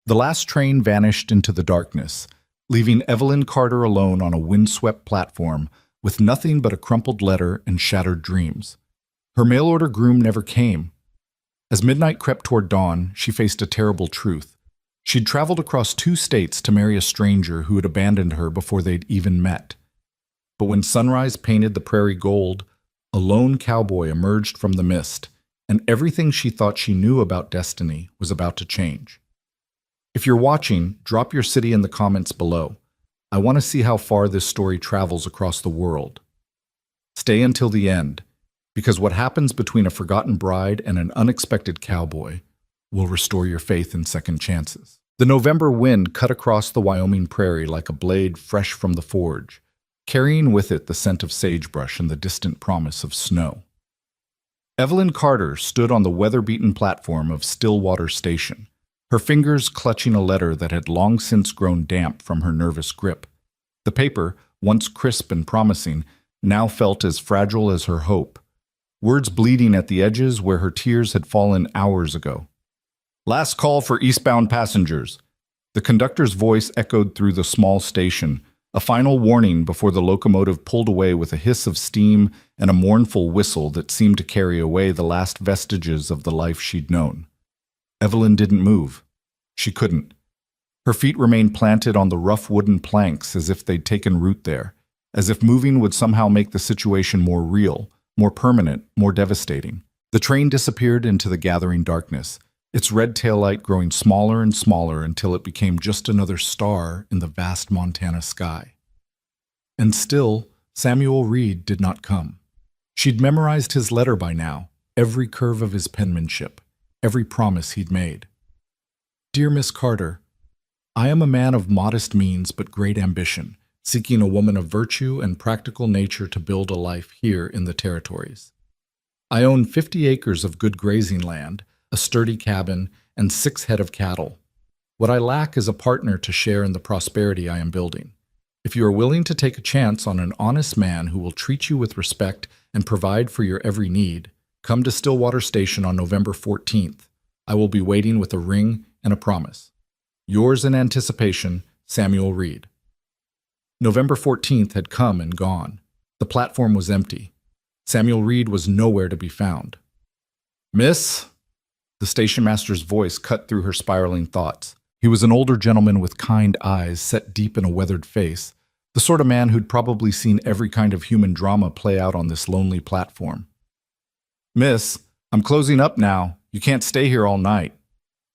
The last train vanished into the darkness, leaving Evelyn Carter alone on a windswept platform with nothing but a crumpled letter and shattered dreams. Her mail-order groom never came. As midnight crept toward dawn, she faced a terrible truth. She'd traveled across 2 states to marry a stranger who had abandoned her before they'd even met. But when sunrise painted the prairie gold, a lone cowboy emerged from the mist, and everything she thought she knew about destiny was about to change. If you're watching, drop your city in the comments below. I want to see how far this story travels across the world. Stay until the end, because what happens between a forgotten bride and an unexpected cowboy will restore your faith in second chances. The November wind cut across the Wyoming prairie like a blade fresh from the forge, carrying with it the scent of sagebrush and the distant promise of snow. Evelyn Carter stood on the weather-beaten platform of Stillwater Station, her fingers clutching a letter that had long since grown damp from her nervous grip. The paper, once crisp and promising, now felt as fragile as her hope, words bleeding at the edges where her tears had fallen hours ago. "Last call for eastbound passengers." The conductor's voice echoed through the small station, a final warning before the locomotive pulled away with a hiss of steam and a mournful whistle that seemed to carry away the last vestiges of the life she'd known. Evelyn didn't move. She couldn't. Her feet remained planted on the rough wooden planks as if they'd taken root there, as if moving would somehow make the situation more real, more permanent, more devastating. The train disappeared into the gathering darkness, its red taillight growing smaller and smaller until it became just another star in the vast Montana sky. And still, Samuel Reed did not come. She'd memorized his letter by now, every curve of his penmanship, every promise he'd made. "Dear Miss Carter, I am a man of modest means but great ambition, seeking a woman of virtue and practical nature to build a life here in the territories. I own 50 acres of good grazing land, a sturdy cabin, and 6 head of cattle. What I lack is a partner to share in the prosperity I am building. If you are willing to take a chance on an honest man who will treat you with respect and provide for your every need, come to Stillwater Station on November 14th. I will be waiting with a ring and a promise. Yours in anticipation, Samuel Reed." November 14th had come and gone. The platform was empty. Samuel Reed was nowhere to be found. "Miss?" The station master's voice cut through her spiraling thoughts. He was an older gentleman with kind eyes set deep in a weathered face, the sort of man who'd probably seen every kind of human drama play out on this lonely platform. "Miss, I'm closing up now. You can't stay here all night."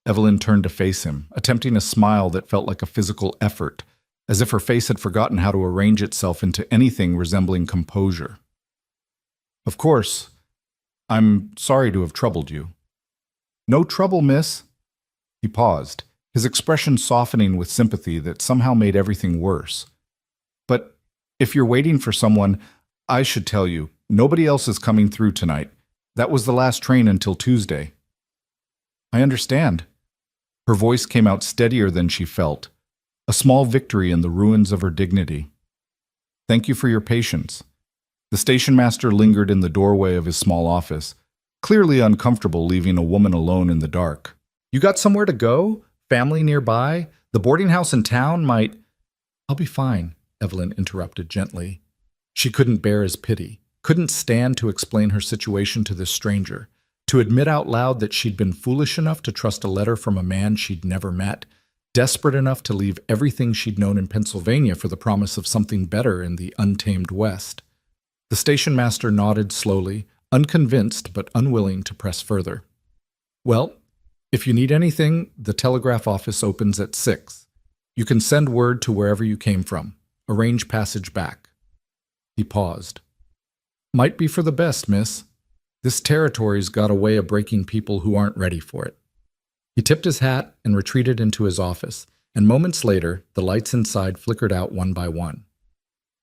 Evelyn turned to face him, attempting a smile that felt like a physical effort, as if her face had forgotten how to arrange itself into anything resembling composure. "Of course. I'm sorry to have troubled you." "No trouble, miss." He paused, his expression softening with sympathy that somehow made everything worse. "But if you're waiting for someone, I should tell you, nobody else is coming through tonight. That was the last train until Tuesday." "I understand." Her voice came out steadier than she felt, a small victory in the ruins of her dignity. "Thank you for your patience." The station master lingered in the doorway of his small office, clearly uncomfortable leaving a woman alone in the dark. "You got somewhere to go? Family nearby? The boarding house in town might—" "I'll be fine," Evelyn interrupted gently. She couldn't bear his pity, couldn't stand to explain her situation to this stranger, to admit out loud that she'd been foolish enough to trust a letter from a man she'd never met, desperate enough to leave everything she'd known in Pennsylvania for the promise of something better in the untamed West. The station master nodded slowly, unconvinced but unwilling to press further. "Well, if you need anything, the telegraph office opens at 6. You can send word to wherever you came from. Arrange passage back." He paused. "Might be for the best, miss. This territory's got a way of breaking people who aren't ready for it." He tipped his hat and retreated into his office, and moments later, the lights inside flickered out one by one.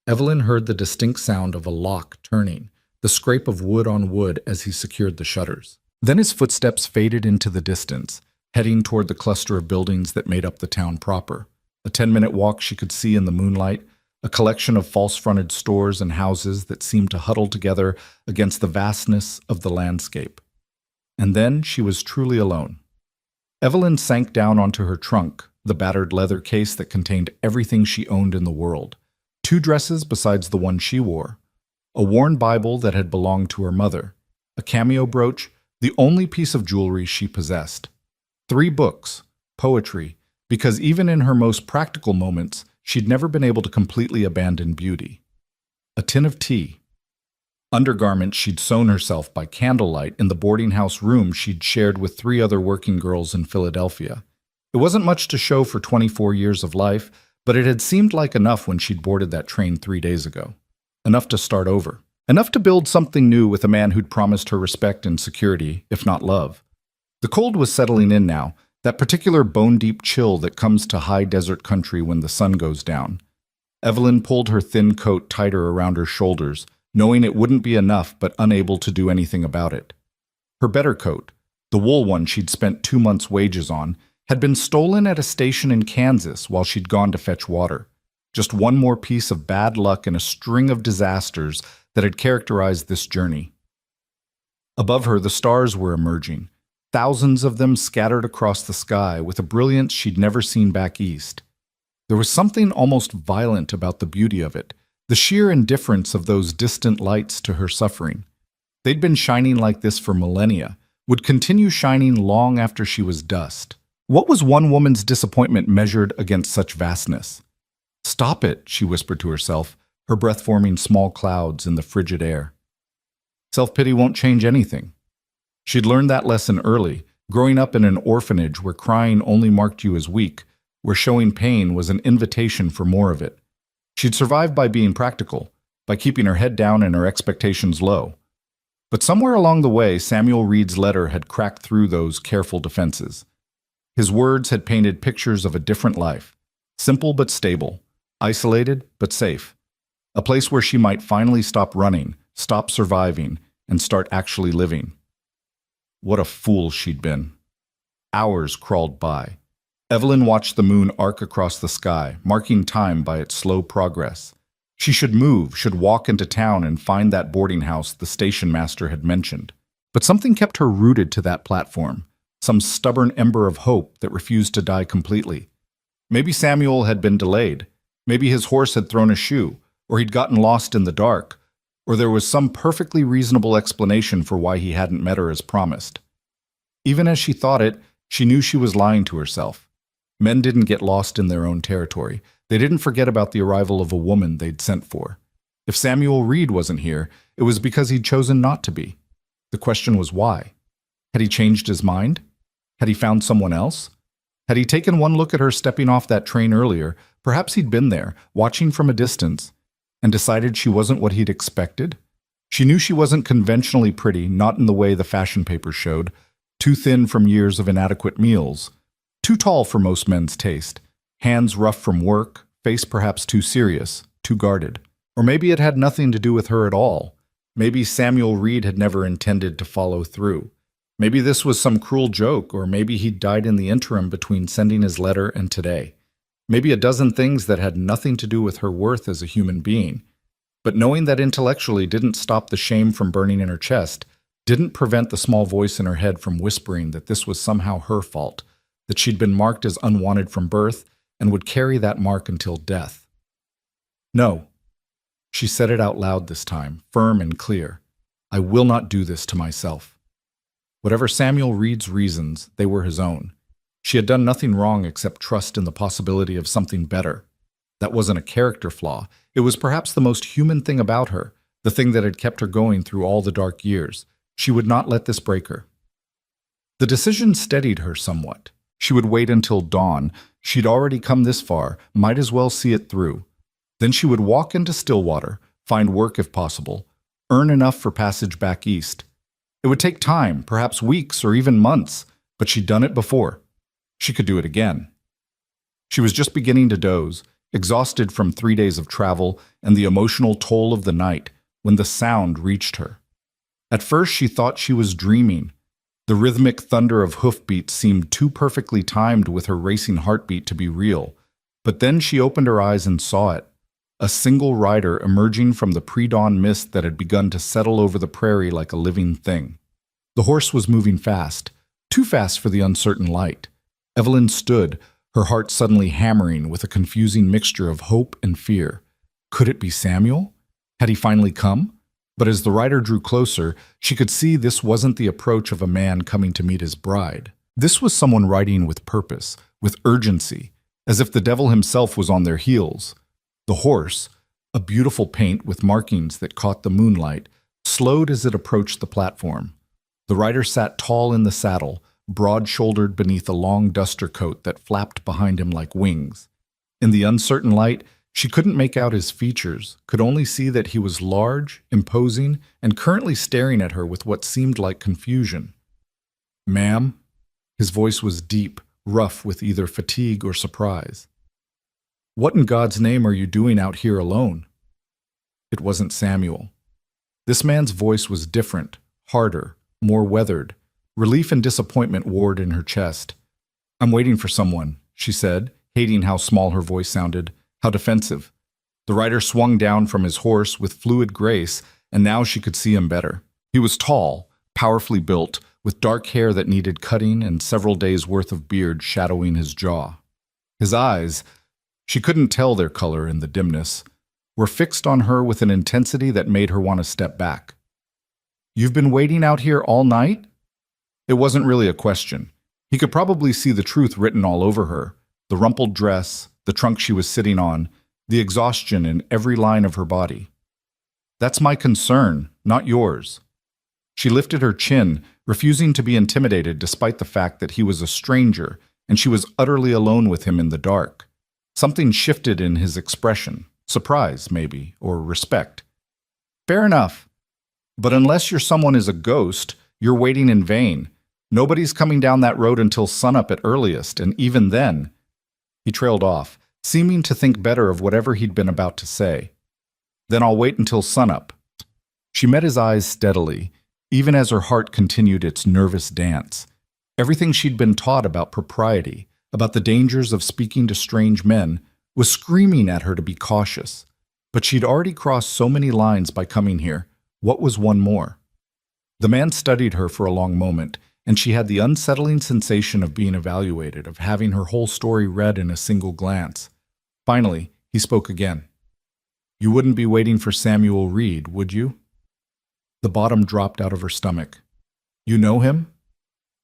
Evelyn heard the distinct sound of a lock turning, the scrape of wood on wood as he secured the shutters. Then his footsteps faded into the distance, heading toward the cluster of buildings that made up the town proper. A 10-minute walk she could see in the moonlight, a collection of false-fronted stores and houses that seemed to huddle together against the vastness of the landscape. And then she was truly alone. Evelyn sank down onto her trunk, the battered leather case that contained everything she owned in the world. 2 dresses besides the one she wore. A worn Bible that had belonged to her mother. A cameo brooch, the only piece of jewelry she possessed. 3 books, poetry, because even in her most practical moments, she'd never been able to completely abandon beauty. A tin of tea. Undergarments she'd sewn herself by candlelight in the boarding house room she'd shared with 3 other working girls in Philadelphia. It wasn't much to show for 24 years of life, but it had seemed like enough when she'd boarded that train 3 days ago. Enough to start over. Enough to build something new with a man who'd promised her respect and security, if not love. The cold was settling in now, that particular bone-deep chill that comes to high desert country when the sun goes down. Evelyn pulled her thin coat tighter around her shoulders, knowing it wouldn't be enough but unable to do anything about it. Her better coat, the wool one she'd spent 2 months' wages on, had been stolen at a station in Kansas while she'd gone to fetch water. Just one more piece of bad luck in a string of disasters that had characterized this journey. Above her, the stars were emerging, thousands of them scattered across the sky with a brilliance she'd never seen back east. There was something almost violent about the beauty of it, the sheer indifference of those distant lights to her suffering. They'd been shining like this for millennia, would continue shining long after she was dust. What was one woman's disappointment measured against such vastness? "Stop it," she whispered to herself, her breath forming small clouds in the frigid air. Self-pity won't change anything. She'd learned that lesson early, growing up in an orphanage where crying only marked you as weak, where showing pain was an invitation for more of it. She'd survived by being practical, by keeping her head down and her expectations low. But somewhere along the way, Samuel Reed's letter had cracked through those careful defenses. His words had painted pictures of a different life, simple but stable, isolated but safe. A place where she might finally stop running, stop surviving, and start actually living. What a fool she'd been. Hours crawled by. Evelyn watched the moon arc across the sky, marking time by its slow progress. She should move, should walk into town and find that boarding house the station master had mentioned. But something kept her rooted to that platform, some stubborn ember of hope that refused to die completely. Maybe Samuel had been delayed. Maybe his horse had thrown a shoe, or he'd gotten lost in the dark, or there was some perfectly reasonable explanation for why he hadn't met her as promised. Even as she thought it, she knew she was lying to herself. Men didn't get lost in their own territory. They didn't forget about the arrival of a woman they'd sent for. If Samuel Reed wasn't here, it was because he'd chosen not to be. The question was why. Had he changed his mind? Had he found someone else? Had he taken one look at her stepping off that train earlier, perhaps he'd been there, watching from a distance, and decided she wasn't what he'd expected? She knew she wasn't conventionally pretty, not in the way the fashion papers showed, too thin from years of inadequate meals, too tall for most men's taste, hands rough from work, face perhaps too serious, too guarded. Or maybe it had nothing to do with her at all. Maybe Samuel Reed had never intended to follow through. Maybe this was some cruel joke, or maybe he'd died in the interim between sending his letter and today. Maybe a dozen things that had nothing to do with her worth as a human being. But knowing that intellectually didn't stop the shame from burning in her chest, didn't prevent the small voice in her head from whispering that this was somehow her fault, that she'd been marked as unwanted from birth and would carry that mark until death. No. She said it out loud this time, firm and clear. I will not do this to myself. Whatever Samuel Reed's reasons, they were his own. She had done nothing wrong except trust in the possibility of something better. That wasn't a character flaw. It was perhaps the most human thing about her, the thing that had kept her going through all the dark years. She would not let this break her. The decision steadied her somewhat. She would wait until dawn. She'd already come this far, might as well see it through. Then she would walk into Stillwater, find work if possible, earn enough for passage back east. It would take time, perhaps weeks or even months, but she'd done it before. She could do it again. She was just beginning to doze, exhausted from 3 days of travel and the emotional toll of the night, when the sound reached her. At first she thought she was dreaming. The rhythmic thunder of hoofbeats seemed too perfectly timed with her racing heartbeat to be real. But then she opened her eyes and saw it. A single rider emerging from the pre-dawn mist that had begun to settle over the prairie like a living thing. The horse was moving fast, too fast for the uncertain light. Evelyn stood, her heart suddenly hammering with a confusing mixture of hope and fear. Could it be Samuel? Had he finally come? But as the rider drew closer, she could see this wasn't the approach of a man coming to meet his bride. This was someone riding with purpose, with urgency, as if the devil himself was on their heels. The horse, a beautiful paint with markings that caught the moonlight, slowed as it approached the platform. The rider sat tall in the saddle, broad-shouldered beneath a long duster coat that flapped behind him like wings. In the uncertain light, she couldn't make out his features, could only see that he was large, imposing, and currently staring at her with what seemed like confusion. "Ma'am?" His voice was deep, rough with either fatigue or surprise. "What in God's name are you doing out here alone?" It wasn't Samuel. This man's voice was different, harder, more weathered. Relief and disappointment warred in her chest. "I'm waiting for someone," she said, hating how small her voice sounded, how defensive. The rider swung down from his horse with fluid grace, and now she could see him better. He was tall, powerfully built, with dark hair that needed cutting and several days' worth of beard shadowing his jaw. His eyes, she couldn't tell their color in the dimness, were fixed on her with an intensity that made her want to step back. "You've been waiting out here all night?" It wasn't really a question. He could probably see the truth written all over her, the rumpled dress, the trunk she was sitting on, the exhaustion in every line of her body. "That's my concern, not yours." She lifted her chin, refusing to be intimidated despite the fact that he was a stranger and she was utterly alone with him in the dark. Something shifted in his expression, surprise maybe, or respect. "Fair enough. But unless your someone is a ghost, you're waiting in vain. Nobody's coming down that road until sunup at earliest, and even then—" He trailed off, seeming to think better of whatever he'd been about to say. "Then I'll wait until sunup." She met his eyes steadily, even as her heart continued its nervous dance. Everything she'd been taught about propriety, about the dangers of speaking to strange men, was screaming at her to be cautious. But she'd already crossed so many lines by coming here. What was one more? The man studied her for a long moment, and she had the unsettling sensation of being evaluated, of having her whole story read in a single glance. Finally, he spoke again. "You wouldn't be waiting for Samuel Reed, would you?" The bottom dropped out of her stomach. "You know him?"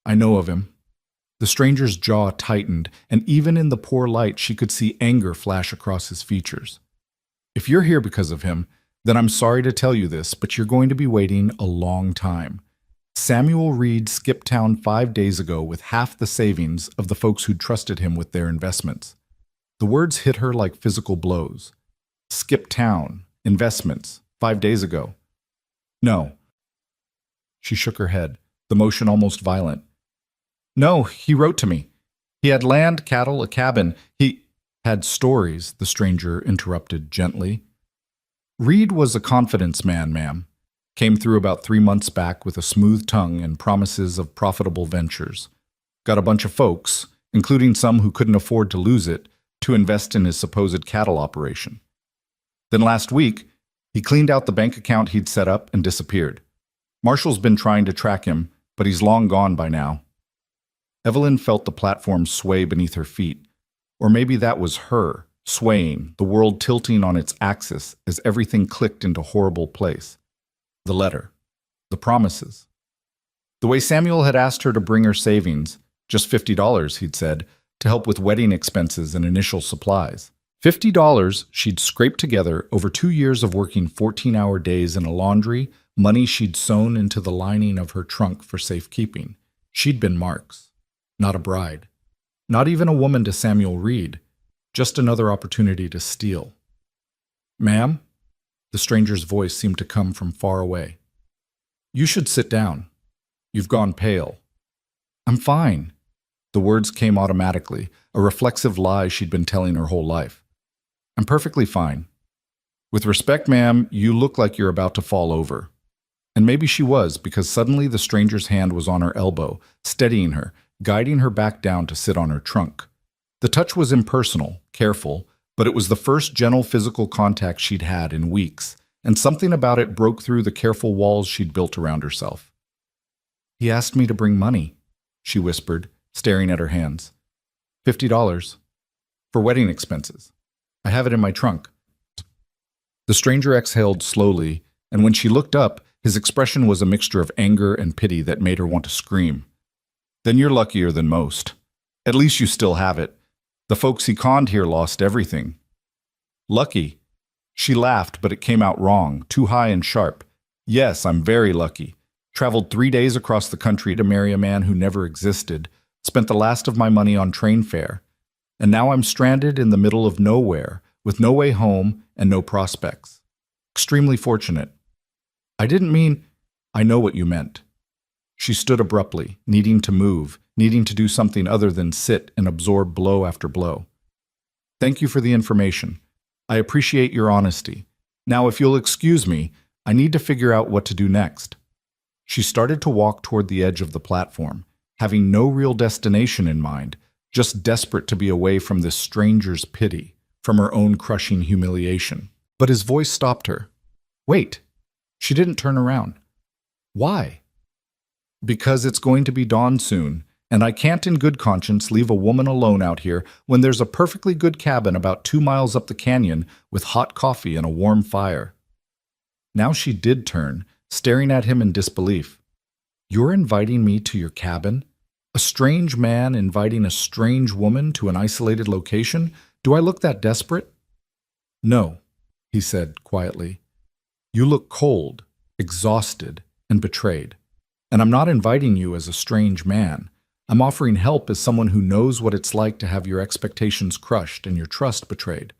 "I know of him." The stranger's jaw tightened, and even in the poor light she could see anger flash across his features. "If you're here because of him, then I'm sorry to tell you this, but you're going to be waiting a long time. Samuel Reed skipped town 5 days ago with half the savings of the folks who'd trusted him with their investments." The words hit her like physical blows. Skip town, investments, 5 days ago. "No." She shook her head, the motion almost violent. "No, he wrote to me. He had land, cattle, a cabin. He had stories," the stranger interrupted gently. "Reed was a confidence man, ma'am. Came through about 3 months back with a smooth tongue and promises of profitable ventures. Got a bunch of folks, including some who couldn't afford to lose it, to invest in his supposed cattle operation. Then last week, he cleaned out the bank account he'd set up and disappeared. Marshall's been trying to track him, but he's long gone by now." Evelyn felt the platform sway beneath her feet. Or maybe that was her, swaying, the world tilting on its axis as everything clicked into horrible place. The letter. The promises. The way Samuel had asked her to bring her savings, just $50, he'd said, to help with wedding expenses and initial supplies. $50 she'd scraped together over 2 years of working 14-hour days in a laundry, money she'd sewn into the lining of her trunk for safekeeping. She'd been Mark's, not a bride. Not even a woman to Samuel Reed, just another opportunity to steal. "Ma'am?" The stranger's voice seemed to come from far away. "You should sit down. You've gone pale." "I'm fine." The words came automatically, a reflexive lie she'd been telling her whole life. "I'm perfectly fine." "With respect, ma'am, you look like you're about to fall over." And maybe she was, because suddenly the stranger's hand was on her elbow, steadying her, guiding her back down to sit on her trunk. The touch was impersonal, careful, but it was the first gentle physical contact she'd had in weeks, and something about it broke through the careful walls she'd built around herself. "He asked me to bring money." she whispered, staring at her hands. $50. For wedding expenses. I have it in my trunk. The stranger exhaled slowly, and when she looked up, his expression was a mixture of anger and pity that made her want to scream. Then you're luckier than most. At least you still have it. The folks he conned here lost everything. Lucky. She laughed, but it came out wrong, too high and sharp. Yes, I'm very lucky. Traveled 3 days across the country to marry a man who never existed, spent the last of my money on train fare, and now I'm stranded in the middle of nowhere, with no way home and no prospects. Extremely fortunate. I didn't mean... I know what you meant. She stood abruptly, needing to move, needing to do something other than sit and absorb blow after blow. Thank you for the information. I appreciate your honesty. Now, if you'll excuse me, I need to figure out what to do next. She started to walk toward the edge of the platform, having no real destination in mind, just desperate to be away from this stranger's pity, from her own crushing humiliation. But his voice stopped her. Wait. She didn't turn around. Why? Because it's going to be dawn soon, and I can't in good conscience leave a woman alone out here when there's a perfectly good cabin about 2 miles up the canyon with hot coffee and a warm fire. Now she did turn, staring at him in disbelief. You're inviting me to your cabin? A strange man inviting a strange woman to an isolated location? Do I look that desperate? No, he said quietly. You look cold, exhausted, and betrayed. And I'm not inviting you as a strange man. I'm offering help as someone who knows what it's like to have your expectations crushed and your trust betrayed.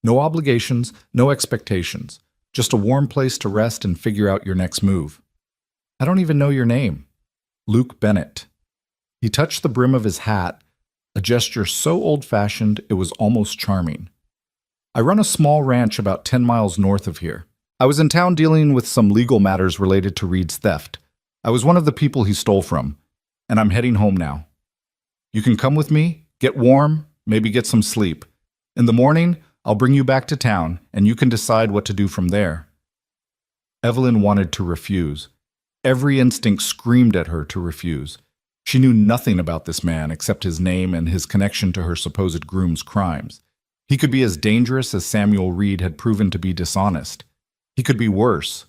No obligations, no expectations. Just a warm place to rest and figure out your next move. I don't even know your name. Luke Bennett. He touched the brim of his hat, a gesture so old-fashioned it was almost charming. I run a small ranch about 10 miles north of here. I was in town dealing with some legal matters related to Reed's theft. I was one of the people he stole from, and I'm heading home now. You can come with me, get warm, maybe get some sleep. In the morning, I'll bring you back to town, and you can decide what to do from there. Evelyn wanted to refuse. Every instinct screamed at her to refuse. She knew nothing about this man except his name and his connection to her supposed groom's crimes. He could be as dangerous as Samuel Reed had proven to be dishonest. He could be worse.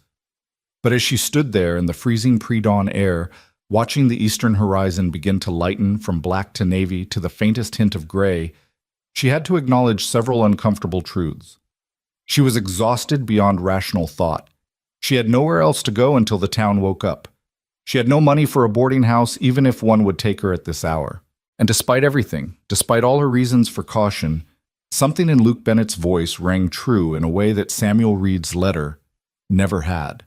But as she stood there in the freezing pre-dawn air, watching the eastern horizon begin to lighten from black to navy to the faintest hint of gray, she had to acknowledge several uncomfortable truths. She was exhausted beyond rational thought. She had nowhere else to go until the town woke up. She had no money for a boarding house, even if one would take her at this hour. And despite everything, despite all her reasons for caution, something in Luke Bennett's voice rang true in a way that Samuel Reed's letter never had.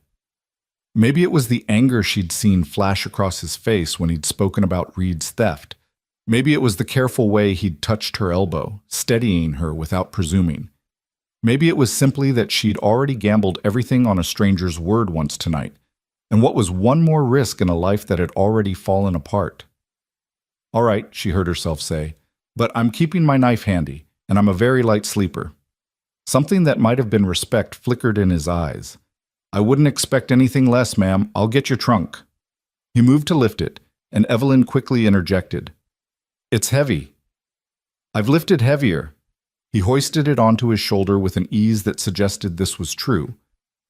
Maybe it was the anger she'd seen flash across his face when he'd spoken about Reed's theft. Maybe it was the careful way he'd touched her elbow, steadying her without presuming. Maybe it was simply that she'd already gambled everything on a stranger's word once tonight, and what was one more risk in a life that had already fallen apart? All right, she heard herself say, but I'm keeping my knife handy, and I'm a very light sleeper. Something that might have been respect flickered in his eyes. I wouldn't expect anything less, ma'am. I'll get your trunk. He moved to lift it, and Evelyn quickly interjected. It's heavy. I've lifted heavier. He hoisted it onto his shoulder with an ease that suggested this was true,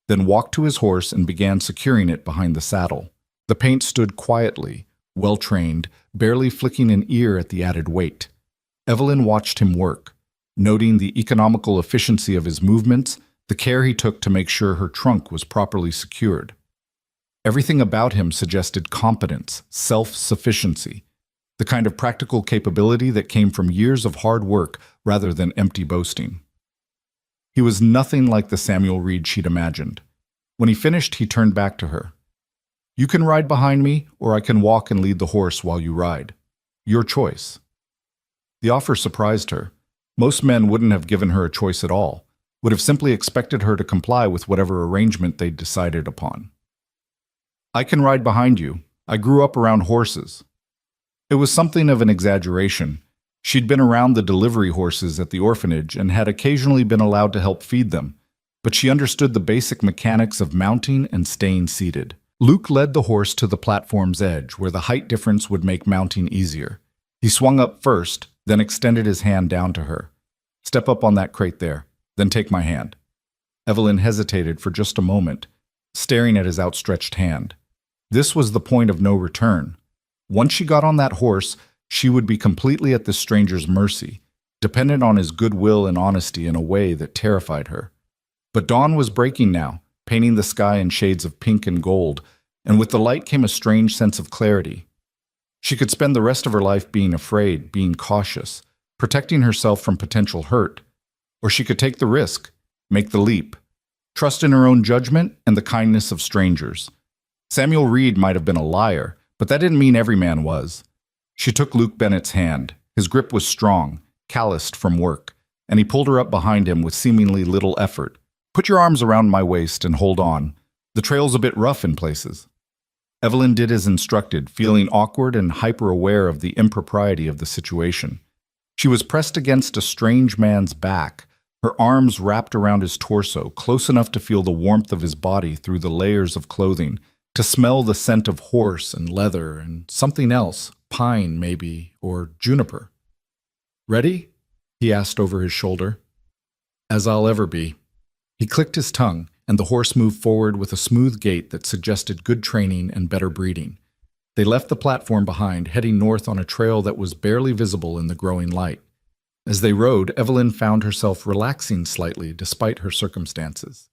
then walked to his horse and began securing it behind the saddle. The paint stood quietly, well-trained, barely flicking an ear at the added weight. Evelyn watched him work, noting the economical efficiency of his movements, the care he took to make sure her trunk was properly secured. Everything about him suggested competence, self-sufficiency, the kind of practical capability that came from years of hard work rather than empty boasting. He was nothing like the Samuel Reed she'd imagined. When he finished, he turned back to her. You can ride behind me, or I can walk and lead the horse while you ride. Your choice. The offer surprised her. Most men wouldn't have given her a choice at all, would have simply expected her to comply with whatever arrangement they'd decided upon. I can ride behind you. I grew up around horses. It was something of an exaggeration. She'd been around the delivery horses at the orphanage and had occasionally been allowed to help feed them, but she understood the basic mechanics of mounting and staying seated. Luke led the horse to the platform's edge, where the height difference would make mounting easier. He swung up first, then extended his hand down to her. "Step up on that crate there, then take my hand." Evelyn hesitated for just a moment, staring at his outstretched hand. This was the point of no return. Once she got on that horse, she would be completely at this stranger's mercy, dependent on his goodwill and honesty in a way that terrified her. But dawn was breaking now, painting the sky in shades of pink and gold, and with the light came a strange sense of clarity. She could spend the rest of her life being afraid, being cautious, protecting herself from potential hurt. Or she could take the risk, make the leap, trust in her own judgment and the kindness of strangers. Samuel Reed might have been a liar, but that didn't mean every man was. She took Luke Bennett's hand. His grip was strong, calloused from work, and he pulled her up behind him with seemingly little effort. "Put your arms around my waist and hold on. The trail's a bit rough in places." Evelyn did as instructed, feeling awkward and hyper-aware of the impropriety of the situation. She was pressed against a strange man's back, her arms wrapped around his torso, close enough to feel the warmth of his body through the layers of clothing, to smell the scent of horse and leather and something else, pine maybe, or juniper. "Ready?" he asked over his shoulder. "As I'll ever be." He clicked his tongue, and the horse moved forward with a smooth gait that suggested good training and better breeding. They left the platform behind, heading north on a trail that was barely visible in the growing light. As they rode, Evelyn found herself relaxing slightly despite her circumstances.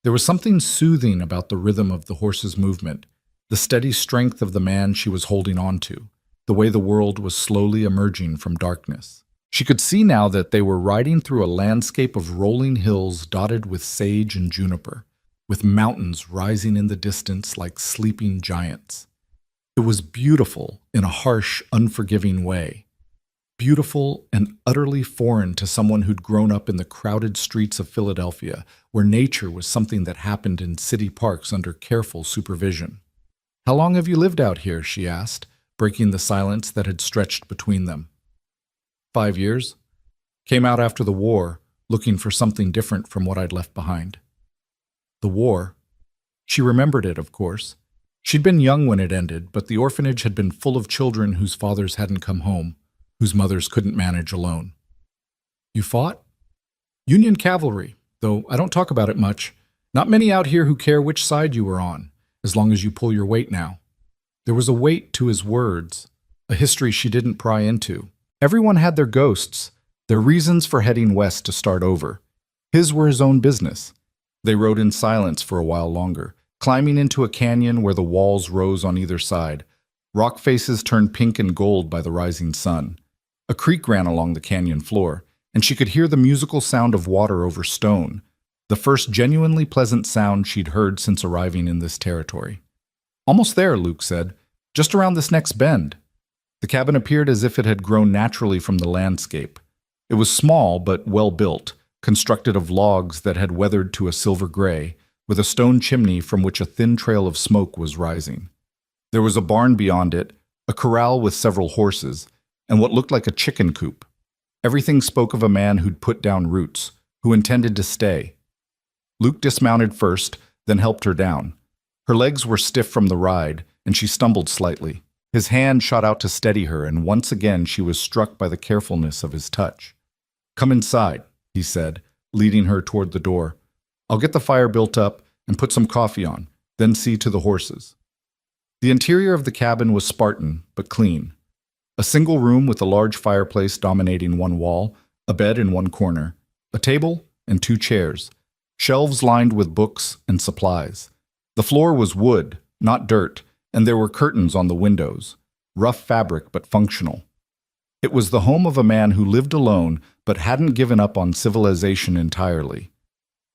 There was something soothing about the rhythm of the horse's movement, the steady strength of the man she was holding on to, the way the world was slowly emerging from darkness. She could see now that they were riding through a landscape of rolling hills dotted with sage and juniper, with mountains rising in the distance like sleeping giants. It was beautiful in a harsh, unforgiving way. Beautiful and utterly foreign to someone who'd grown up in the crowded streets of Philadelphia, where nature was something that happened in city parks under careful supervision. "How long have you lived out here?" she asked, breaking the silence that had stretched between them. 5 years. Came out after the war, looking for something different from what I'd left behind." The war. She remembered it, of course. She'd been young when it ended, but the orphanage had been full of children whose fathers hadn't come home, whose mothers couldn't manage alone. "You fought?" "Union cavalry, though I don't talk about it much. Not many out here who care which side you were on, as long as you pull your weight now." There was a weight to his words, a history she didn't pry into. Everyone had their ghosts, their reasons for heading west to start over. His were his own business. They rode in silence for a while longer, climbing into a canyon where the walls rose on either side. Rock faces turned pink and gold by the rising sun. A creek ran along the canyon floor, and she could hear the musical sound of water over stone, the first genuinely pleasant sound she'd heard since arriving in this territory. "Almost there," Luke said. "Just around this next bend." The cabin appeared as if it had grown naturally from the landscape. It was small but well built, constructed of logs that had weathered to a silver gray, with a stone chimney from which a thin trail of smoke was rising. There was a barn beyond it, a corral with several horses, and what looked like a chicken coop. Everything spoke of a man who'd put down roots, who intended to stay. Luke dismounted first, then helped her down. Her legs were stiff from the ride, and she stumbled slightly. His hand shot out to steady her, and once again she was struck by the carefulness of his touch. "Come inside," he said, leading her toward the door. "I'll get the fire built up and put some coffee on, then see to the horses." The interior of the cabin was Spartan, but clean. A single room with a large fireplace dominating one wall, a bed in one corner, a table and 2 chairs, shelves lined with books and supplies. The floor was wood, not dirt, and there were curtains on the windows, rough fabric but functional. It was the home of a man who lived alone but hadn't given up on civilization entirely.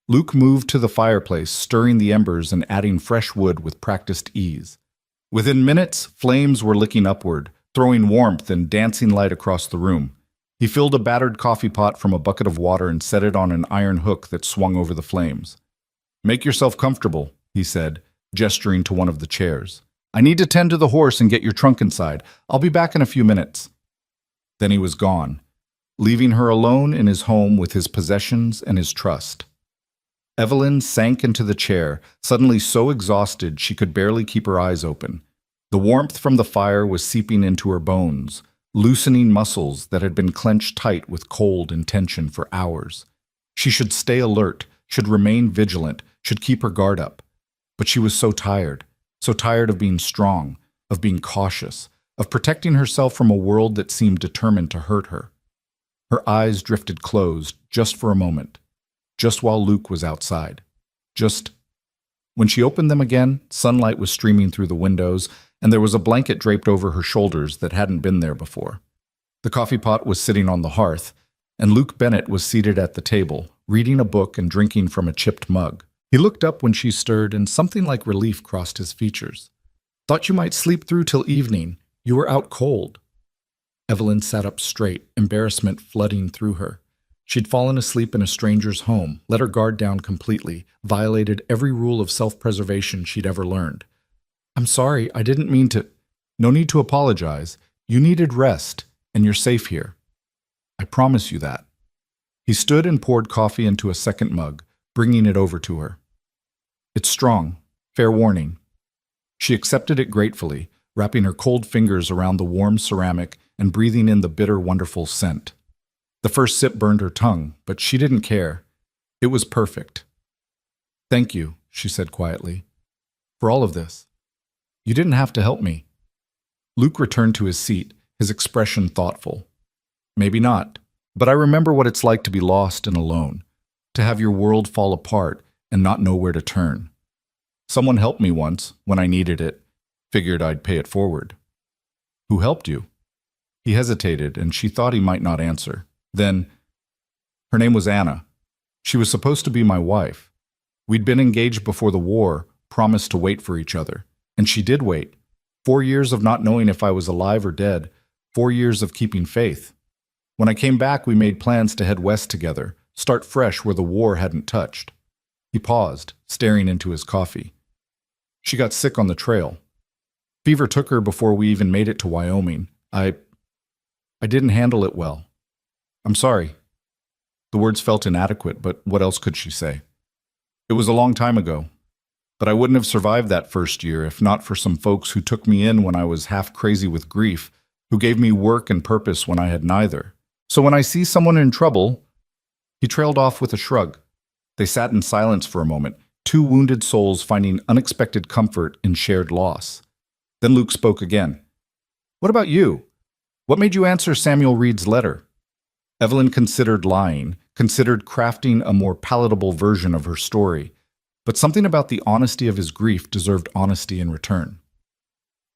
Luke moved to the fireplace, stirring the embers and adding fresh wood with practiced ease. Within minutes, flames were licking upward, throwing warmth and dancing light across the room. He filled a battered coffee pot from a bucket of water and set it on an iron hook that swung over the flames. "Make yourself comfortable," he said, gesturing to one of the chairs. "I need to tend to the horse and get your trunk inside. I'll be back in a few minutes." Then he was gone, leaving her alone in his home with his possessions and his trust. Evelyn sank into the chair, suddenly so exhausted she could barely keep her eyes open. The warmth from the fire was seeping into her bones, loosening muscles that had been clenched tight with cold and tension for hours. She should stay alert, should remain vigilant, should keep her guard up. But she was so tired of being strong, of being cautious, of protecting herself from a world that seemed determined to hurt her. Her eyes drifted closed just for a moment, just while Luke was outside. When she opened them again, sunlight was streaming through the windows, and there was a blanket draped over her shoulders that hadn't been there before. The coffee pot was sitting on the hearth, and Luke Bennett was seated at the table, reading a book and drinking from a chipped mug. He looked up when she stirred, and something like relief crossed his features. "Thought you might sleep through till evening. You were out cold." Evelyn sat up straight, embarrassment flooding through her. She'd fallen asleep in a stranger's home, let her guard down completely, violated every rule of self-preservation she'd ever learned. "I'm sorry, I didn't mean to—" "No need to apologize. You needed rest, and you're safe here. I promise you that." He stood and poured coffee into a second mug, bringing it over to her. "It's strong. Fair warning." She accepted it gratefully, wrapping her cold fingers around the warm ceramic and breathing in the bitter, wonderful scent. The first sip burned her tongue, but she didn't care. It was perfect. "Thank you," she said quietly, "for all of this. You didn't have to help me." Luke returned to his seat, his expression thoughtful. "Maybe not, but I remember what it's like to be lost and alone, to have your world fall apart and not know where to turn. Someone helped me once, when I needed it. Figured I'd pay it forward." "Who helped you?" He hesitated, and she thought he might not answer. Then, "Her name was Anna. She was supposed to be my wife. We'd been engaged before the war, promised to wait for each other. And she did wait. 4 years of not knowing if I was alive or dead. 4 years of keeping faith. When I came back, we made plans to head west together, start fresh where the war hadn't touched." He paused, staring into his coffee. "She got sick on the trail. Fever took her before we even made it to Wyoming. I didn't handle it well. I'm sorry." The words felt inadequate, but what else could she say? "It was a long time ago. But I wouldn't have survived that first year if not for some folks who took me in when I was half crazy with grief, who gave me work and purpose when I had neither. So when I see someone in trouble—" He trailed off with a shrug. They sat in silence for a moment, two wounded souls finding unexpected comfort in shared loss. Then Luke spoke again. "What about you? What made you answer Samuel Reed's letter?" Evelyn considered lying, considered crafting a more palatable version of her story. But something about the honesty of his grief deserved honesty in return.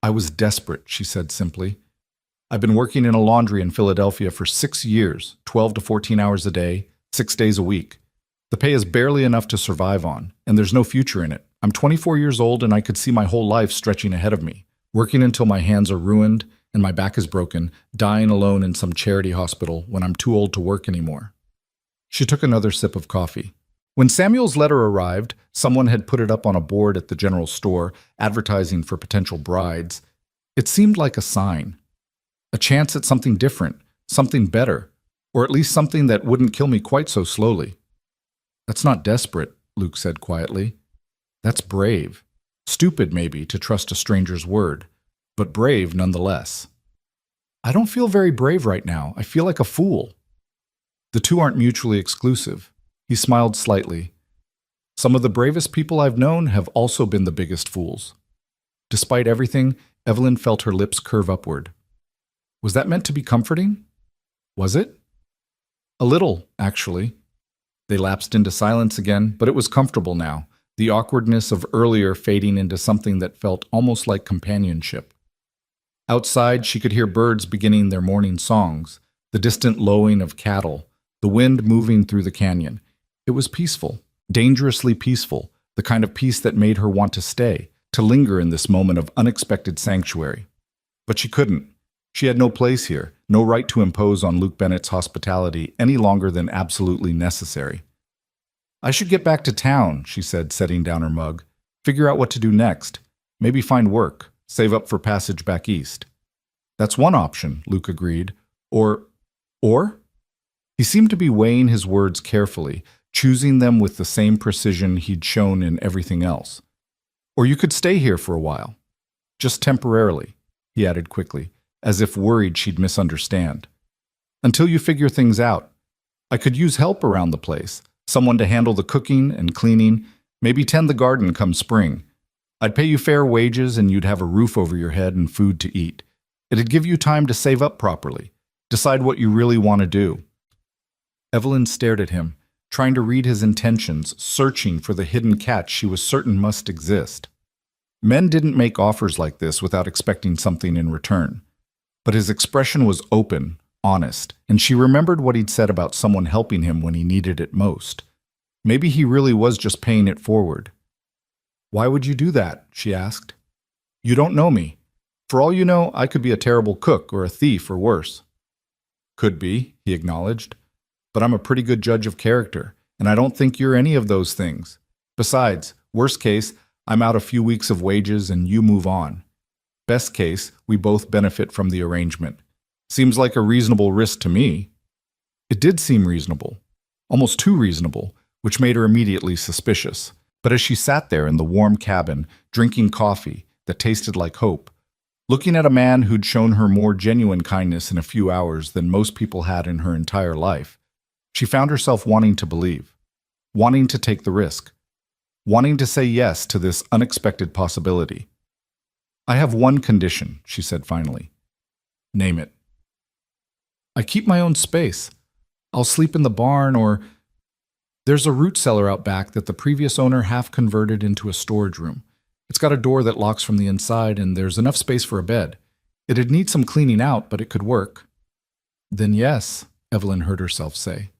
"I was desperate," she said simply. "I've been working in a laundry in Philadelphia for 6 years, 12 to 14 hours a day, 6 days a week. The pay is barely enough to survive on, and there's no future in it. I'm 24 years old and I could see my whole life stretching ahead of me, working until my hands are ruined and my back is broken, dying alone in some charity hospital when I'm too old to work anymore." She took another sip of coffee. When Samuel's letter arrived, someone had put it up on a board at the general store, advertising for potential brides. It seemed like a sign. A chance at something different, something better, or at least something that wouldn't kill me quite so slowly. "That's not desperate," Luke said quietly. "That's brave. Stupid, maybe, to trust a stranger's word, but brave nonetheless." "I don't feel very brave right now. I feel like a fool." "The two aren't mutually exclusive." He smiled slightly. "Some of the bravest people I've known have also been the biggest fools." Despite everything, Evelyn felt her lips curve upward. Was that meant to be comforting? Was it? "A little, actually." They lapsed into silence again, but it was comfortable now, the awkwardness of earlier fading into something that felt almost like companionship. Outside, she could hear birds beginning their morning songs, the distant lowing of cattle, the wind moving through the canyon. It was peaceful, dangerously peaceful, the kind of peace that made her want to stay, to linger in this moment of unexpected sanctuary. But she couldn't. She had no place here, no right to impose on Luke Bennett's hospitality any longer than absolutely necessary. "I should get back to town," she said, setting down her mug. "Figure out what to do next. Maybe find work, save up for passage back east." "That's one option," Luke agreed. Or? He seemed to be weighing his words carefully, choosing them with the same precision he'd shown in everything else. Or you could stay here for a while. Just temporarily, he added quickly, as if worried she'd misunderstand. Until you figure things out. I could use help around the place, someone to handle the cooking and cleaning, maybe tend the garden come spring. I'd pay you fair wages and you'd have a roof over your head and food to eat. It'd give you time to save up properly, decide what you really want to do. Evelyn stared at him, trying to read his intentions, searching for the hidden catch she was certain must exist. Men didn't make offers like this without expecting something in return. But his expression was open, honest, and she remembered what he'd said about someone helping him when he needed it most. Maybe he really was just paying it forward. "Why would you do that?" she asked. "You don't know me. For all you know, I could be a terrible cook or a thief or worse." "Could be," he acknowledged. "But I'm a pretty good judge of character, and I don't think you're any of those things. Besides, worst case, I'm out a few weeks of wages and you move on. Best case, we both benefit from the arrangement. Seems like a reasonable risk to me." It did seem reasonable, almost too reasonable, which made her immediately suspicious. But as she sat there in the warm cabin, drinking coffee that tasted like hope, looking at a man who'd shown her more genuine kindness in a few hours than most people had in her entire life, she found herself wanting to believe, wanting to take the risk, wanting to say yes to this unexpected possibility. "I have one condition," she said finally. "Name it." "I keep my own space. I'll sleep in the barn or... There's a root cellar out back that the previous owner half converted into a storage room. It's got a door that locks from the inside and there's enough space for a bed. It'd need some cleaning out, but it could work." "Then yes," Evelyn heard herself say.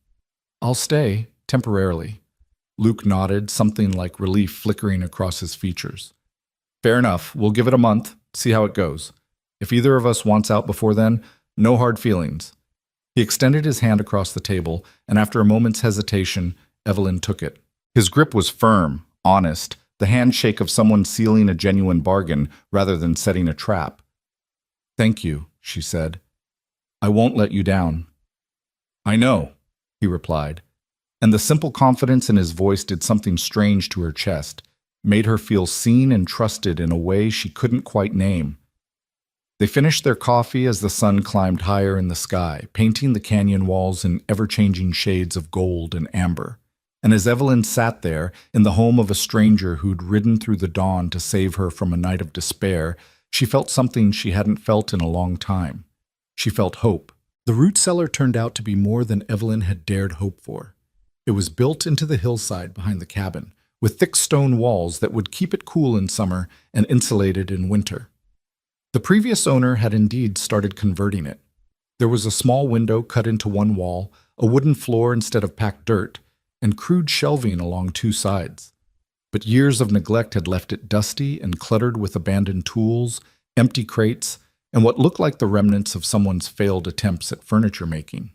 "I'll stay, temporarily." Luke nodded, something like relief flickering across his features. "Fair enough. We'll give it a month, see how it goes. If either of us wants out before then, no hard feelings." He extended his hand across the table, and after a moment's hesitation, Evelyn took it. His grip was firm, honest, the handshake of someone sealing a genuine bargain rather than setting a trap. "Thank you," she said. "I won't let you down." "I know," he replied, and the simple confidence in his voice did something strange to her chest, made her feel seen and trusted in a way she couldn't quite name. They finished their coffee as the sun climbed higher in the sky, painting the canyon walls in ever-changing shades of gold and amber. And as Evelyn sat there, in the home of a stranger who'd ridden through the dawn to save her from a night of despair, she felt something she hadn't felt in a long time. She felt hope. The root cellar turned out to be more than Evelyn had dared hope for. It was built into the hillside behind the cabin, with thick stone walls that would keep it cool in summer and insulated in winter. The previous owner had indeed started converting it. There was a small window cut into one wall, a wooden floor instead of packed dirt, and crude shelving along two sides. But years of neglect had left it dusty and cluttered with abandoned tools, empty crates, and what looked like the remnants of someone's failed attempts at furniture making.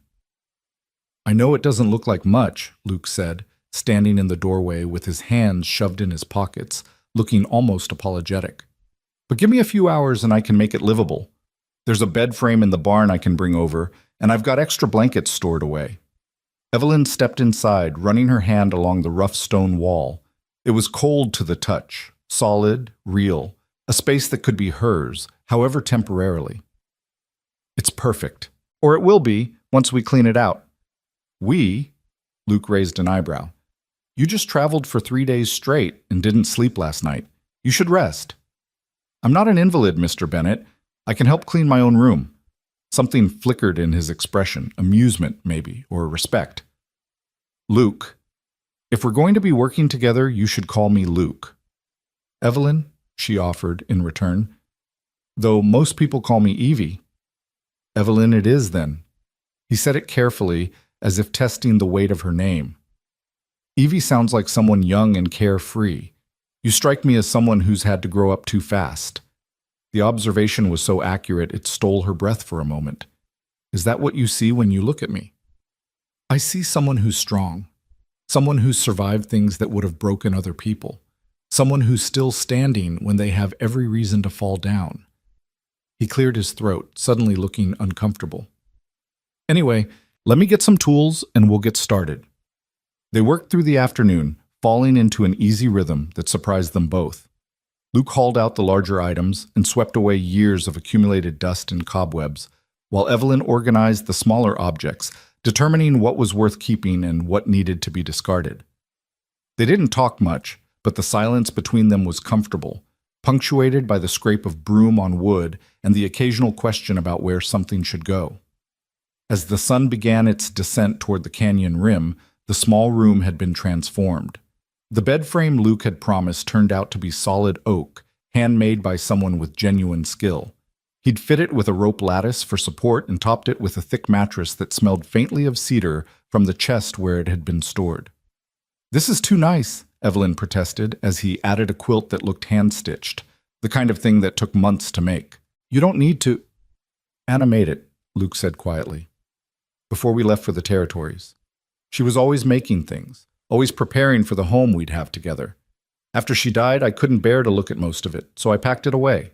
"I know it doesn't look like much," Luke said, standing in the doorway with his hands shoved in his pockets, looking almost apologetic. "But give me a few hours and I can make it livable. There's a bed frame in the barn I can bring over, and I've got extra blankets stored away." Evelyn stepped inside, running her hand along the rough stone wall. It was cold to the touch, solid, real, a space that could be hers, however temporarily. "It's perfect. Or it will be, once we clean it out." "We?" Luke raised an eyebrow. "You just traveled for 3 days straight and didn't sleep last night. You should rest." "I'm not an invalid, Mr. Bennett. I can help clean my own room." Something flickered in his expression, amusement maybe, or respect. "Luke, if we're going to be working together, you should call me Luke." "Evelyn," she offered in return, "though most people call me Evie." "Evelyn it is, then." He said it carefully, as if testing the weight of her name. "Evie sounds like someone young and carefree. You strike me as someone who's had to grow up too fast." The observation was so accurate it stole her breath for a moment. "Is that what you see when you look at me?" "I see someone who's strong, someone who's survived things that would have broken other people, someone who's still standing when they have every reason to fall down." He cleared his throat, suddenly looking uncomfortable. "Anyway, let me get some tools and we'll get started." They worked through the afternoon, falling into an easy rhythm that surprised them both. Luke hauled out the larger items and swept away years of accumulated dust and cobwebs, while Evelyn organized the smaller objects, determining what was worth keeping and what needed to be discarded. They didn't talk much, but the silence between them was comfortable, punctuated by the scrape of broom on wood and the occasional question about where something should go. As the sun began its descent toward the canyon rim, the small room had been transformed. The bed frame Luke had promised turned out to be solid oak, handmade by someone with genuine skill. He'd fit it with a rope lattice for support and topped it with a thick mattress that smelled faintly of cedar from the chest where it had been stored. "This is too nice," Evelyn protested as he added a quilt that looked hand-stitched, the kind of thing that took months to make. "You don't need to—" "Animate it," Luke said quietly, before we left for the territories. She was always making things, always preparing for the home we'd have together. After she died, I couldn't bear to look at most of it, so I packed it away.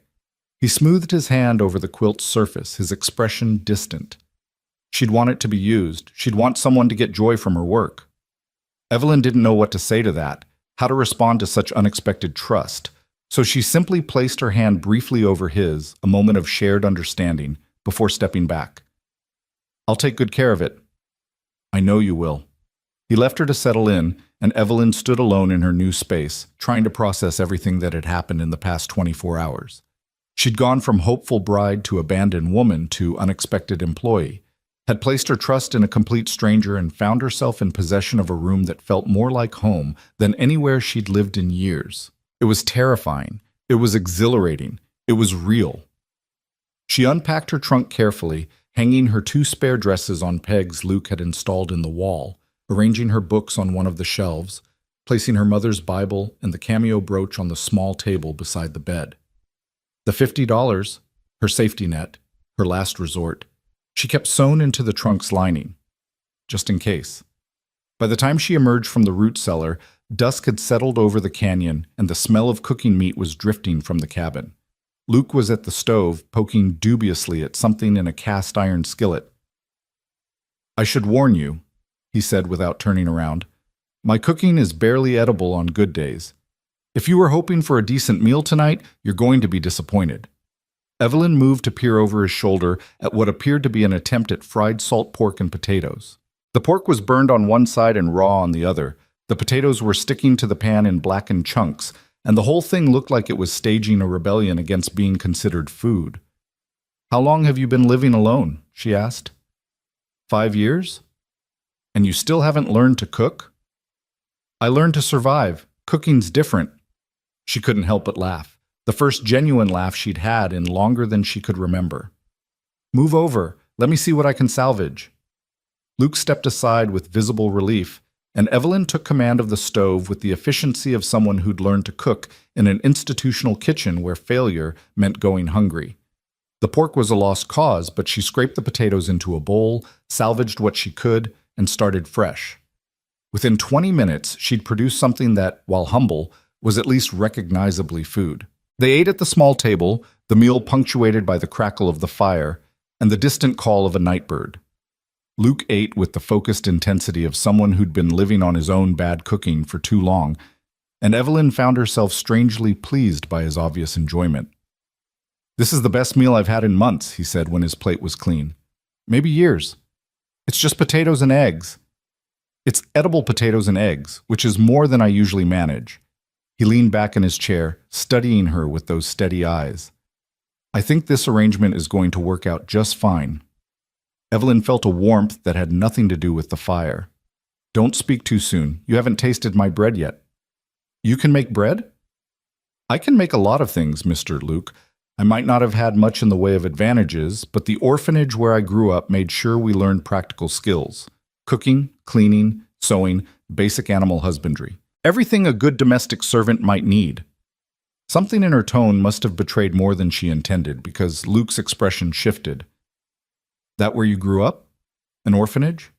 He smoothed his hand over the quilt's surface, his expression distant. She'd want it to be used. She'd want someone to get joy from her work. Evelyn didn't know what to say to that, how to respond to such unexpected trust, so she simply placed her hand briefly over his, a moment of shared understanding, before stepping back. "I'll take good care of it." "I know you will." He left her to settle in, and Evelyn stood alone in her new space, trying to process everything that had happened in the past 24 hours. She'd gone from hopeful bride to abandoned woman to unexpected employee, had placed her trust in a complete stranger and found herself in possession of a room that felt more like home than anywhere she'd lived in years. It was terrifying. It was exhilarating. It was real. She unpacked her trunk carefully, hanging her 2 spare dresses on pegs Luke had installed in the wall, arranging her books on one of the shelves, placing her mother's Bible and the cameo brooch on the small table beside the bed. The $50, her safety net, her last resort, she kept sewn into the trunk's lining, just in case. By the time she emerged from the root cellar, dusk had settled over the canyon and the smell of cooking meat was drifting from the cabin. Luke was at the stove, poking dubiously at something in a cast-iron skillet. "I should warn you," he said without turning around. "My cooking is barely edible on good days. If you were hoping for a decent meal tonight, you're going to be disappointed." Evelyn moved to peer over his shoulder at what appeared to be an attempt at fried salt pork and potatoes. The pork was burned on one side and raw on the other. The potatoes were sticking to the pan in blackened chunks, and the whole thing looked like it was staging a rebellion against being considered food. "How long have you been living alone?" she asked. 5 years? And you still haven't learned to cook?" "I learned to survive. Cooking's different." She couldn't help but laugh, the first genuine laugh she'd had in longer than she could remember. "Move over. Let me see what I can salvage." Luke stepped aside with visible relief, and Evelyn took command of the stove with the efficiency of someone who'd learned to cook in an institutional kitchen where failure meant going hungry. The pork was a lost cause, but she scraped the potatoes into a bowl, salvaged what she could, and started fresh. Within 20 minutes, she'd produced something that, while humble, was at least recognizably food. They ate at the small table, the meal punctuated by the crackle of the fire and the distant call of a nightbird. Luke ate with the focused intensity of someone who'd been living on his own bad cooking for too long, and Evelyn found herself strangely pleased by his obvious enjoyment. "This is the best meal I've had in months," he said when his plate was clean. "Maybe years. It's just potatoes and eggs. It's edible potatoes and eggs, which is more than I usually manage." He leaned back in his chair, studying her with those steady eyes. "I think this arrangement is going to work out just fine." Evelyn felt a warmth that had nothing to do with the fire. "Don't speak too soon. You haven't tasted my bread yet." "You can make bread?" "I can make a lot of things, Mr. Luke. I might not have had much in the way of advantages, but the orphanage where I grew up made sure we learned practical skills. Cooking, cleaning, sewing, basic animal husbandry. Everything a good domestic servant might need." Something in her tone must have betrayed more than she intended, because Luke's expression shifted. "That where you grew up? An orphanage?"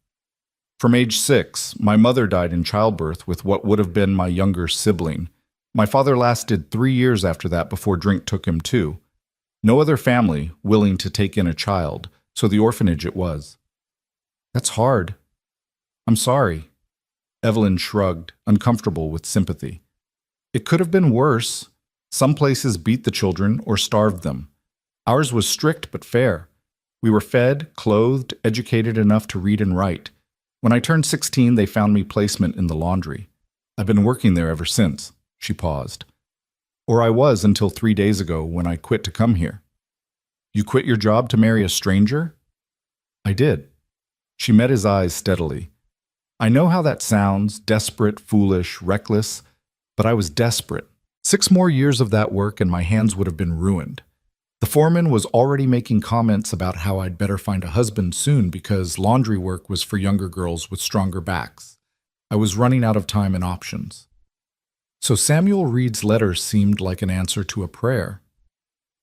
"From age 6, my mother died in childbirth with what would have been my younger sibling. My father lasted 3 years after that before drink took him too. No other family willing to take in a child, so the orphanage it was." "That's hard. I'm sorry." Evelyn shrugged, uncomfortable with sympathy. It could have been worse. Some places beat the children or starved them. Ours was strict but fair. We were fed, clothed, educated enough to read and write. When I turned 16, they found me placement in the laundry. I've been working there ever since. She paused. Or I was until 3 days ago when I quit to come here. You quit your job to marry a stranger? I did. She met his eyes steadily. I know how that sounds, desperate, foolish, reckless, but I was desperate. 6 more years of that work and my hands would have been ruined. The foreman was already making comments about how I'd better find a husband soon because laundry work was for younger girls with stronger backs. I was running out of time and options. So Samuel Reed's letter seemed like an answer to a prayer.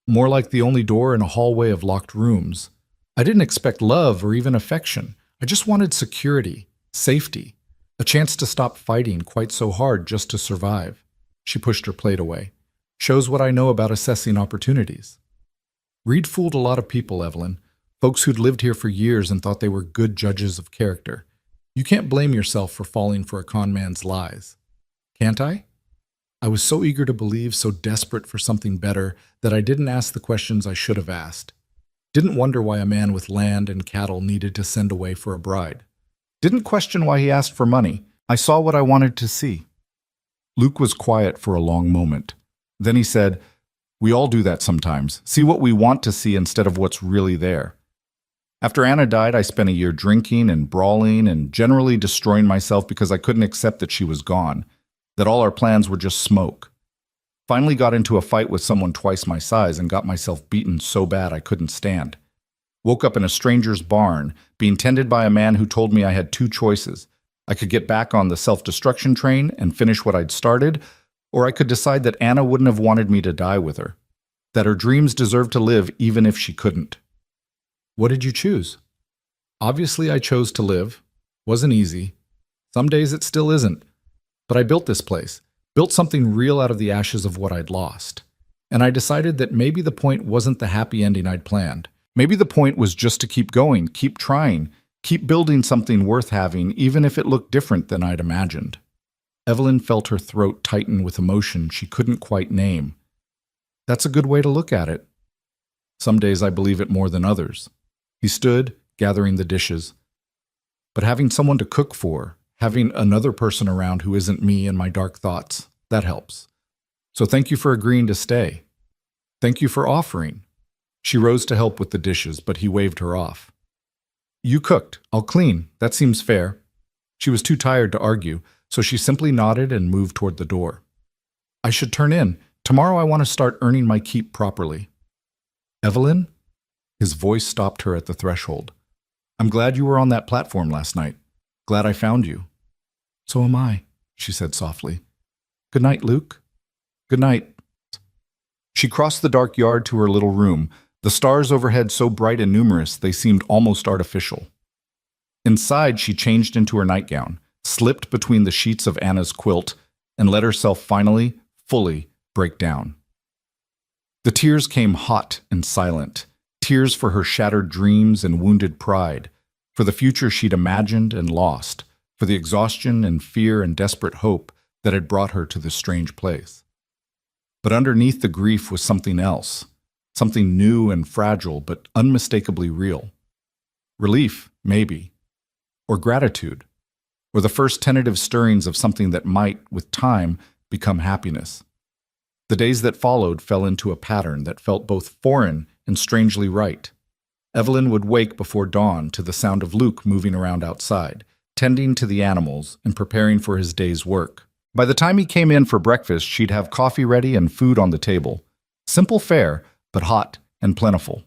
More like the only door in a hallway of locked rooms. I didn't expect love or even affection. I just wanted security, safety, a chance to stop fighting quite so hard just to survive. She pushed her plate away. Shows what I know about assessing opportunities. Reed fooled a lot of people, Evelyn. Folks who'd lived here for years and thought they were good judges of character. You can't blame yourself for falling for a con man's lies. Can't I? I was so eager to believe, so desperate for something better, that I didn't ask the questions I should have asked. Didn't wonder why a man with land and cattle needed to send away for a bride. Didn't question why he asked for money. I saw what I wanted to see. Luke was quiet for a long moment. Then he said, "We all do that sometimes. See what we want to see instead of what's really there." After Anna died, I spent a year drinking and brawling and generally destroying myself because I couldn't accept that she was gone, that all our plans were just smoke. Finally got into a fight with someone twice my size and got myself beaten so bad I couldn't stand. Woke up in a stranger's barn, being tended by a man who told me I had 2 choices. I could get back on the self-destruction train and finish what I'd started, or I could decide that Anna wouldn't have wanted me to die with her, that her dreams deserved to live even if she couldn't. What did you choose? Obviously, I chose to live. Wasn't easy. Some days it still isn't. But I built this place, built something real out of the ashes of what I'd lost. And I decided that maybe the point wasn't the happy ending I'd planned. Maybe the point was just to keep going, keep trying, keep building something worth having, even if it looked different than I'd imagined. Evelyn felt her throat tighten with emotion she couldn't quite name. That's a good way to look at it. Some days I believe it more than others. He stood, gathering the dishes. But having someone to cook for, having another person around who isn't me and my dark thoughts, that helps. So thank you for agreeing to stay. Thank you for offering. She rose to help with the dishes, but he waved her off. You cooked. I'll clean. That seems fair. She was too tired to argue, so she simply nodded and moved toward the door. I should turn in. Tomorrow I want to start earning my keep properly. Evelyn? His voice stopped her at the threshold. I'm glad you were on that platform last night. Glad I found you. So am I, she said softly. Good night, Luke. Good night. She crossed the dark yard to her little room, the stars overhead so bright and numerous they seemed almost artificial. Inside, she changed into her nightgown, slipped between the sheets of Anna's quilt, and let herself finally, fully, break down. The tears came hot and silent, tears for her shattered dreams and wounded pride, for the future she'd imagined and lost, for the exhaustion and fear and desperate hope that had brought her to this strange place. But underneath the grief was something else, something new and fragile but unmistakably real. Relief, maybe, or gratitude, or the first tentative stirrings of something that might, with time, become happiness. The days that followed fell into a pattern that felt both foreign and strangely right. Evelyn would wake before dawn to the sound of Luke moving around outside, tending to the animals and preparing for his day's work. By the time he came in for breakfast, she'd have coffee ready and food on the table. Simple fare, but hot and plentiful.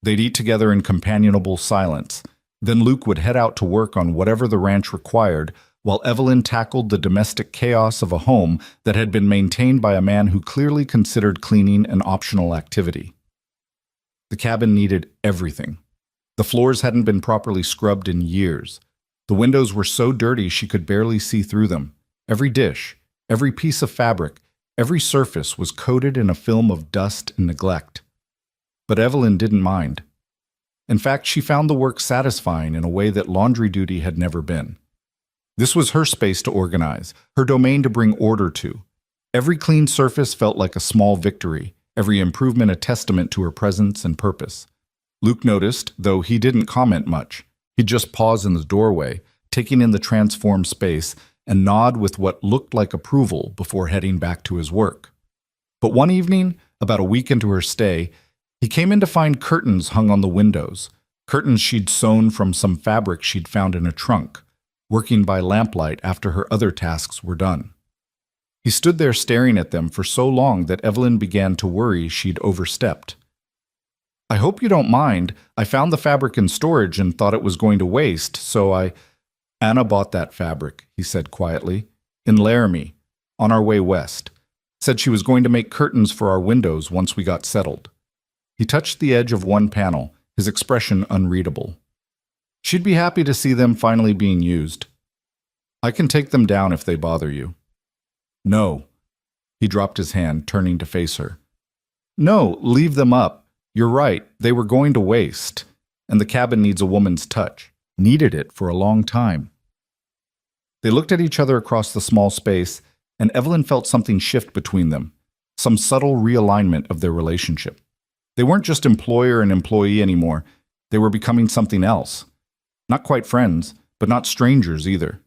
They'd eat together in companionable silence. Then Luke would head out to work on whatever the ranch required, while Evelyn tackled the domestic chaos of a home that had been maintained by a man who clearly considered cleaning an optional activity. The cabin needed everything. The floors hadn't been properly scrubbed in years. The windows were so dirty she could barely see through them. Every dish, every piece of fabric, every surface was coated in a film of dust and neglect. But Evelyn didn't mind. In fact, she found the work satisfying in a way that laundry duty had never been. This was her space to organize, her domain to bring order to. Every clean surface felt like a small victory, every improvement a testament to her presence and purpose. Luke noticed, though he didn't comment much. He'd just pause in the doorway, taking in the transformed space, and nod with what looked like approval before heading back to his work. But one evening, about a week into her stay, he came in to find curtains hung on the windows, curtains she'd sewn from some fabric she'd found in a trunk, working by lamplight after her other tasks were done. He stood there staring at them for so long that Evelyn began to worry she'd overstepped. "I hope you don't mind. I found the fabric in storage and thought it was going to waste, so I—" "Anna bought that fabric," he said quietly, "in Laramie, on our way west. Said she was going to make curtains for our windows once we got settled." He touched the edge of one panel, his expression unreadable. "She'd be happy to see them finally being used. I can take them down if they bother you." "No." He dropped his hand, turning to face her. "No, leave them up. You're right, they were going to waste, and the cabin needs a woman's touch. Needed it for a long time." They looked at each other across the small space, and Evelyn felt something shift between them, some subtle realignment of their relationship. They weren't just employer and employee anymore, they were becoming something else. Not quite friends, but not strangers either.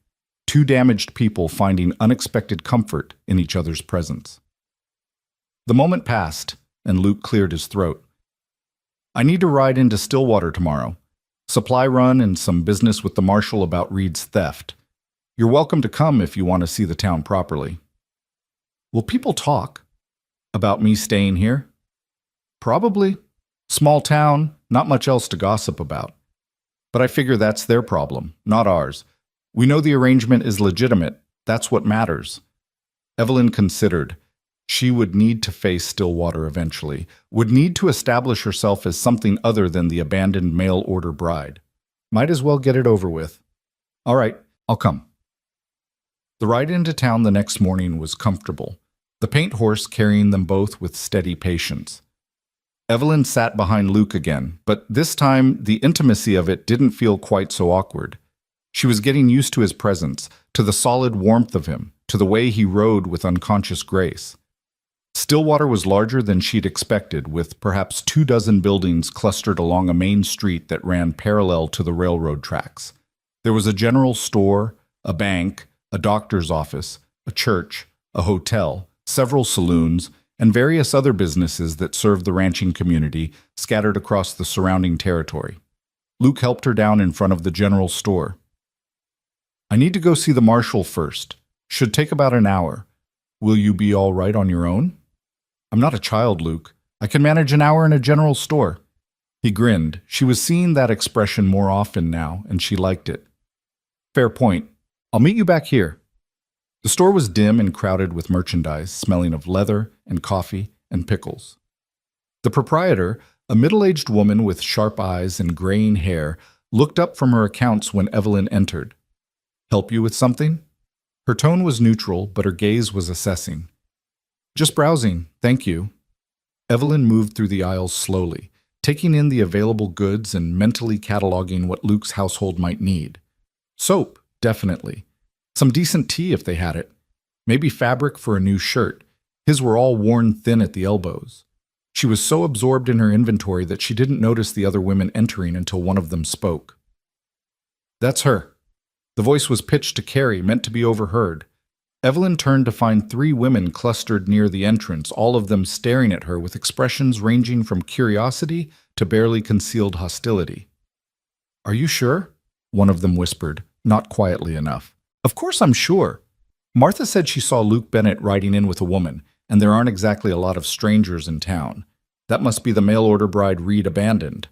Two damaged people finding unexpected comfort in each other's presence. The moment passed, and Luke cleared his throat. "I need to ride into Stillwater tomorrow. Supply run and some business with the marshal about Reed's theft. You're welcome to come if you want to see the town properly." "Will people talk about me staying here?" "Probably. Small town, not much else to gossip about. But I figure that's their problem, not ours. We know the arrangement is legitimate. That's what matters." Evelyn considered. She would need to face Stillwater eventually, would need to establish herself as something other than the abandoned mail-order bride. Might as well get it over with. "All right, I'll come." The ride into town the next morning was comfortable, the paint horse carrying them both with steady patience. Evelyn sat behind Luke again, but this time the intimacy of it didn't feel quite so awkward. She was getting used to his presence, to the solid warmth of him, to the way he rode with unconscious grace. Stillwater was larger than she'd expected, with perhaps 24 buildings clustered along a main street that ran parallel to the railroad tracks. There was a general store, a bank, a doctor's office, a church, a hotel, several saloons, and various other businesses that served the ranching community scattered across the surrounding territory. Luke helped her down in front of the general store. "I need to go see the marshal first. Should take about an hour. Will you be all right on your own?" "I'm not a child, Luke. I can manage an hour in a general store." He grinned. She was seeing that expression more often now, and she liked it. "Fair point. I'll meet you back here." The store was dim and crowded with merchandise, smelling of leather and coffee and pickles. The proprietor, a middle-aged woman with sharp eyes and graying hair, looked up from her accounts when Evelyn entered. "Help you with something?" Her tone was neutral, but her gaze was assessing. "Just browsing, thank you." Evelyn moved through the aisles slowly, taking in the available goods and mentally cataloging what Luke's household might need. Soap, definitely. Some decent tea if they had it. Maybe fabric for a new shirt. His were all worn thin at the elbows. She was so absorbed in her inventory that she didn't notice the other women entering until one of them spoke. "That's her." The voice was pitched to Carrie, meant to be overheard. Evelyn turned to find 3 women clustered near the entrance, all of them staring at her with expressions ranging from curiosity to barely concealed hostility. "Are you sure?" one of them whispered, not quietly enough. "Of course I'm sure. Martha said she saw Luke Bennett riding in with a woman, and there aren't exactly a lot of strangers in town. That must be the mail-order bride Reed abandoned."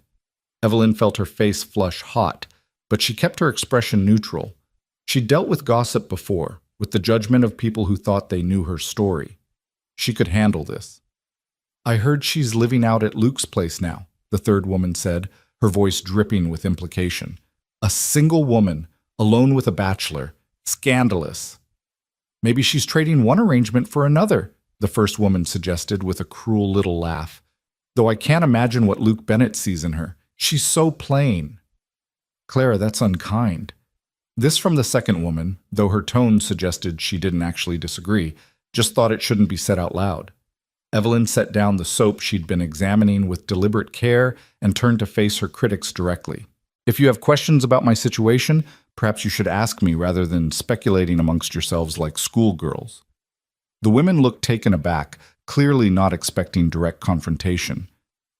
Evelyn felt her face flush hot, but she kept her expression neutral. She'd dealt with gossip before, with the judgment of people who thought they knew her story. She could handle this. "I heard she's living out at Luke's place now," the third woman said, her voice dripping with implication. "A single woman, alone with a bachelor. Scandalous." "Maybe she's trading one arrangement for another," the first woman suggested with a cruel little laugh. "Though I can't imagine what Luke Bennett sees in her. She's so plain." "Clara, that's unkind." This from the second woman, though her tone suggested she didn't actually disagree, just thought it shouldn't be said out loud. Evelyn set down the soap she'd been examining with deliberate care and turned to face her critics directly. If you have questions about my situation, perhaps you should ask me rather than speculating amongst yourselves like schoolgirls. The women looked taken aback, clearly not expecting direct confrontation.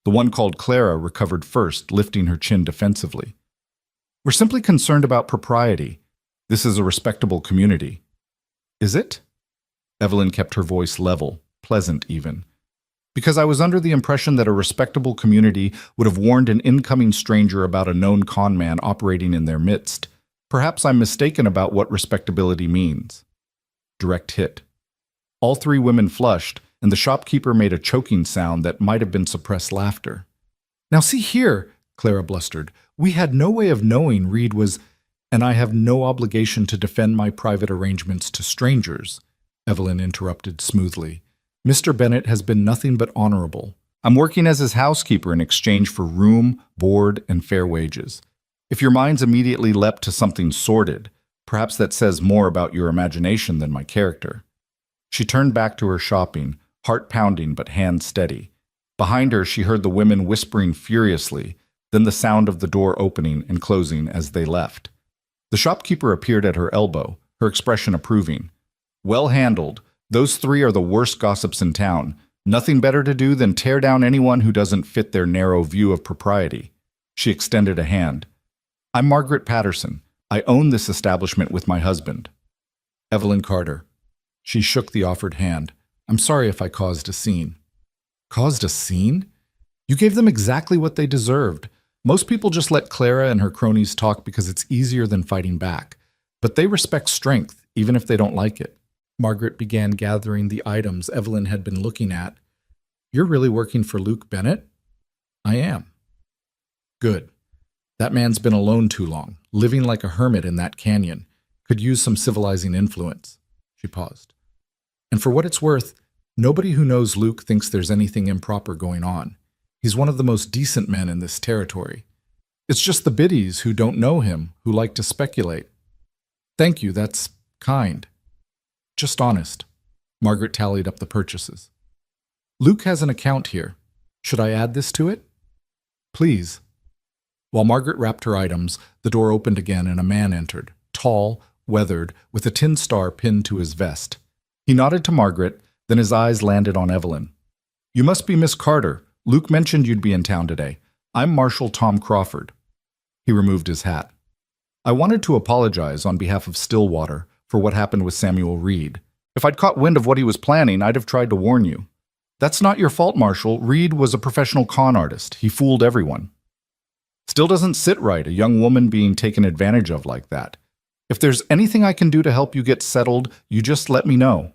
The one called Clara recovered first, lifting her chin defensively. We're simply concerned about propriety. This is a respectable community. Is it? Evelyn kept her voice level, pleasant even. Because I was under the impression that a respectable community would have warned an incoming stranger about a known con man operating in their midst. Perhaps I'm mistaken about what respectability means. Direct hit. All three women flushed, and the shopkeeper made a choking sound that might have been suppressed laughter. Now see here, Clara blustered. We had no way of knowing Reed was, and I have no obligation to defend my private arrangements to strangers, Evelyn interrupted smoothly. Mr. Bennett has been nothing but honorable. I'm working as his housekeeper in exchange for room, board, and fair wages. If your minds immediately leapt to something sordid, perhaps that says more about your imagination than my character. She turned back to her shopping, heart pounding but hand steady. Behind her, she heard the women whispering furiously, then the sound of the door opening and closing as they left. The shopkeeper appeared at her elbow, her expression approving. Well handled. Those three are the worst gossips in town. Nothing better to do than tear down anyone who doesn't fit their narrow view of propriety. She extended a hand. I'm Margaret Patterson. I own this establishment with my husband. Evelyn Carter. She shook the offered hand. I'm sorry if I caused a scene. Caused a scene? You gave them exactly what they deserved. Most people just let Clara and her cronies talk because it's easier than fighting back. But they respect strength, even if they don't like it. Margaret began gathering the items Evelyn had been looking at. You're really working for Luke Bennett? I am. Good. That man's been alone too long, living like a hermit in that canyon. Could use some civilizing influence. She paused. And for what it's worth, nobody who knows Luke thinks there's anything improper going on. He's one of the most decent men in this territory. It's just the biddies who don't know him, who like to speculate. Thank you, that's kind. Just honest. Margaret tallied up the purchases. Luke has an account here. Should I add this to it? Please. While Margaret wrapped her items, the door opened again and a man entered, tall, weathered, with a tin star pinned to his vest. He nodded to Margaret, then his eyes landed on Evelyn. You must be Miss Carter. Luke mentioned you'd be in town today. I'm Marshal Tom Crawford. He removed his hat. I wanted to apologize on behalf of Stillwater for what happened with Samuel Reed. If I'd caught wind of what he was planning, I'd have tried to warn you. That's not your fault, Marshal. Reed was a professional con artist. He fooled everyone. Still doesn't sit right, a young woman being taken advantage of like that. If there's anything I can do to help you get settled, you just let me know.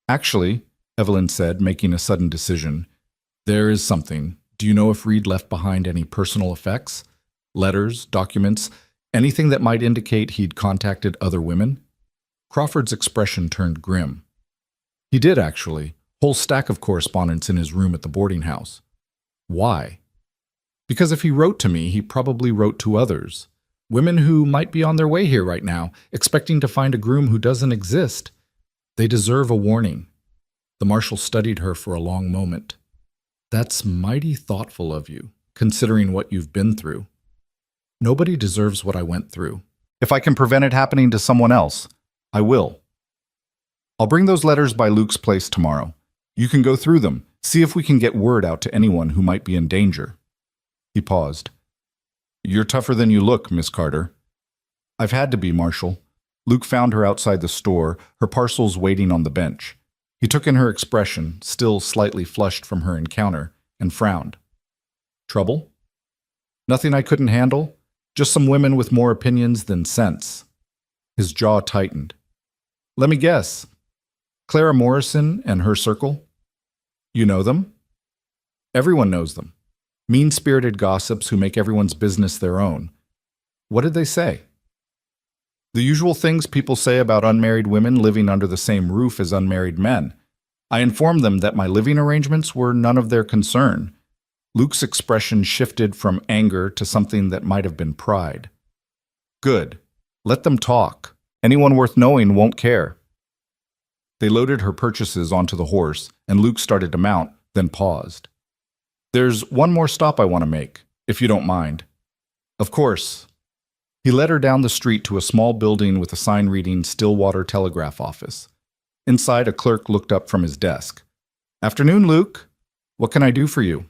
Actually, Evelyn said, making a sudden decision, there is something. Do you know if Reed left behind any personal effects? Letters, documents, anything that might indicate he'd contacted other women? Crawford's expression turned grim. He did, actually. Whole stack of correspondence in his room at the boarding house. Why? Because if he wrote to me, he probably wrote to others. Women who might be on their way here right now, expecting to find a groom who doesn't exist. They deserve a warning. The marshal studied her for a long moment. That's mighty thoughtful of you, considering what you've been through. Nobody deserves what I went through. If I can prevent it happening to someone else, I will. I'll bring those letters by Luke's place tomorrow. You can go through them, see if we can get word out to anyone who might be in danger. He paused. You're tougher than you look, Miss Carter. I've had to be, Marshal. Luke found her outside the store, her parcels waiting on the bench. He took in her expression, still slightly flushed from her encounter, and frowned. Trouble? Nothing I couldn't handle? Just some women with more opinions than sense. His jaw tightened. Let me guess. Clara Morrison and her circle? You know them? Everyone knows them. Mean-spirited gossips who make everyone's business their own. What did they say? The usual things people say about unmarried women living under the same roof as unmarried men. I informed them that my living arrangements were none of their concern. Luke's expression shifted from anger to something that might have been pride. Good. Let them talk. Anyone worth knowing won't care. They loaded her purchases onto the horse, and Luke started to mount, then paused. There's one more stop I want to make, if you don't mind. Of course. He led her down the street to a small building with a sign reading Stillwater Telegraph Office. Inside, a clerk looked up from his desk. Afternoon, Luke. What can I do for you?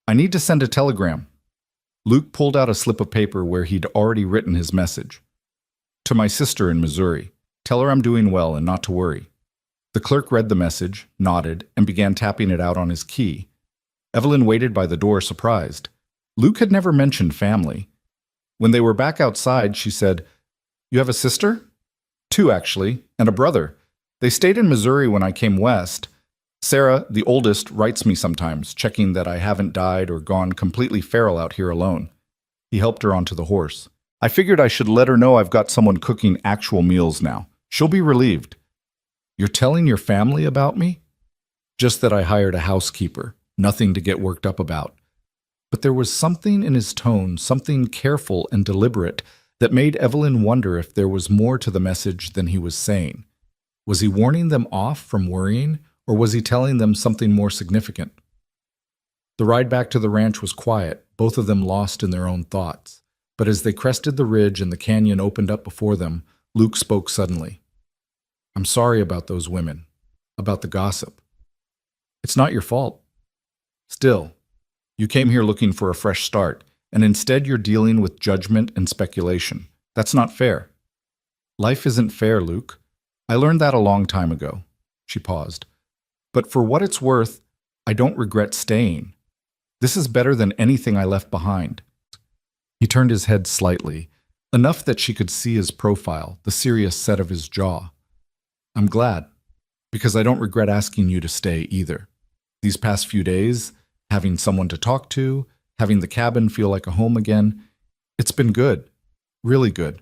I need to send a telegram. Luke pulled out a slip of paper where he'd already written his message. To my sister in Missouri. Tell her I'm doing well and not to worry. The clerk read the message, nodded, and began tapping it out on his key. Evelyn waited by the door, surprised. Luke had never mentioned family. When they were back outside, she said, You have a sister? 2, actually, and a brother. They stayed in Missouri when I came west. Sarah, the oldest, writes me sometimes, checking that I haven't died or gone completely feral out here alone. He helped her onto the horse. I figured I should let her know I've got someone cooking actual meals now. She'll be relieved. You're telling your family about me? Just that I hired a housekeeper. Nothing to get worked up about. But there was something in his tone, something careful and deliberate, that made Evelyn wonder if there was more to the message than he was saying. Was he warning them off from worrying, or was he telling them something more significant? The ride back to the ranch was quiet, both of them lost in their own thoughts. But as they crested the ridge and the canyon opened up before them, Luke spoke suddenly. I'm sorry about those women, about the gossip. It's not your fault. Still, you came here looking for a fresh start, and instead you're dealing with judgment and speculation. That's not fair. Life isn't fair, Luke. I learned that a long time ago. She paused. But for what it's worth, I don't regret staying. This is better than anything I left behind. He turned his head slightly, enough that she could see his profile, the serious set of his jaw. I'm glad, because I don't regret asking you to stay either. These past few days, having someone to talk to, having the cabin feel like a home again, it's been good, really good.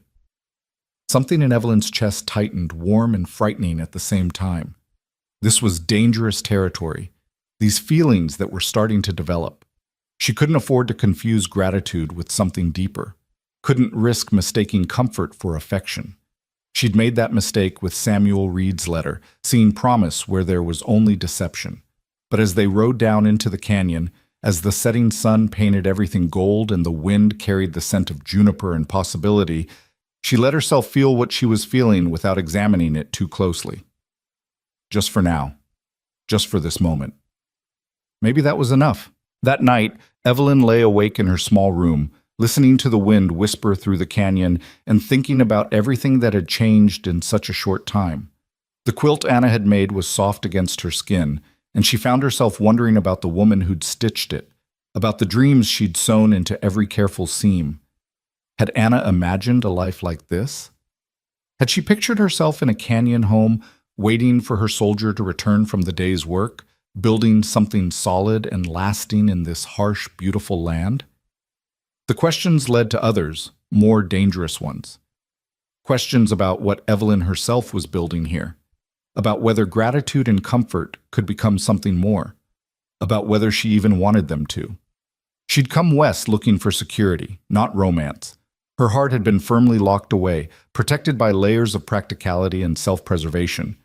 Something in Evelyn's chest tightened, warm and frightening at the same time. This was dangerous territory, these feelings that were starting to develop. She couldn't afford to confuse gratitude with something deeper, couldn't risk mistaking comfort for affection. She'd made that mistake with Samuel Reed's letter, seeing promise where there was only deception. But as they rode down into the canyon, as the setting sun painted everything gold and the wind carried the scent of juniper and possibility, she let herself feel what she was feeling without examining it too closely. Just for now. Just for this moment. Maybe that was enough. That night, Evelyn lay awake in her small room, listening to the wind whisper through the canyon and thinking about everything that had changed in such a short time. The quilt Anna had made was soft against her skin, and she found herself wondering about the woman who'd stitched it, about the dreams she'd sewn into every careful seam. Had Anna imagined a life like this? Had she pictured herself in a canyon home, waiting for her soldier to return from the day's work, building something solid and lasting in this harsh, beautiful land? The questions led to others, more dangerous ones. Questions about what Evelyn herself was building here, about whether gratitude and comfort could become something more, about whether she even wanted them to. She'd come west looking for security, not romance. Her heart had been firmly locked away, protected by layers of practicality and self-preservation.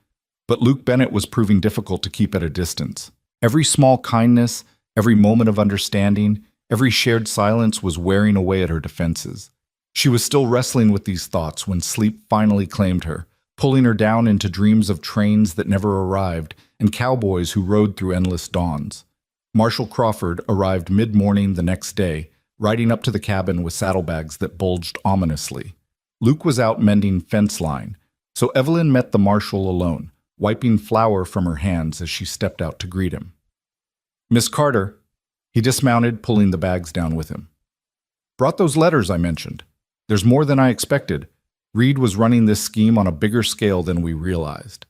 But Luke Bennett was proving difficult to keep at a distance. Every small kindness, every moment of understanding, every shared silence was wearing away at her defenses. She was still wrestling with these thoughts when sleep finally claimed her, pulling her down into dreams of trains that never arrived and cowboys who rode through endless dawns. Marshall Crawford arrived mid-morning the next day, riding up to the cabin with saddlebags that bulged ominously. Luke was out mending fence line, so Evelyn met the marshal alone, wiping flour from her hands as she stepped out to greet him. Miss Carter. He dismounted, pulling the bags down with him. Brought those letters I mentioned. There's more than I expected. Reed was running this scheme on a bigger scale than we realized.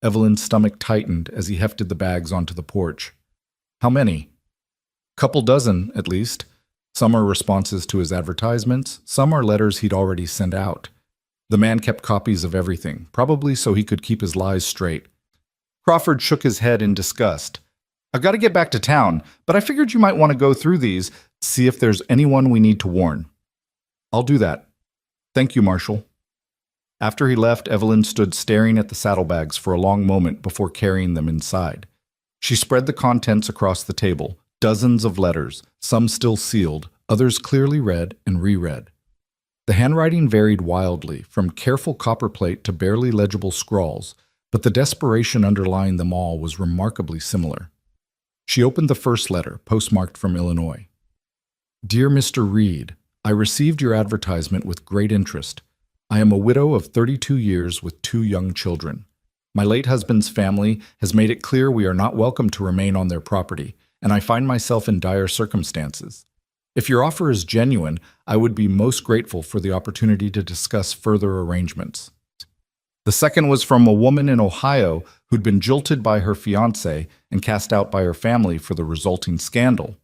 Evelyn's stomach tightened as he hefted the bags onto the porch. How many? Couple dozen, at least. Some are responses to his advertisements, some are letters he'd already sent out. The man kept copies of everything, probably so he could keep his lies straight. Crawford shook his head in disgust. I've got to get back to town, but I figured you might want to go through these, see if there's anyone we need to warn. I'll do that. Thank you, Marshal. After he left, Evelyn stood staring at the saddlebags for a long moment before carrying them inside. She spread the contents across the table, dozens of letters, some still sealed, others clearly read and reread. The handwriting varied wildly, from careful copperplate to barely legible scrawls, but the desperation underlying them all was remarkably similar. She opened the first letter, postmarked from Illinois. Dear Mr. Reed, I received your advertisement with great interest. I am a widow of 32 years with 2 young children. My late husband's family has made it clear we are not welcome to remain on their property, and I find myself in dire circumstances. If your offer is genuine, I would be most grateful for the opportunity to discuss further arrangements. The second was from a woman in Ohio who'd been jilted by her fiancé and cast out by her family for the resulting scandal.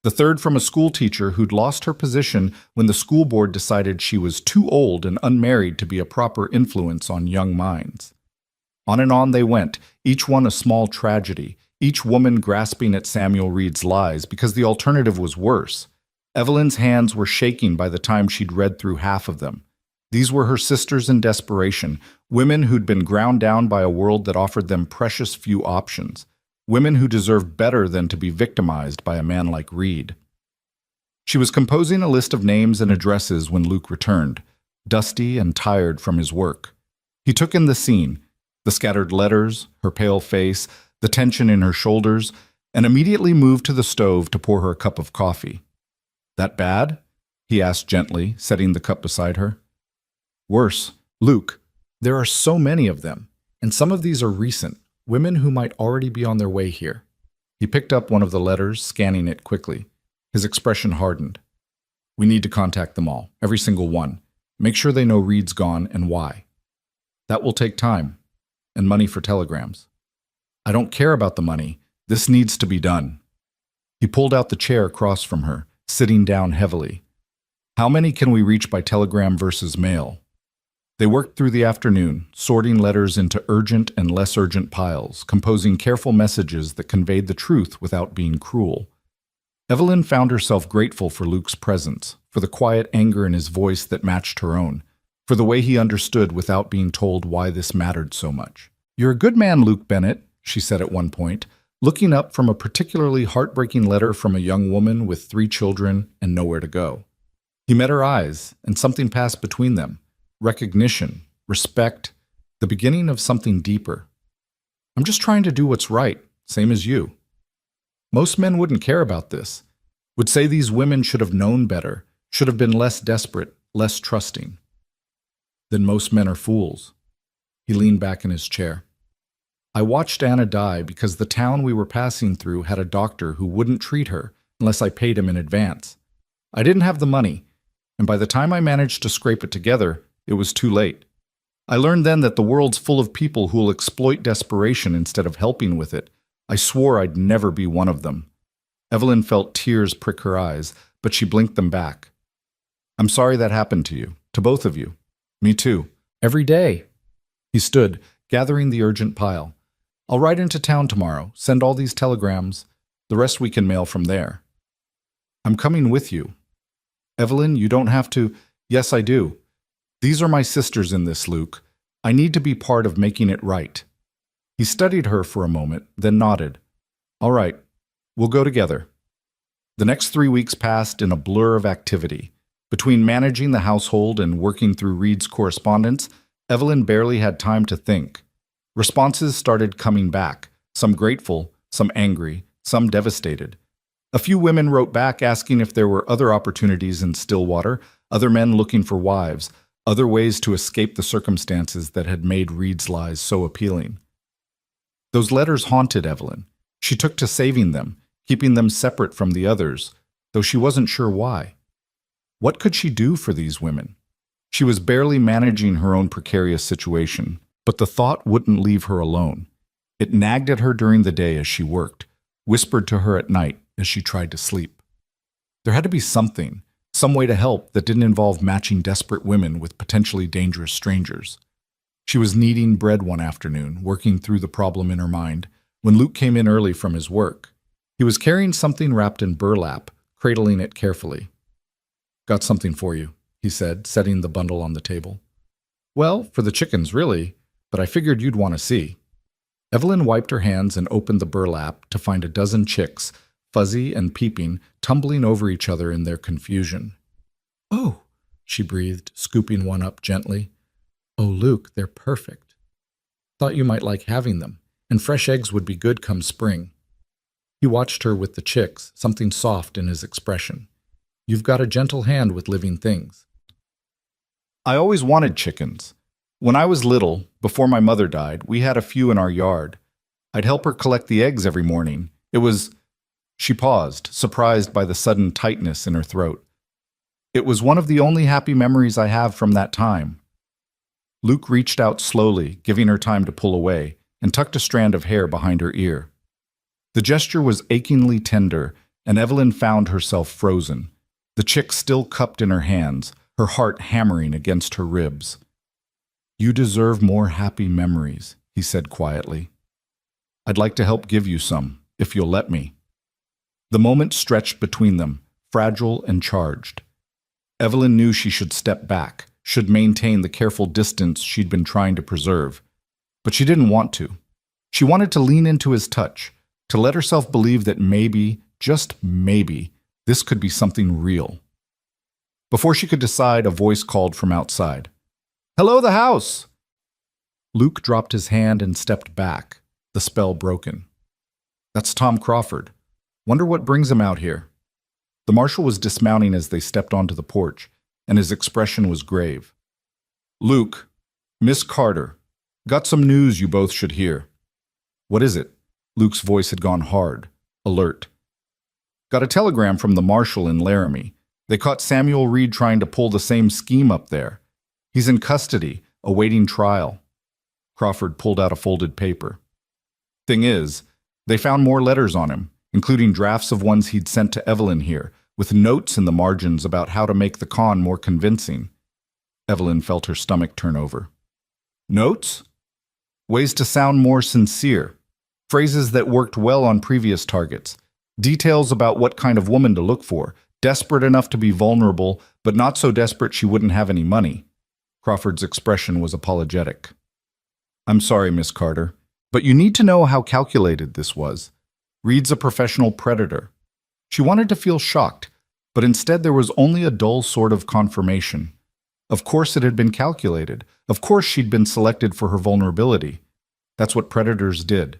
The third from a school teacher who'd lost her position when the school board decided she was too old and unmarried to be a proper influence on young minds. On and on they went, each one a small tragedy, each woman grasping at Samuel Reed's lies because the alternative was worse. Evelyn's hands were shaking by the time she'd read through half of them. These were her sisters in desperation, women who'd been ground down by a world that offered them precious few options, women who deserved better than to be victimized by a man like Reed. She was composing a list of names and addresses when Luke returned, dusty and tired from his work. He took in the scene, the scattered letters, her pale face, the tension in her shoulders, and immediately moved to the stove to pour her a cup of coffee. That bad? He asked gently, setting the cup beside her. Worse, Luke, there are so many of them, and some of these are recent, women who might already be on their way here. He picked up one of the letters, scanning it quickly. His expression hardened. We need to contact them all, every single one. Make sure they know Reed's gone and why. That will take time, and money for telegrams. I don't care about the money. This needs to be done. He pulled out the chair across from her, sitting down heavily. How many can we reach by telegram versus mail? They worked through the afternoon, sorting letters into urgent and less urgent piles, composing careful messages that conveyed the truth without being cruel. Evelyn found herself grateful for Luke's presence, for the quiet anger in his voice that matched her own, for the way he understood without being told why this mattered so much. You're a good man, Luke Bennett, she said at one point, looking up from a particularly heartbreaking letter from a young woman with 3 children and nowhere to go. He met her eyes, and something passed between them. Recognition, respect, the beginning of something deeper. I'm just trying to do what's right, same as you. Most men wouldn't care about this, would say these women should have known better, should have been less desperate, less trusting. Then most men are fools. He leaned back in his chair. I watched Anna die because the town we were passing through had a doctor who wouldn't treat her unless I paid him in advance. I didn't have the money, and by the time I managed to scrape it together, it was too late. I learned then that the world's full of people who will exploit desperation instead of helping with it. I swore I'd never be one of them. Evelyn felt tears prick her eyes, but she blinked them back. I'm sorry that happened to you, to both of you. Me too. Every day. He stood, gathering the urgent pile. I'll ride into town tomorrow, send all these telegrams. The rest we can mail from there. I'm coming with you. Evelyn, you don't have to. Yes, I do. These are my sisters in this, Luke. I need to be part of making it right. He studied her for a moment, then nodded. All right, we'll go together. The next 3 weeks passed in a blur of activity. Between managing the household and working through Reed's correspondence, Evelyn barely had time to think. Responses started coming back, some grateful, some angry, some devastated. A few women wrote back asking if there were other opportunities in Stillwater, other men looking for wives, other ways to escape the circumstances that had made Reed's lies so appealing. Those letters haunted Evelyn. She took to saving them, keeping them separate from the others, though she wasn't sure why. What could she do for these women? She was barely managing her own precarious situation, but the thought wouldn't leave her alone. It nagged at her during the day as she worked, whispered to her at night as she tried to sleep. There had to be something, some way to help that didn't involve matching desperate women with potentially dangerous strangers. She was kneading bread one afternoon, working through the problem in her mind, when Luke came in early from his work. He was carrying something wrapped in burlap, cradling it carefully. Got something for you, he said, setting the bundle on the table. Well, for the chickens, really, but I figured you'd want to see. Evelyn wiped her hands and opened the burlap to find a dozen chicks, fuzzy and peeping, tumbling over each other in their confusion. Oh, she breathed, scooping one up gently. Oh, Luke, they're perfect. Thought you might like having them, and fresh eggs would be good come spring. He watched her with the chicks, something soft in his expression. You've got a gentle hand with living things. I always wanted chickens. When I was little, before my mother died, we had a few in our yard. I'd help her collect the eggs every morning. It was... She paused, surprised by the sudden tightness in her throat. It was one of the only happy memories I have from that time. Luke reached out slowly, giving her time to pull away, and tucked a strand of hair behind her ear. The gesture was achingly tender, and Evelyn found herself frozen, the chick still cupped in her hands, her heart hammering against her ribs. You deserve more happy memories, he said quietly. I'd like to help give you some, if you'll let me. The moment stretched between them, fragile and charged. Evelyn knew she should step back, should maintain the careful distance she'd been trying to preserve. But she didn't want to. She wanted to lean into his touch, to let herself believe that maybe, just maybe, this could be something real. Before she could decide, a voice called from outside. Hello, the house! Luke dropped his hand and stepped back, the spell broken. That's Tom Crawford. Wonder what brings him out here. The marshal was dismounting as they stepped onto the porch, and his expression was grave. Luke, Miss Carter, got some news you both should hear. What is it? Luke's voice had gone hard, alert. Got a telegram from the marshal in Laramie. They caught Samuel Reed trying to pull the same scheme up there. He's in custody, awaiting trial. Crawford pulled out a folded paper. Thing is, they found more letters on him, including drafts of ones he'd sent to Evelyn here, with notes in the margins about how to make the con more convincing. Evelyn felt her stomach turn over. Notes? Ways to sound more sincere. Phrases that worked well on previous targets. Details about what kind of woman to look for. Desperate enough to be vulnerable, but not so desperate she wouldn't have any money. Crawford's expression was apologetic. I'm sorry, Miss Carter, but you need to know how calculated this was. Reed's a professional predator. She wanted to feel shocked, but instead there was only a dull sort of confirmation. Of course it had been calculated. Of course she'd been selected for her vulnerability. That's what predators did.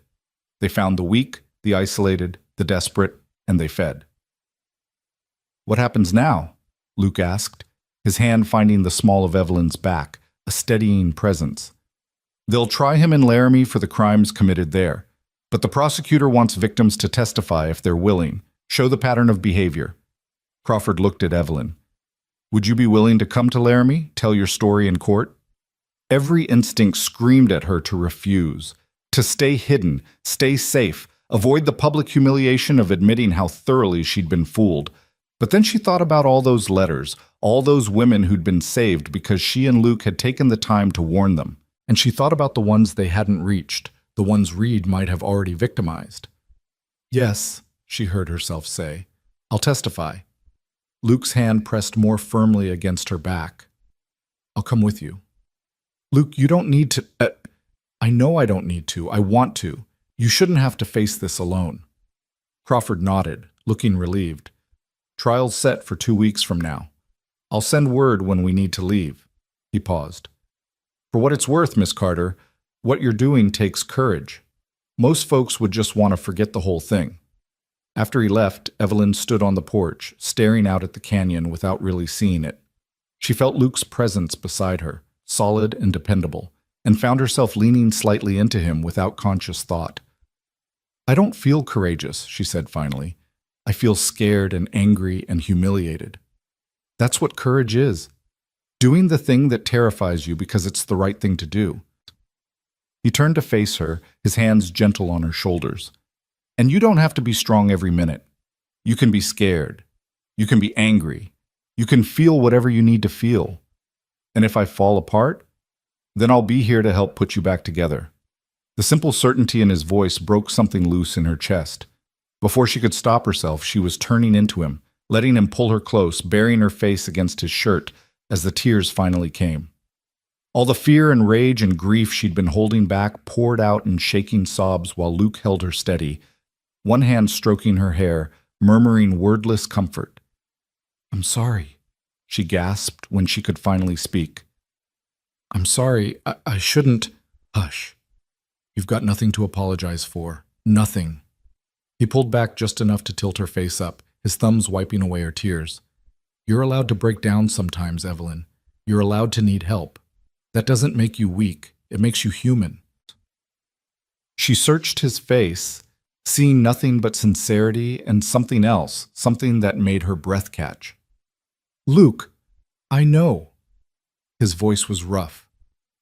They found the weak, the isolated, the desperate, and they fed. What happens now? Luke asked, his hand finding the small of Evelyn's back, a steadying presence. They'll try him in Laramie for the crimes committed there, but the prosecutor wants victims to testify if they're willing, show the pattern of behavior. Crawford looked at Evelyn. Would you be willing to come to Laramie, tell your story in court? Every instinct screamed at her to refuse, to stay hidden, stay safe, avoid the public humiliation of admitting how thoroughly she'd been fooled. But then she thought about all those letters, all those women who'd been saved because she and Luke had taken the time to warn them. And she thought about the ones they hadn't reached, the ones Reed might have already victimized. Yes, she heard herself say. I'll testify. Luke's hand pressed more firmly against her back. I'll come with you. Luke, you don't need to... I know I don't need to. I want to. You shouldn't have to face this alone. Crawford nodded, looking relieved. Trial's set for 2 weeks from now. I'll send word when we need to leave. He paused. For what it's worth, Miss Carter, what you're doing takes courage. Most folks would just want to forget the whole thing. After he left, Evelyn stood on the porch, staring out at the canyon without really seeing it. She felt Luke's presence beside her, solid and dependable, and found herself leaning slightly into him without conscious thought. I don't feel courageous, she said finally. I feel scared and angry and humiliated. That's what courage is. Doing the thing that terrifies you because it's the right thing to do. He turned to face her, his hands gentle on her shoulders. And you don't have to be strong every minute. You can be scared. You can be angry. You can feel whatever you need to feel. And if I fall apart, then I'll be here to help put you back together. The simple certainty in his voice broke something loose in her chest. Before she could stop herself, she was turning into him, letting him pull her close, burying her face against his shirt, as the tears finally came. All the fear and rage and grief she'd been holding back poured out in shaking sobs while Luke held her steady, one hand stroking her hair, murmuring wordless comfort. "I'm sorry," she gasped when she could finally speak. "I'm sorry. I shouldn't." "Hush. You've got nothing to apologize for. Nothing." He pulled back just enough to tilt her face up, his thumbs wiping away her tears. "You're allowed to break down sometimes, Evelyn. You're allowed to need help. That doesn't make you weak. It makes you human." She searched his face, seeing nothing but sincerity and something else, something that made her breath catch. "Luke, I know." His voice was rough.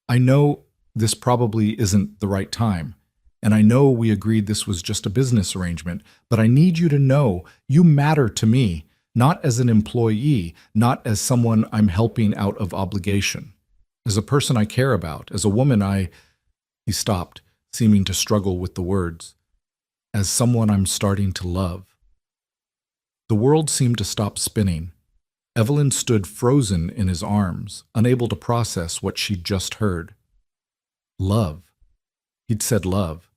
"I know this probably isn't the right time, and I know we agreed this was just a business arrangement, but I need you to know you matter to me, not as an employee, not as someone I'm helping out of obligation. As a person I care about, as a woman He stopped, seeming to struggle with the words. "As someone I'm starting to love." The world seemed to stop spinning. Evelyn stood frozen in his arms, unable to process what she'd just heard. Love. He'd said love.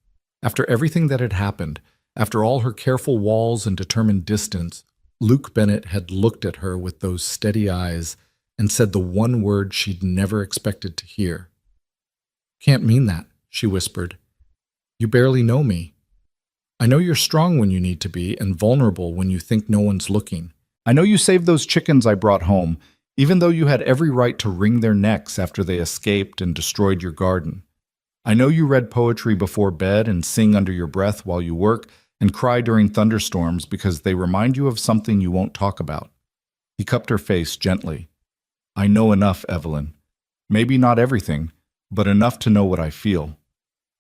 After everything that had happened, after all her careful walls and determined distance, Luke Bennett had looked at her with those steady eyes and said the one word she'd never expected to hear. "Can't mean that," she whispered. "You barely know me. I know you're strong when you need to be and vulnerable when you think no one's looking. I know you saved those chickens I brought home, even though you had every right to wring their necks after they escaped and destroyed your garden. I know you read poetry before bed and sing under your breath while you work and cry during thunderstorms because they remind you of something you won't talk about." He cupped her face gently. "I know enough, Evelyn. Maybe not everything, but enough to know what I feel.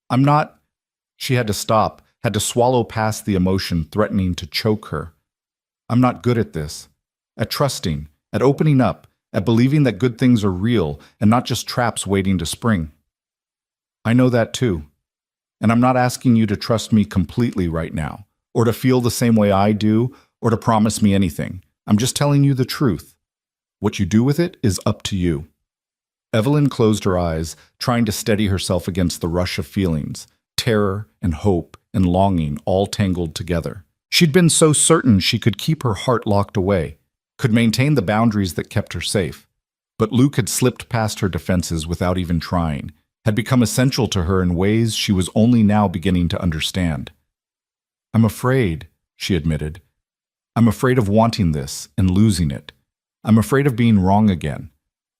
I'm not—" She had to stop, had to swallow past the emotion threatening to choke her. "I'm not good at this, at trusting, at opening up, at believing that good things are real and not just traps waiting to spring. I know that too. And I'm not asking you to trust me completely right now, or to feel the same way I do, or to promise me anything. I'm just telling you the truth. What you do with it is up to you." Evelyn closed her eyes, trying to steady herself against the rush of feelings, terror and hope and longing all tangled together. She'd been so certain she could keep her heart locked away, could maintain the boundaries that kept her safe. But Luke had slipped past her defenses without even trying, had become essential to her in ways she was only now beginning to understand. "I'm afraid," she admitted. "I'm afraid of wanting this and losing it. I'm afraid of being wrong again,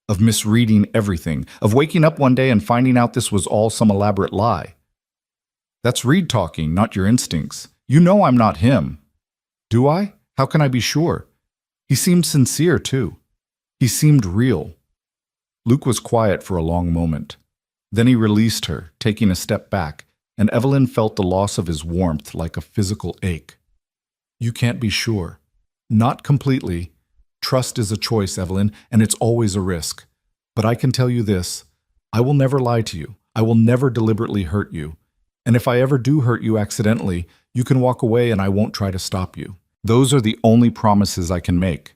of misreading everything, of waking up one day and finding out this was all some elaborate lie." "That's Reed talking, not your instincts. You know I'm not him." "Do I? How can I be sure? He seemed sincere, too. He seemed real." Luke was quiet for a long moment. Then he released her, taking a step back, and Evelyn felt the loss of his warmth like a physical ache. "You can't be sure. Not completely. Trust is a choice, Evelyn, and it's always a risk. But I can tell you this. I will never lie to you. I will never deliberately hurt you. And if I ever do hurt you accidentally, you can walk away and I won't try to stop you. Those are the only promises I can make."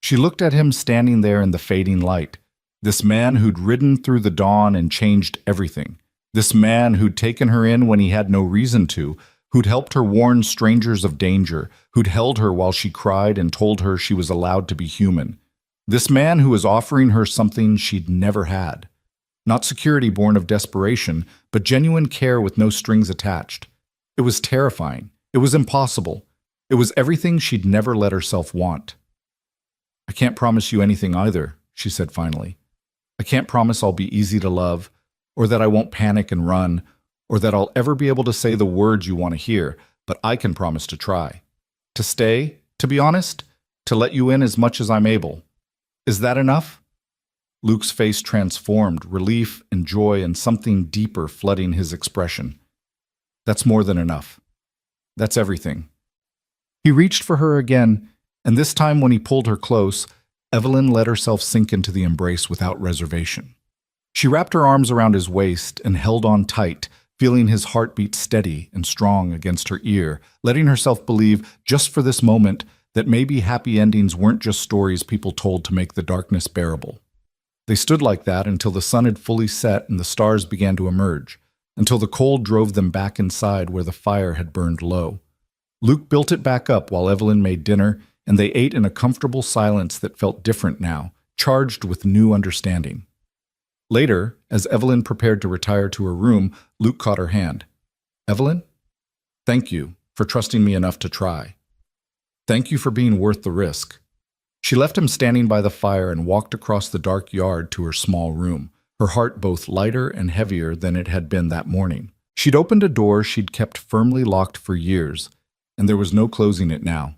She looked at him standing there in the fading light. This man who'd ridden through the dawn and changed everything. This man who'd taken her in when he had no reason to, who'd helped her warn strangers of danger, who'd held her while she cried and told her she was allowed to be human. This man who was offering her something she'd never had. Not security born of desperation, but genuine care with no strings attached. It was terrifying. It was impossible. It was everything she'd never let herself want. "I can't promise you anything either," she said finally. "I can't promise I'll be easy to love, or that I won't panic and run, or that I'll ever be able to say the words you want to hear, but I can promise to try. To stay, to be honest, to let you in as much as I'm able. Is that enough?" Luke's face transformed, relief and joy and something deeper flooding his expression. "That's more than enough. That's everything." He reached for her again, and this time when he pulled her close, Evelyn let herself sink into the embrace without reservation. She wrapped her arms around his waist and held on tight, feeling his heartbeat steady and strong against her ear, letting herself believe, just for this moment, that maybe happy endings weren't just stories people told to make the darkness bearable. They stood like that until the sun had fully set and the stars began to emerge, until the cold drove them back inside where the fire had burned low. Luke built it back up while Evelyn made dinner, and they ate in a comfortable silence that felt different now, charged with new understanding. Later, as Evelyn prepared to retire to her room, Luke caught her hand. "Evelyn, thank you for trusting me enough to try. Thank you for being worth the risk." She left him standing by the fire and walked across the dark yard to her small room, her heart both lighter and heavier than it had been that morning. She'd opened a door she'd kept firmly locked for years, and there was no closing it now.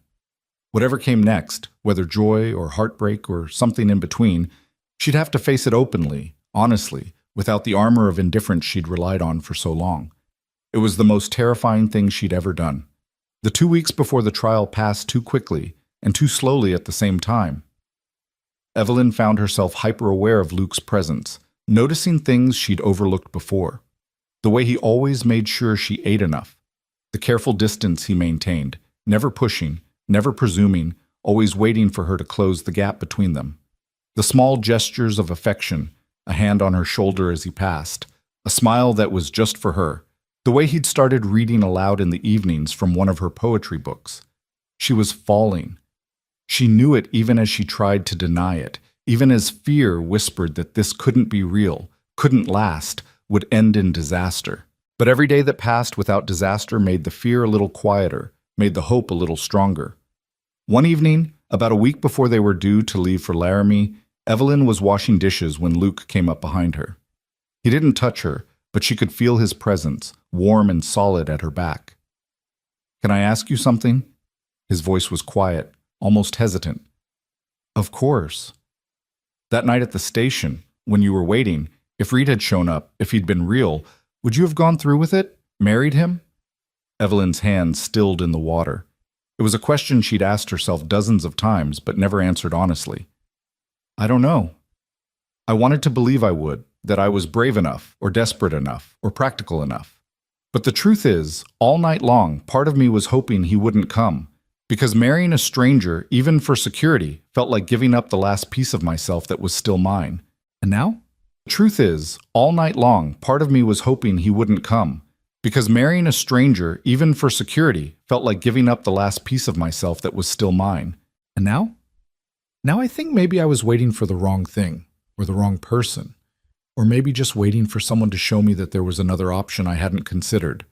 Whatever came next, whether joy or heartbreak or something in between, she'd have to face it openly, honestly, without the armor of indifference she'd relied on for so long. It was the most terrifying thing she'd ever done. The 2 weeks before the trial passed too quickly and too slowly at the same time. Evelyn found herself hyper-aware of Luke's presence, noticing things she'd overlooked before. The way he always made sure she ate enough. The careful distance he maintained, never pushing, never presuming, always waiting for her to close the gap between them. The small gestures of affection, a hand on her shoulder as he passed, a smile that was just for her, the way he'd started reading aloud in the evenings from one of her poetry books. She was falling. She knew it even as she tried to deny it, even as fear whispered that this couldn't be real, couldn't last, would end in disaster. But every day that passed without disaster made the fear a little quieter, made the hope a little stronger. One evening, about a week before they were due to leave for Laramie, Evelyn was washing dishes when Luke came up behind her. He didn't touch her, but she could feel his presence, warm and solid at her back. "Can I ask you something?" His voice was quiet, almost hesitant. "Of course." "That night at the station, when you were waiting, if Reed had shown up, if he'd been real, would you have gone through with it? Married him?" Evelyn's hand stilled in the water. It was a question she'd asked herself dozens of times, but never answered honestly. "I don't know. I wanted to believe I would, that I was brave enough, or desperate enough, or practical enough. But the truth is, all night long, part of me was hoping he wouldn't come, because marrying a stranger, even for security, felt like giving up the last piece of myself that was still mine. And now? The truth is, all night long, part of me was hoping he wouldn't come, because marrying a stranger, even for security, felt like giving up the last piece of myself that was still mine. And now? Now I think maybe I was waiting for the wrong thing, or the wrong person, or maybe just waiting for someone to show me that there was another option I hadn't considered."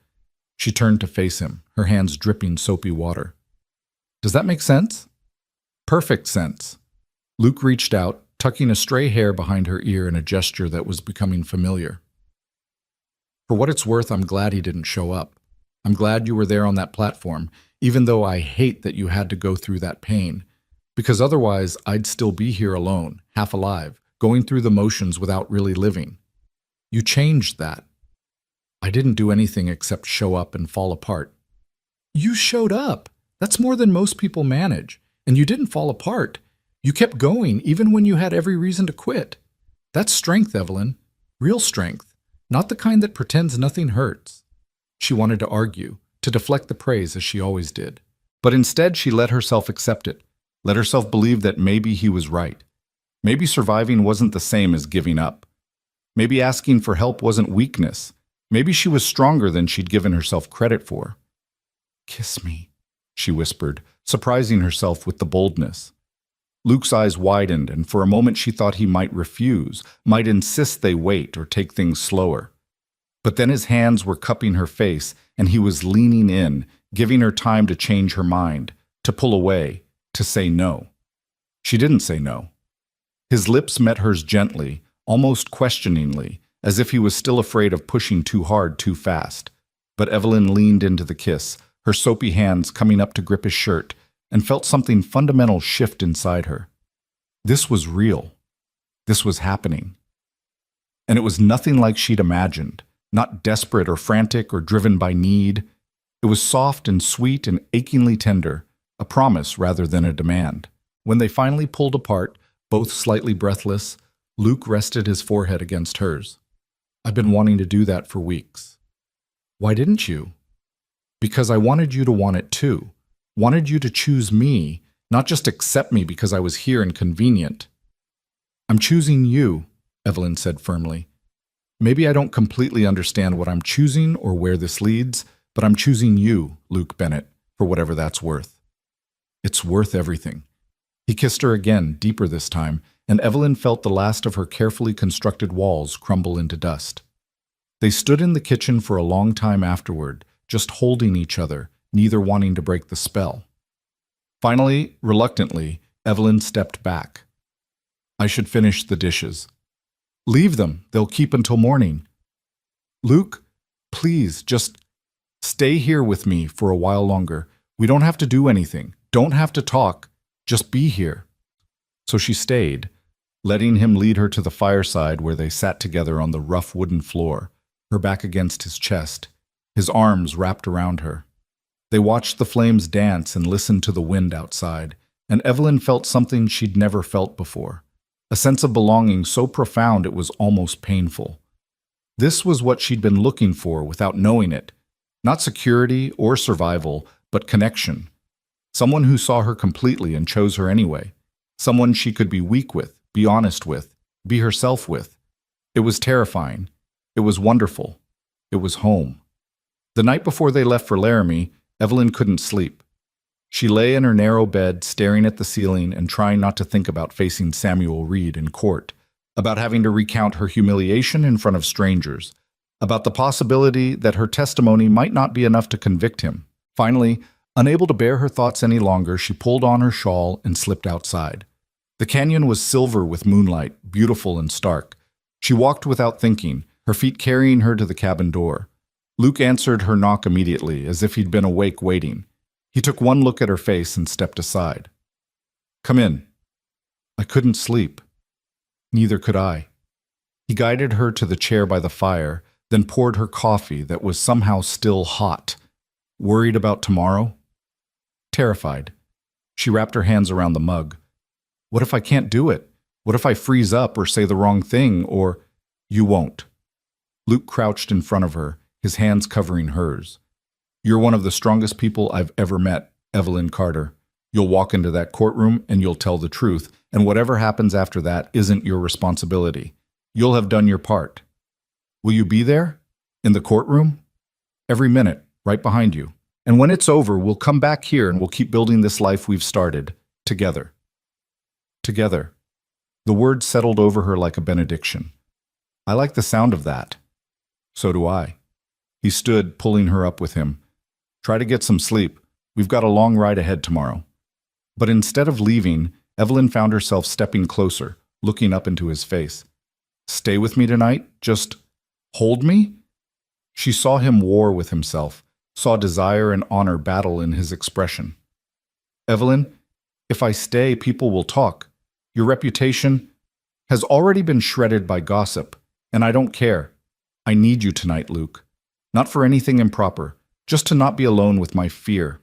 She turned to face him, her hands dripping soapy water. "Does that make sense?" "Perfect sense." Luke reached out, tucking a stray hair behind her ear in a gesture that was becoming familiar. "For what it's worth, I'm glad he didn't show up. I'm glad you were there on that platform, even though I hate that you had to go through that pain, because otherwise I'd still be here alone, half alive, going through the motions without really living. You changed that. I didn't do anything except show up and fall apart." "You showed up. That's more than most people manage. And you didn't fall apart. You kept going even when you had every reason to quit. That's strength, Evelyn. Real strength. Not the kind that pretends nothing hurts." She wanted to argue, to deflect the praise as she always did. But instead she let herself accept it, let herself believe that maybe he was right. Maybe surviving wasn't the same as giving up. Maybe asking for help wasn't weakness. Maybe she was stronger than she'd given herself credit for. "Kiss me," she whispered, surprising herself with the boldness. Luke's eyes widened, and for a moment she thought he might refuse, might insist they wait or take things slower. But then his hands were cupping her face, and he was leaning in, giving her time to change her mind, to pull away, to say no. She didn't say no. His lips met hers gently, almost questioningly, as if he was still afraid of pushing too hard too fast. But Evelyn leaned into the kiss, her soapy hands coming up to grip his shirt, and felt something fundamental shift inside her. This was real. This was happening. And it was nothing like she'd imagined, not desperate or frantic or driven by need. It was soft and sweet and achingly tender, a promise rather than a demand. When they finally pulled apart, both slightly breathless, Luke rested his forehead against hers. "I've been wanting to do that for weeks." "Why didn't you?" "Because I wanted you to want it too. Wanted you to choose me, Not just accept me because I was here and convenient. I'm choosing you, Evelyn said firmly. Maybe I don't completely understand what I'm choosing or where this leads, but I'm choosing you, Luke Bennett, for whatever that's worth. It's worth everything. He kissed her again, deeper this time, and Evelyn felt the last of her carefully constructed walls crumble into dust. They stood in the kitchen for a long time afterward, just holding each other, neither wanting to break the spell. Finally, reluctantly, Evelyn stepped back. I should finish the dishes. Leave them. They'll keep until morning. Luke, please, just stay here with me for a while longer. We don't have to do anything. Don't have to talk. Just be here. So she stayed, letting him lead her to the fireside where they sat together on the rough wooden floor, her back against his chest, his arms wrapped around her. They watched the flames dance and listened to the wind outside, and Evelyn felt something she'd never felt before, a sense of belonging so profound it was almost painful. This was what she'd been looking for without knowing it, not security or survival, but connection. Someone who saw her completely and chose her anyway. Someone she could be weak with, be honest with, be herself with. It was terrifying. It was wonderful. It was home. The night before they left for Laramie, Evelyn couldn't sleep. She lay in her narrow bed, staring at the ceiling and trying not to think about facing Samuel Reed in court, about having to recount her humiliation in front of strangers, about the possibility that her testimony might not be enough to convict him. Finally, unable to bear her thoughts any longer, she pulled on her shawl and slipped outside. The canyon was silver with moonlight, beautiful and stark. She walked without thinking, her feet carrying her to the cabin door. Luke answered her knock immediately, as if he'd been awake waiting. He took one look at her face and stepped aside. Come in. I couldn't sleep. Neither could I. He guided her to the chair by the fire, then poured her coffee that was somehow still hot. Worried about tomorrow? Terrified. She wrapped her hands around the mug. What if I can't do it? What if I freeze up or say the wrong thing or... You won't. Luke crouched in front of her, his hands covering hers. You're one of the strongest people I've ever met, Evelyn Carter. You'll walk into that courtroom and you'll tell the truth, and whatever happens after that isn't your responsibility. You'll have done your part. Will you be there? In the courtroom? Every minute, right behind you. And when it's over, we'll come back here and we'll keep building this life we've started, together. Together. The words settled over her like a benediction. I like the sound of that. So do I. He stood, pulling her up with him. Try to get some sleep. We've got a long ride ahead tomorrow. But instead of leaving, Evelyn found herself stepping closer, looking up into his face. Stay with me tonight? Just hold me? She saw him war with himself, saw desire and honor battle in his expression. Evelyn, if I stay, people will talk. Your reputation has already been shredded by gossip, and I don't care. I need you tonight, Luke. Not for anything improper, just to not be alone with my fear.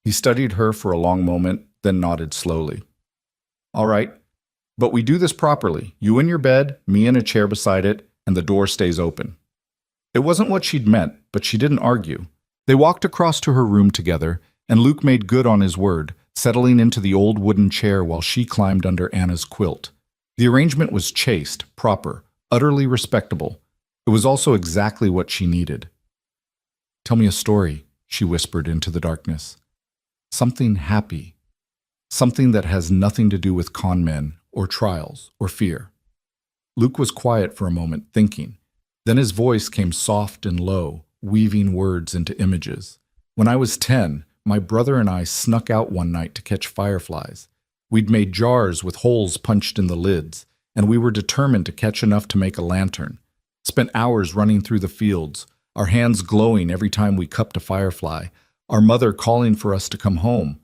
He studied her for a long moment, then nodded slowly. All right, but we do this properly. You in your bed, me in a chair beside it, and the door stays open. It wasn't what she'd meant, but she didn't argue. They walked across to her room together, and Luke made good on his word, settling into the old wooden chair while she climbed under Anna's quilt. The arrangement was chaste, proper, utterly respectable. It was also exactly what she needed. Tell me a story, she whispered into the darkness. Something happy. Something that has nothing to do with con men, or trials, or fear. Luke was quiet for a moment, thinking. Then his voice came soft and low, weaving words into images. When I was 10, my brother and I snuck out one night to catch fireflies. We'd made jars with holes punched in the lids, and we were determined to catch enough to make a lantern. Spent hours running through the fields, our hands glowing every time we cupped a firefly, our mother calling for us to come home.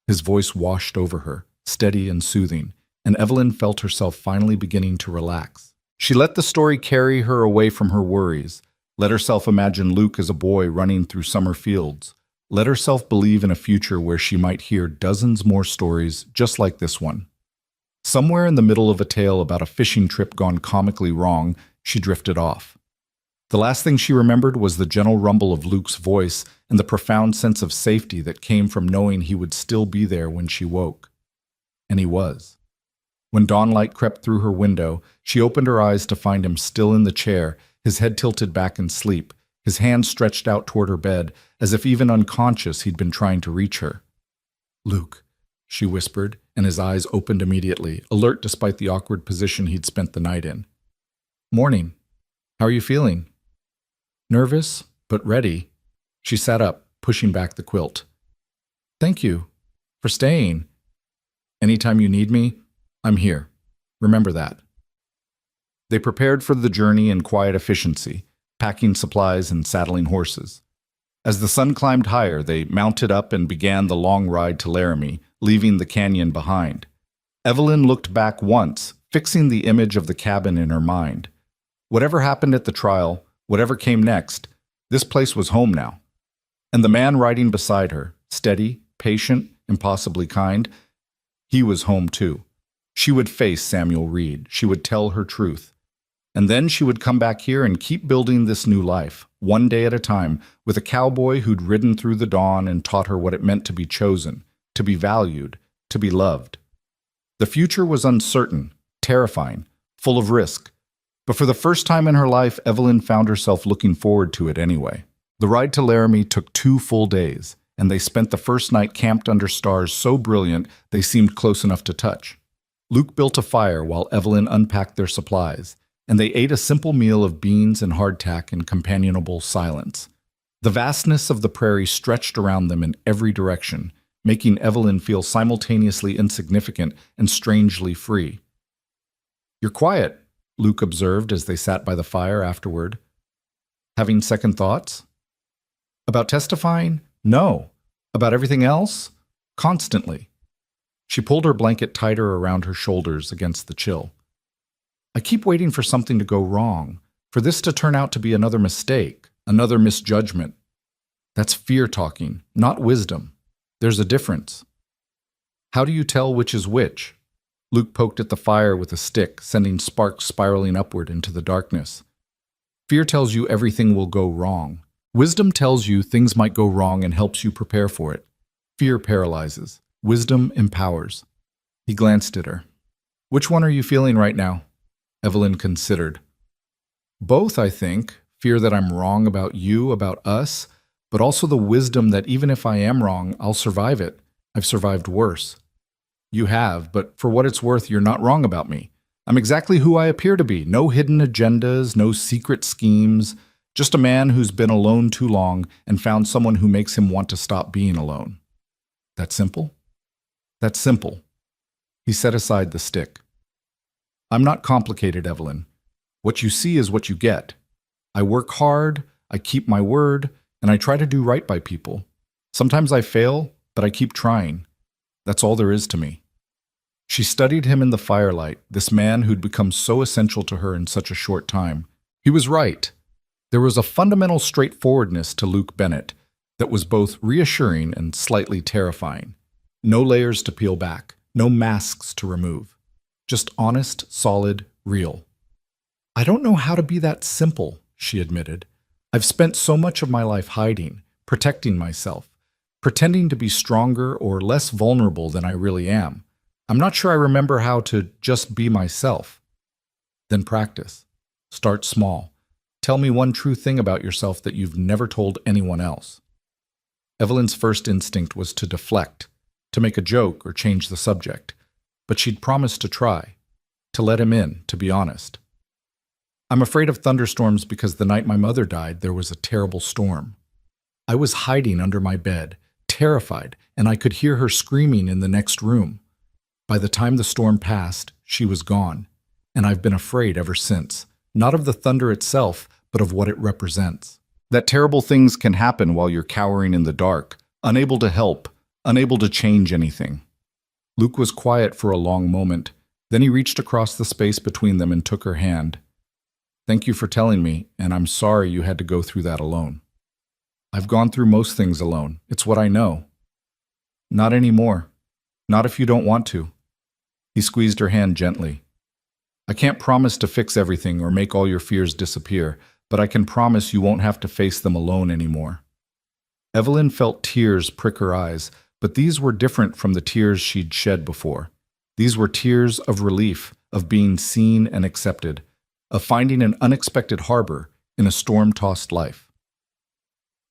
His voice washed over her, steady and soothing, and Evelyn felt herself finally beginning to relax. She let the story carry her away from her worries, let herself imagine Luke as a boy running through summer fields, let herself believe in a future where she might hear dozens more stories just like this one. Somewhere in the middle of a tale about a fishing trip gone comically wrong, she drifted off. The last thing she remembered was the gentle rumble of Luke's voice and the profound sense of safety that came from knowing he would still be there when she woke. And he was. When dawnlight crept through her window, she opened her eyes to find him still in the chair, his head tilted back in sleep, his hands stretched out toward her bed, as if even unconscious he'd been trying to reach her. "Luke," she whispered, and his eyes opened immediately, alert despite the awkward position he'd spent the night in. "Morning. How are you feeling?" "Nervous, but ready." She sat up, pushing back the quilt. "Thank you for staying. Anytime you need me, I'm here. Remember that." They prepared for the journey in quiet efficiency, packing supplies and saddling horses. As the sun climbed higher, they mounted up and began the long ride to Laramie, leaving the canyon behind. Evelyn looked back once, fixing the image of the cabin in her mind. Whatever happened at the trial, whatever came next, this place was home now. And the man riding beside her, steady, patient, impossibly kind, he was home too. She would face Samuel Reed. She would tell her truth. And then she would come back here and keep building this new life, one day at a time, with a cowboy who'd ridden through the dawn and taught her what it meant to be chosen, to be valued, to be loved. The future was uncertain, terrifying, full of risk. But for the first time in her life, Evelyn found herself looking forward to it anyway. The ride to Laramie took 2 full days, and they spent the first night camped under stars so brilliant they seemed close enough to touch. Luke built a fire while Evelyn unpacked their supplies, and they ate a simple meal of beans and hardtack in companionable silence. The vastness of the prairie stretched around them in every direction, making Evelyn feel simultaneously insignificant and strangely free. "You're quiet," Luke observed as they sat by the fire afterward. "Having second thoughts?" "About testifying? No. About everything else? Constantly." She pulled her blanket tighter around her shoulders against the chill. "I keep waiting for something to go wrong, for this to turn out to be another mistake, another misjudgment. That's fear talking, not wisdom. There's a difference." "How do you tell which is which?" Luke poked at the fire with a stick, sending sparks spiraling upward into the darkness. "Fear tells you everything will go wrong. Wisdom tells you things might go wrong and helps you prepare for it. Fear paralyzes. Wisdom empowers." He glanced at her. "Which one are you feeling right now?" Evelyn considered. "Both, I think. Fear that I'm wrong about you, about us, but also the wisdom that even if I am wrong, I'll survive it. I've survived worse." "You have, but for what it's worth, you're not wrong about me. I'm exactly who I appear to be. No hidden agendas, no secret schemes. Just a man who's been alone too long and found someone who makes him want to stop being alone." "That simple?" "That's simple." He set aside the stick. "I'm not complicated, Evelyn. What you see is what you get. I work hard, I keep my word, and I try to do right by people. Sometimes I fail, but I keep trying. That's all there is to me." She studied him in the firelight, this man who'd become so essential to her in such a short time. He was right. There was a fundamental straightforwardness to Luke Bennett that was both reassuring and slightly terrifying. No layers to peel back, no masks to remove. Just honest, solid, real. "I don't know how to be that simple," she admitted. "I've spent so much of my life hiding, protecting myself, pretending to be stronger or less vulnerable than I really am. I'm not sure I remember how to just be myself." "Then practice. Start small. Tell me one true thing about yourself that you've never told anyone else." Evelyn's first instinct was to deflect, to make a joke or change the subject, but she'd promised to try, to let him in, to be honest. "I'm afraid of thunderstorms because the night my mother died, there was a terrible storm. I was hiding under my bed, terrified, and I could hear her screaming in the next room. By the time the storm passed, she was gone, and I've been afraid ever since, not of the thunder itself, but of what it represents. That terrible things can happen while you're cowering in the dark, unable to help, unable to change anything." Luke was quiet for a long moment. Then he reached across the space between them and took her hand. "Thank you for telling me, and I'm sorry you had to go through that alone." "I've gone through most things alone. It's what I know." "Not anymore. Not if you don't want to." He squeezed her hand gently. "I can't promise to fix everything or make all your fears disappear, but I can promise you won't have to face them alone anymore." Evelyn felt tears prick her eyes, but these were different from the tears she'd shed before. These were tears of relief, of being seen and accepted, of finding an unexpected harbor in a storm-tossed life.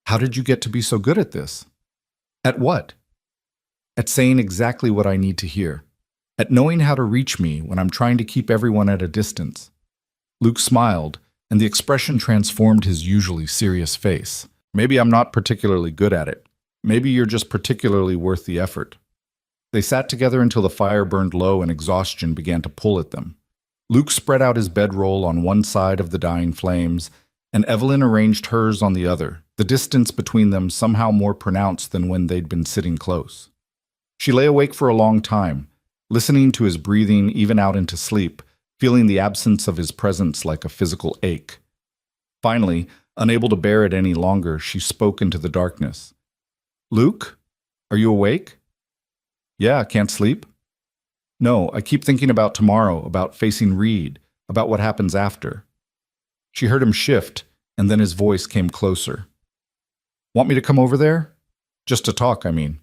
How did you get to be so good at this? At what? At saying exactly what I need to hear. At knowing how to reach me when I'm trying to keep everyone at a distance. Luke smiled, and the expression transformed his usually serious face. Maybe I'm not particularly good at it. Maybe you're just particularly worth the effort. They sat together until the fire burned low and exhaustion began to pull at them. Luke spread out his bedroll on one side of the dying flames, and Evelyn arranged hers on the other, the distance between them somehow more pronounced than when they'd been sitting close. She lay awake for a long time, listening to his breathing even out into sleep, feeling the absence of his presence like a physical ache. Finally, unable to bear it any longer, she spoke into the darkness. "Luke, are you awake?" "Yeah, can't sleep?" "No, I keep thinking about tomorrow, about facing Reed, about what happens after." She heard him shift, and then his voice came closer. "Want me to come over there? Just to talk, I mean."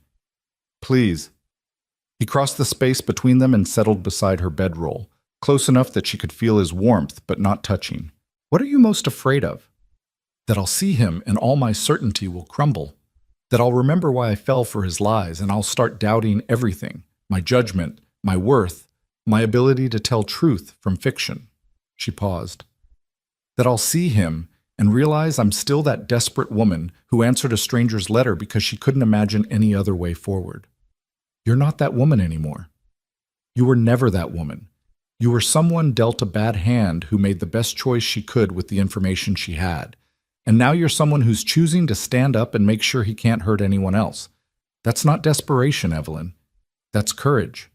"Please." He crossed the space between them and settled beside her bedroll, close enough that she could feel his warmth but not touching. "What are you most afraid of?" "That I'll see him and all my certainty will crumble. That I'll remember why I fell for his lies and I'll start doubting everything, my judgment, my worth, my ability to tell truth from fiction." She paused. "That I'll see him and realize I'm still that desperate woman who answered a stranger's letter because she couldn't imagine any other way forward. You're not that woman anymore. You were never that woman. You were someone dealt a bad hand who made the best choice she could with the information she had. And now you're someone who's choosing to stand up and make sure he can't hurt anyone else. That's not desperation, Evelyn. That's courage."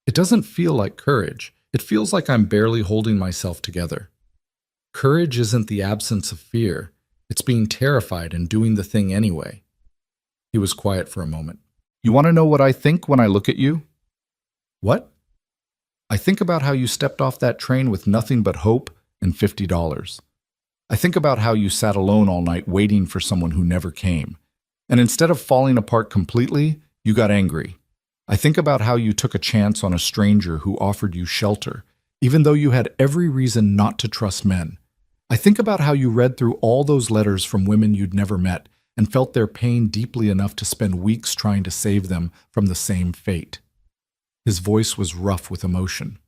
"It doesn't feel like courage. It feels like I'm barely holding myself together." "Courage isn't the absence of fear. It's being terrified and doing the thing anyway." He was quiet for a moment. "You want to know what I think when I look at you?" "What?" "I think about how you stepped off that train with nothing but hope and $50. I think about how you sat alone all night waiting for someone who never came. And instead of falling apart completely, you got angry. I think about how you took a chance on a stranger who offered you shelter, even though you had every reason not to trust men. I think about how you read through all those letters from women you'd never met and felt their pain deeply enough to spend weeks trying to save them from the same fate." His voice was rough with emotion.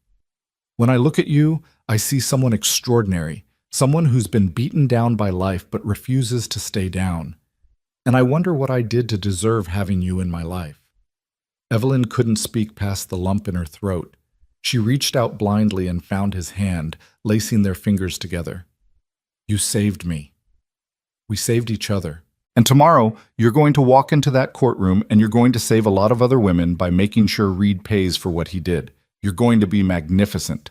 "When I look at you, I see someone extraordinary, someone who's been beaten down by life but refuses to stay down. And I wonder what I did to deserve having you in my life." Evelyn couldn't speak past the lump in her throat. She reached out blindly and found his hand, lacing their fingers together. "You saved me. We saved each other. And tomorrow, you're going to walk into that courtroom and you're going to save a lot of other women by making sure Reed pays for what he did. You're going to be magnificent.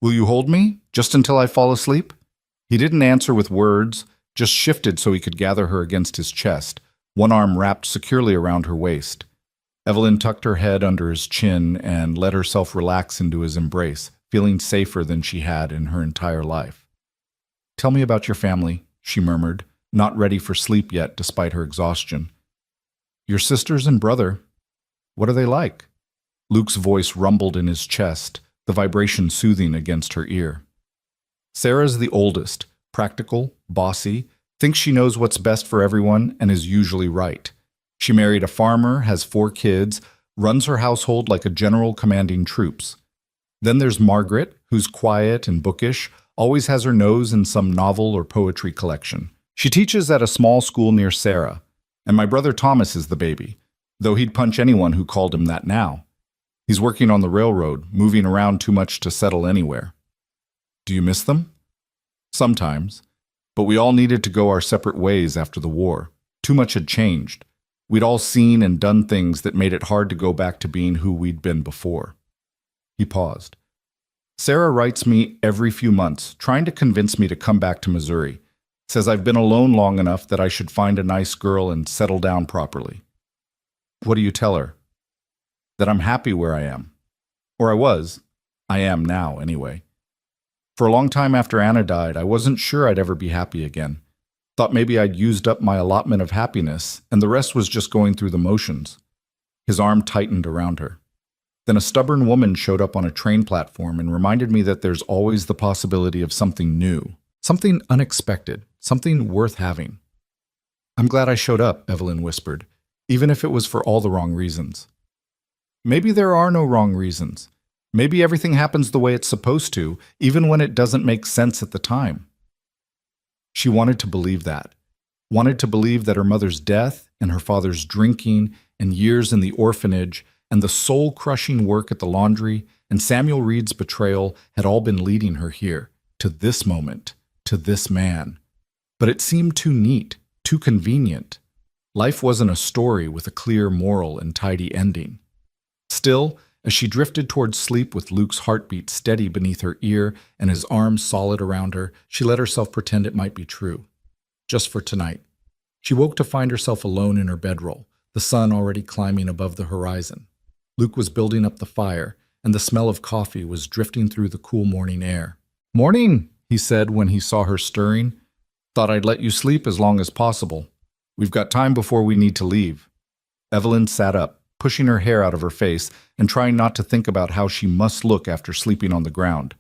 Will you hold me, just until I fall asleep?" He didn't answer with words, just shifted so he could gather her against his chest, one arm wrapped securely around her waist. Evelyn tucked her head under his chin and let herself relax into his embrace, feeling safer than she had in her entire life. "Tell me about your family," she murmured, not ready for sleep yet despite her exhaustion. "Your sisters and brother. What are they like?" Luke's voice rumbled in his chest, the vibration soothing against her ear. "Sarah's the oldest, practical, bossy, thinks she knows what's best for everyone and is usually right. She married a farmer, has 4 kids, runs her household like a general commanding troops. Then there's Margaret, who's quiet and bookish, always has her nose in some novel or poetry collection. She teaches at a small school near Sarah, and my brother Thomas is the baby, though he'd punch anyone who called him that now. He's working on the railroad, moving around too much to settle anywhere." "Do you miss them?" "Sometimes, but we all needed to go our separate ways after the war. Too much had changed. We'd all seen and done things that made it hard to go back to being who we'd been before." He paused. "Sarah writes me every few months, trying to convince me to come back to Missouri. Says I've been alone long enough that I should find a nice girl and settle down properly." "What do you tell her?" "That I'm happy where I am. Or I was. I am now, anyway. For a long time after Anna died, I wasn't sure I'd ever be happy again. Thought maybe I'd used up my allotment of happiness, and the rest was just going through the motions. His arm tightened around her. Then a stubborn woman showed up on a train platform and reminded me that there's always the possibility of something new, something unexpected, something worth having. I'm glad I showed up, Evelyn whispered, even if it was for all the wrong reasons. Maybe there are no wrong reasons. Maybe everything happens the way it's supposed to, even when it doesn't make sense at the time. She wanted to believe that. Wanted to believe that her mother's death and her father's drinking and years in the orphanage and the soul-crushing work at the laundry and Samuel Reed's betrayal had all been leading her here, to this moment, to this man. But it seemed too neat, too convenient. Life wasn't a story with a clear moral and tidy ending. Still, as she drifted towards sleep with Luke's heartbeat steady beneath her ear and his arms solid around her, she let herself pretend it might be true. Just for tonight. She woke to find herself alone in her bedroll, the sun already climbing above the horizon. Luke was building up the fire, and the smell of coffee was drifting through the cool morning air. "Morning," he said when he saw her stirring. "Thought I'd let you sleep as long as possible. We've got time before we need to leave." Evelyn sat up, pushing her hair out of her face and trying not to think about how she must look after sleeping on the ground.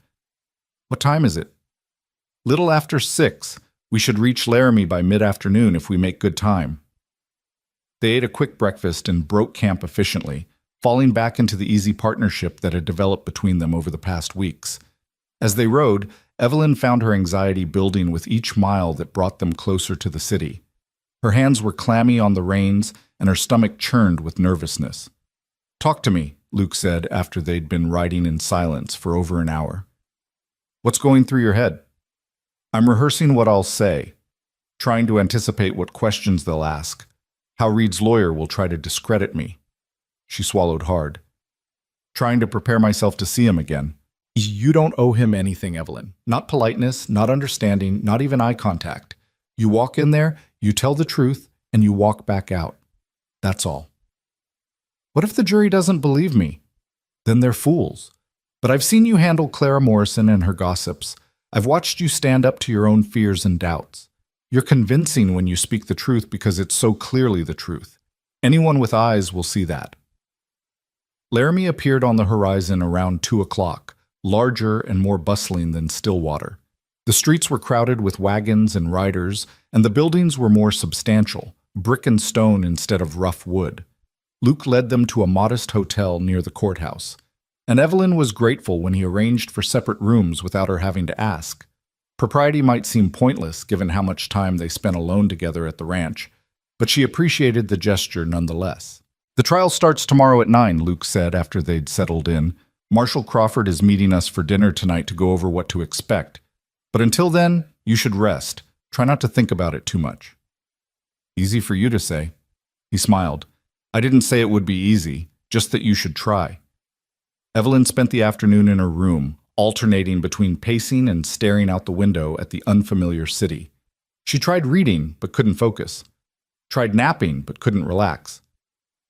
"What time is it?" "Little after 6. We should reach Laramie by mid-afternoon if we make good time." They ate a quick breakfast and broke camp efficiently, falling back into the easy partnership that had developed between them over the past weeks. As they rode, Evelyn found her anxiety building with each mile that brought them closer to the city. Her hands were clammy on the reins, and her stomach churned with nervousness. "Talk to me," Luke said after they'd been riding in silence for over an hour. "What's going through your head?" "I'm rehearsing what I'll say, trying to anticipate what questions they'll ask, how Reed's lawyer will try to discredit me." She swallowed hard. "Trying to prepare myself to see him again." "You don't owe him anything, Evelyn. Not politeness, not understanding, not even eye contact. You walk in there, you tell the truth, and you walk back out. That's all." "What if the jury doesn't believe me?" "Then they're fools. But I've seen you handle Clara Morrison and her gossips. I've watched you stand up to your own fears and doubts. You're convincing when you speak the truth because it's so clearly the truth. Anyone with eyes will see that." Laramie appeared on the horizon around 2 o'clock, larger and more bustling than Stillwater. The streets were crowded with wagons and riders, and the buildings were more substantial, brick and stone instead of rough wood. Luke led them to a modest hotel near the courthouse, and Evelyn was grateful when he arranged for separate rooms without her having to ask. Propriety might seem pointless given how much time they spent alone together at the ranch, but she appreciated the gesture nonetheless. "The trial starts tomorrow at 9, Luke said after they'd settled in. "Marshall Crawford is meeting us for dinner tonight to go over what to expect. But until then, you should rest. Try not to think about it too much." "Easy for you to say." He smiled. "I didn't say it would be easy, just that you should try." Evelyn spent the afternoon in her room, alternating between pacing and staring out the window at the unfamiliar city. She tried reading, but couldn't focus. Tried napping, but couldn't relax.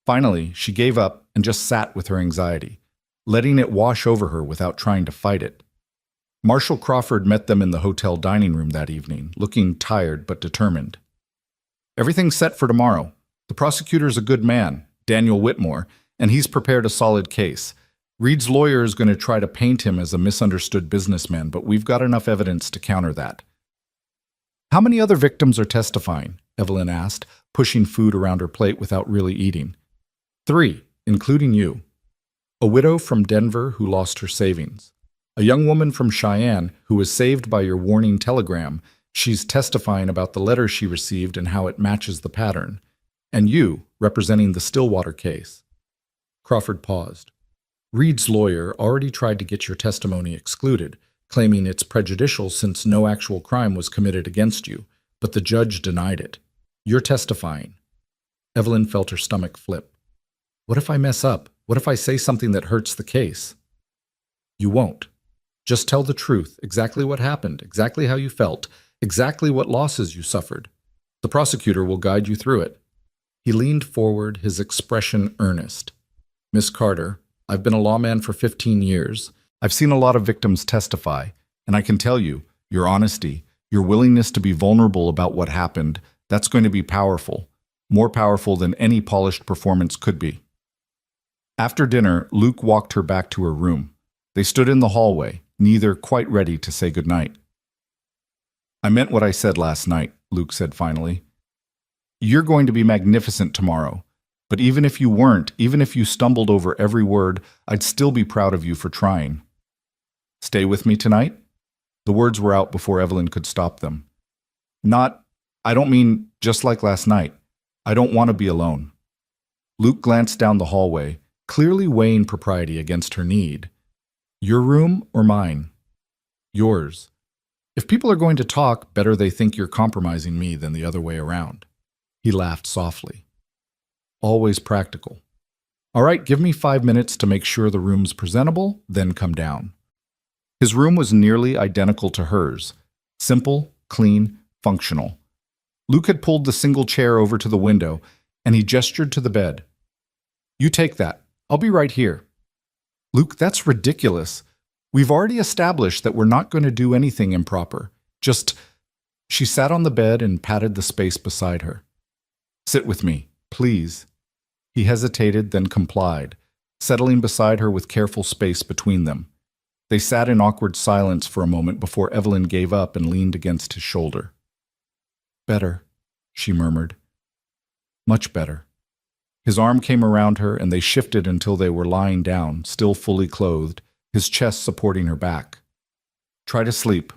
Finally, she gave up and just sat with her anxiety, letting it wash over her without trying to fight it. Marshall Crawford met them in the hotel dining room that evening, looking tired but determined. "Everything's set for tomorrow. The prosecutor's a good man, Daniel Whitmore, and he's prepared a solid case. Reed's lawyer is going to try to paint him as a misunderstood businessman, but we've got enough evidence to counter that." "How many other victims are testifying?" Evelyn asked, pushing food around her plate without really eating. 3, including you. A widow from Denver who lost her savings. A young woman from Cheyenne who was saved by your warning telegram. She's testifying about the letter she received and how it matches the pattern. And you, representing the Stillwater case." Crawford paused. "Reed's lawyer already tried to get your testimony excluded, claiming it's prejudicial since no actual crime was committed against you, but the judge denied it. You're testifying." Evelyn felt her stomach flip. "What if I mess up? What if I say something that hurts the case?" "You won't. Just tell the truth, exactly what happened, exactly how you felt, exactly what losses you suffered. The prosecutor will guide you through it." He leaned forward, his expression earnest. "Miss Carter, I've been a lawman for 15 years. I've seen a lot of victims testify, and I can tell you, your honesty, Your willingness to be vulnerable about what happened, that's going to be powerful, more powerful than any polished performance could be. After dinner, Luke walked her back to her room. They stood in the hallway, neither quite ready to say goodnight. I meant what I said last night, Luke said finally. You're going to be magnificent tomorrow, but even if you weren't, even if you stumbled over every word, I'd still be proud of you for trying. Stay with me tonight? The words were out before Evelyn could stop them. I don't mean just like last night. I don't want to be alone. Luke glanced down the hallway, clearly weighing propriety against her need. Your room or mine? Yours. If people are going to talk, better they think you're compromising me than the other way around. He laughed softly. Always practical. All right, give me 5 minutes to make sure the room's presentable, then come down. His room was nearly identical to hers. Simple, clean, functional. Luke had pulled the single chair over to the window, and he gestured to the bed. You take that. I'll be right here. Luke, that's ridiculous. We've already established that we're not going to do anything improper. She sat on the bed and patted the space beside her. Sit with me, please. He hesitated, then complied, settling beside her with careful space between them. They sat in awkward silence for a moment before Evelyn gave up and leaned against his shoulder. Better, she murmured. Much better. His arm came around her, and they shifted until they were lying down, still fully clothed, his chest supporting her back. Try to sleep.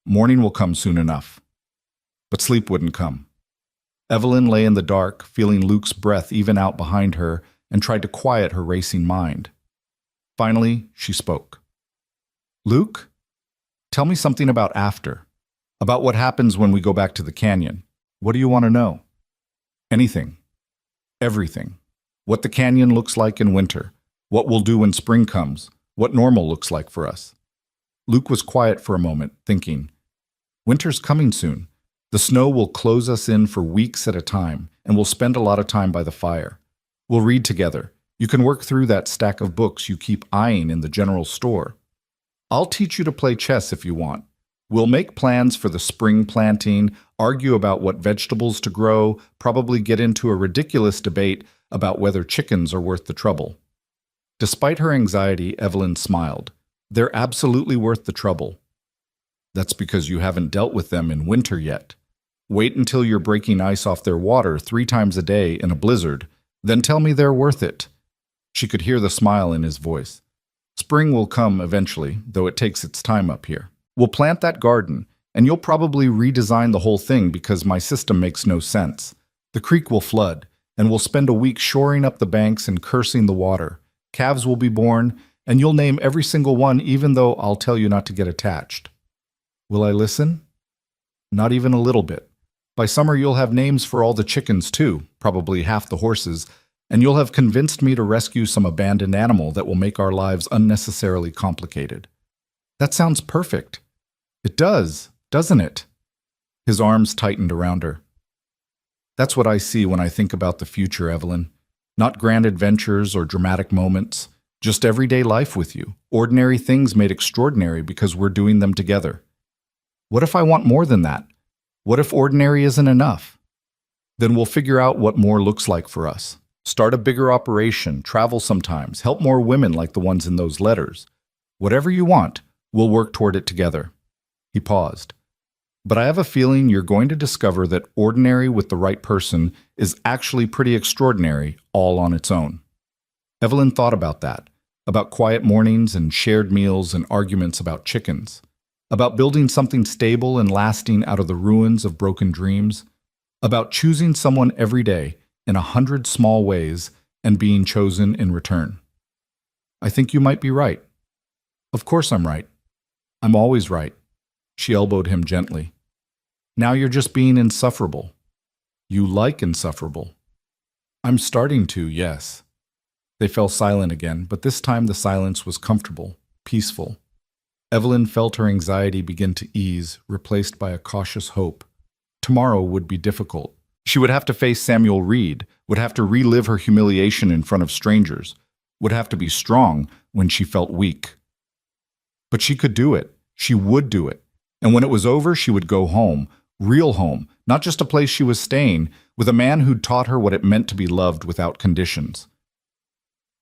Morning will come soon enough. But sleep wouldn't come. Evelyn lay in the dark, feeling Luke's breath even out behind her, and tried to quiet her racing mind. Finally, she spoke. Luke, tell me something about after. About what happens when we go back to the canyon. What do you want to know? Anything. Everything. What the canyon looks like in winter. What we'll do when spring comes. What normal looks like for us. Luke was quiet for a moment, thinking. Winter's coming soon. The snow will close us in for weeks at a time, and we'll spend a lot of time by the fire. We'll read together. You can work through that stack of books you keep eyeing in the general store. I'll teach you to play chess if you want. We'll make plans for the spring planting, argue about what vegetables to grow, probably get into a ridiculous debate about whether chickens are worth the trouble. Despite her anxiety, Evelyn smiled. They're absolutely worth the trouble. That's because you haven't dealt with them in winter yet. Wait until you're breaking ice off their water 3 times a day in a blizzard, then tell me they're worth it. She could hear the smile in his voice. Spring will come eventually, though it takes its time up here. We'll plant that garden, and you'll probably redesign the whole thing because my system makes no sense. The creek will flood, and we'll spend a week shoring up the banks and cursing the water. Calves will be born, and you'll name every single one even though I'll tell you not to get attached. Will I listen? Not even a little bit. By summer you'll have names for all the chickens too, probably half the horses, and you'll have convinced me to rescue some abandoned animal that will make our lives unnecessarily complicated. That sounds perfect. It does, doesn't it? His arms tightened around her. That's what I see when I think about the future, Evelyn. Not grand adventures or dramatic moments, just everyday life with you. Ordinary things made extraordinary because we're doing them together. What if I want more than that? What if ordinary isn't enough? Then we'll figure out what more looks like for us. Start a bigger operation, travel sometimes, help more women like the ones in those letters. Whatever you want, we'll work toward it together. He paused. But I have a feeling you're going to discover that ordinary with the right person is actually pretty extraordinary all on its own. Evelyn thought about that, about quiet mornings and shared meals and arguments about chickens, about building something stable and lasting out of the ruins of broken dreams, about choosing someone every day in 100 small ways and being chosen in return. I think you might be right. Of course I'm right. I'm always right. She elbowed him gently. Now you're just being insufferable. You like insufferable. I'm starting to, yes. They fell silent again, but this time the silence was comfortable, peaceful. Evelyn felt her anxiety begin to ease, replaced by a cautious hope. Tomorrow would be difficult. She would have to face Samuel Reed, would have to relive her humiliation in front of strangers, would have to be strong when she felt weak. But she could do it. She would do it. And when it was over, she would go home, real home, not just a place she was staying, with a man who'd taught her what it meant to be loved without conditions.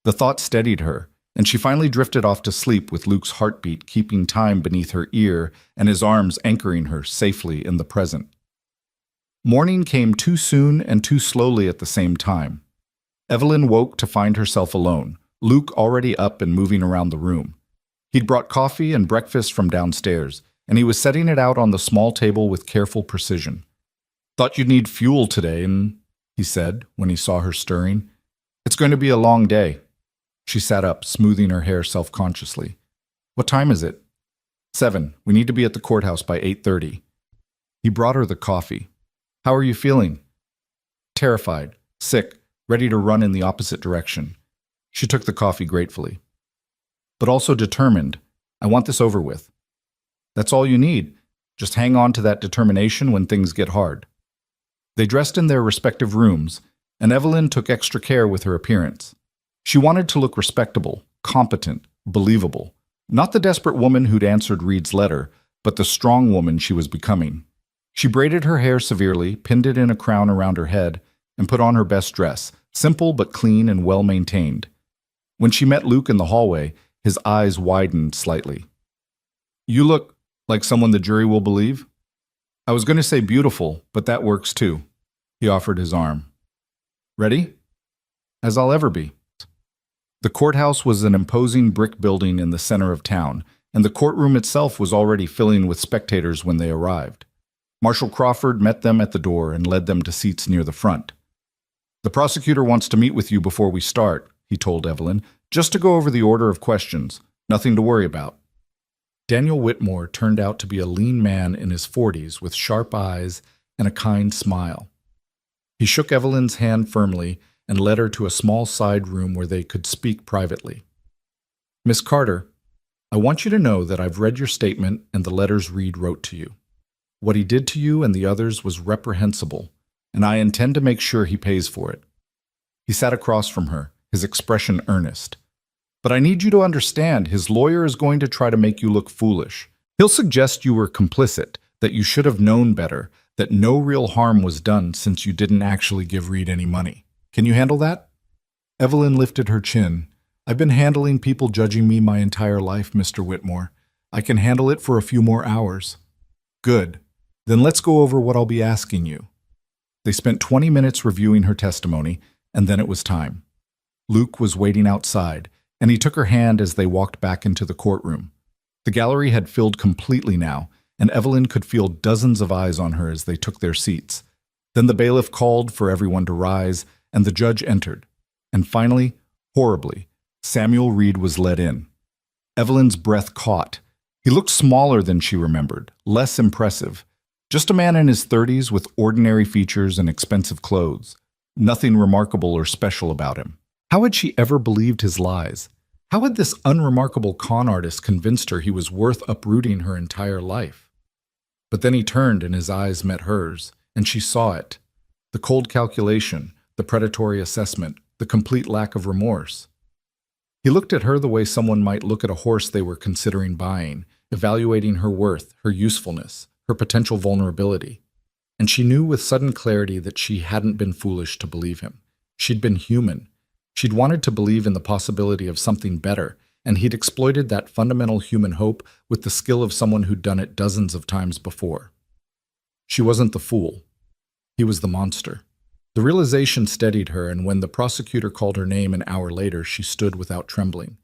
The thought steadied her, and she finally drifted off to sleep with Luke's heartbeat keeping time beneath her ear and his arms anchoring her safely in the present. Morning came too soon and too slowly at the same time. Evelyn woke to find herself alone, Luke already up and moving around the room. He'd brought coffee and breakfast from downstairs, and he was setting it out on the small table with careful precision. "Thought you'd need fuel today, he said when he saw her stirring. "It's going to be a long day." She sat up, smoothing her hair self-consciously. "What time is it?" 7. We need to be at the courthouse by 8:30. He brought her the coffee. "How are you feeling?" "Terrified, sick, ready to run in the opposite direction." She took the coffee gratefully. "But also determined. I want this over with." "That's all you need. Just hang on to that determination when things get hard." They dressed in their respective rooms, and Evelyn took extra care with her appearance. She wanted to look respectable, competent, believable. Not the desperate woman who'd answered Reed's letter, but the strong woman she was becoming. She braided her hair severely, pinned it in a crown around her head, and put on her best dress, simple but clean and well-maintained. When she met Luke in the hallway, his eyes widened slightly. "You look like someone the jury will believe." "I was going to say beautiful, but that works too." He offered his arm. "Ready?" "As I'll ever be." The courthouse was an imposing brick building in the center of town, and the courtroom itself was already filling with spectators when they arrived. Marshal Crawford met them at the door and led them to seats near the front. "The prosecutor wants to meet with you before we start," he told Evelyn, "just to go over the order of questions. Nothing to worry about." Daniel Whitmore turned out to be a lean man in his 40s with sharp eyes and a kind smile. He shook Evelyn's hand firmly and led her to a small side room where they could speak privately. "Miss Carter, I want you to know that I've read your statement and the letters Reed wrote to you. What he did to you and the others was reprehensible, and I intend to make sure he pays for it." He sat across from her, his expression earnest. "But I need you to understand, his lawyer is going to try to make you look foolish. He'll suggest you were complicit, that you should have known better, that no real harm was done since you didn't actually give Reed any money. Can you handle that?" Evelyn lifted her chin. "I've been handling people judging me my entire life, Mr. Whitmore. I can handle it for a few more hours." "Good. Then let's go over what I'll be asking you." They spent 20 minutes reviewing her testimony, and then it was time. Luke was waiting outside, and he took her hand as they walked back into the courtroom. The gallery had filled completely now, and Evelyn could feel dozens of eyes on her as they took their seats. Then the bailiff called for everyone to rise, and the judge entered. And finally, horribly, Samuel Reed was led in. Evelyn's breath caught. He looked smaller than she remembered, less impressive. Just a man in his 30s with ordinary features and expensive clothes. Nothing remarkable or special about him. How had she ever believed his lies? How had this unremarkable con artist convinced her he was worth uprooting her entire life? But then he turned and his eyes met hers, and she saw it. The cold calculation, the predatory assessment, the complete lack of remorse. He looked at her the way someone might look at a horse they were considering buying, evaluating her worth, her usefulness, her potential vulnerability. And she knew with sudden clarity that she hadn't been foolish to believe him. She'd been human. She'd wanted to believe in the possibility of something better, and he'd exploited that fundamental human hope with the skill of someone who'd done it dozens of times before. She wasn't the fool. He was the monster. The realization steadied her, and when the prosecutor called her name an hour later, she stood without trembling.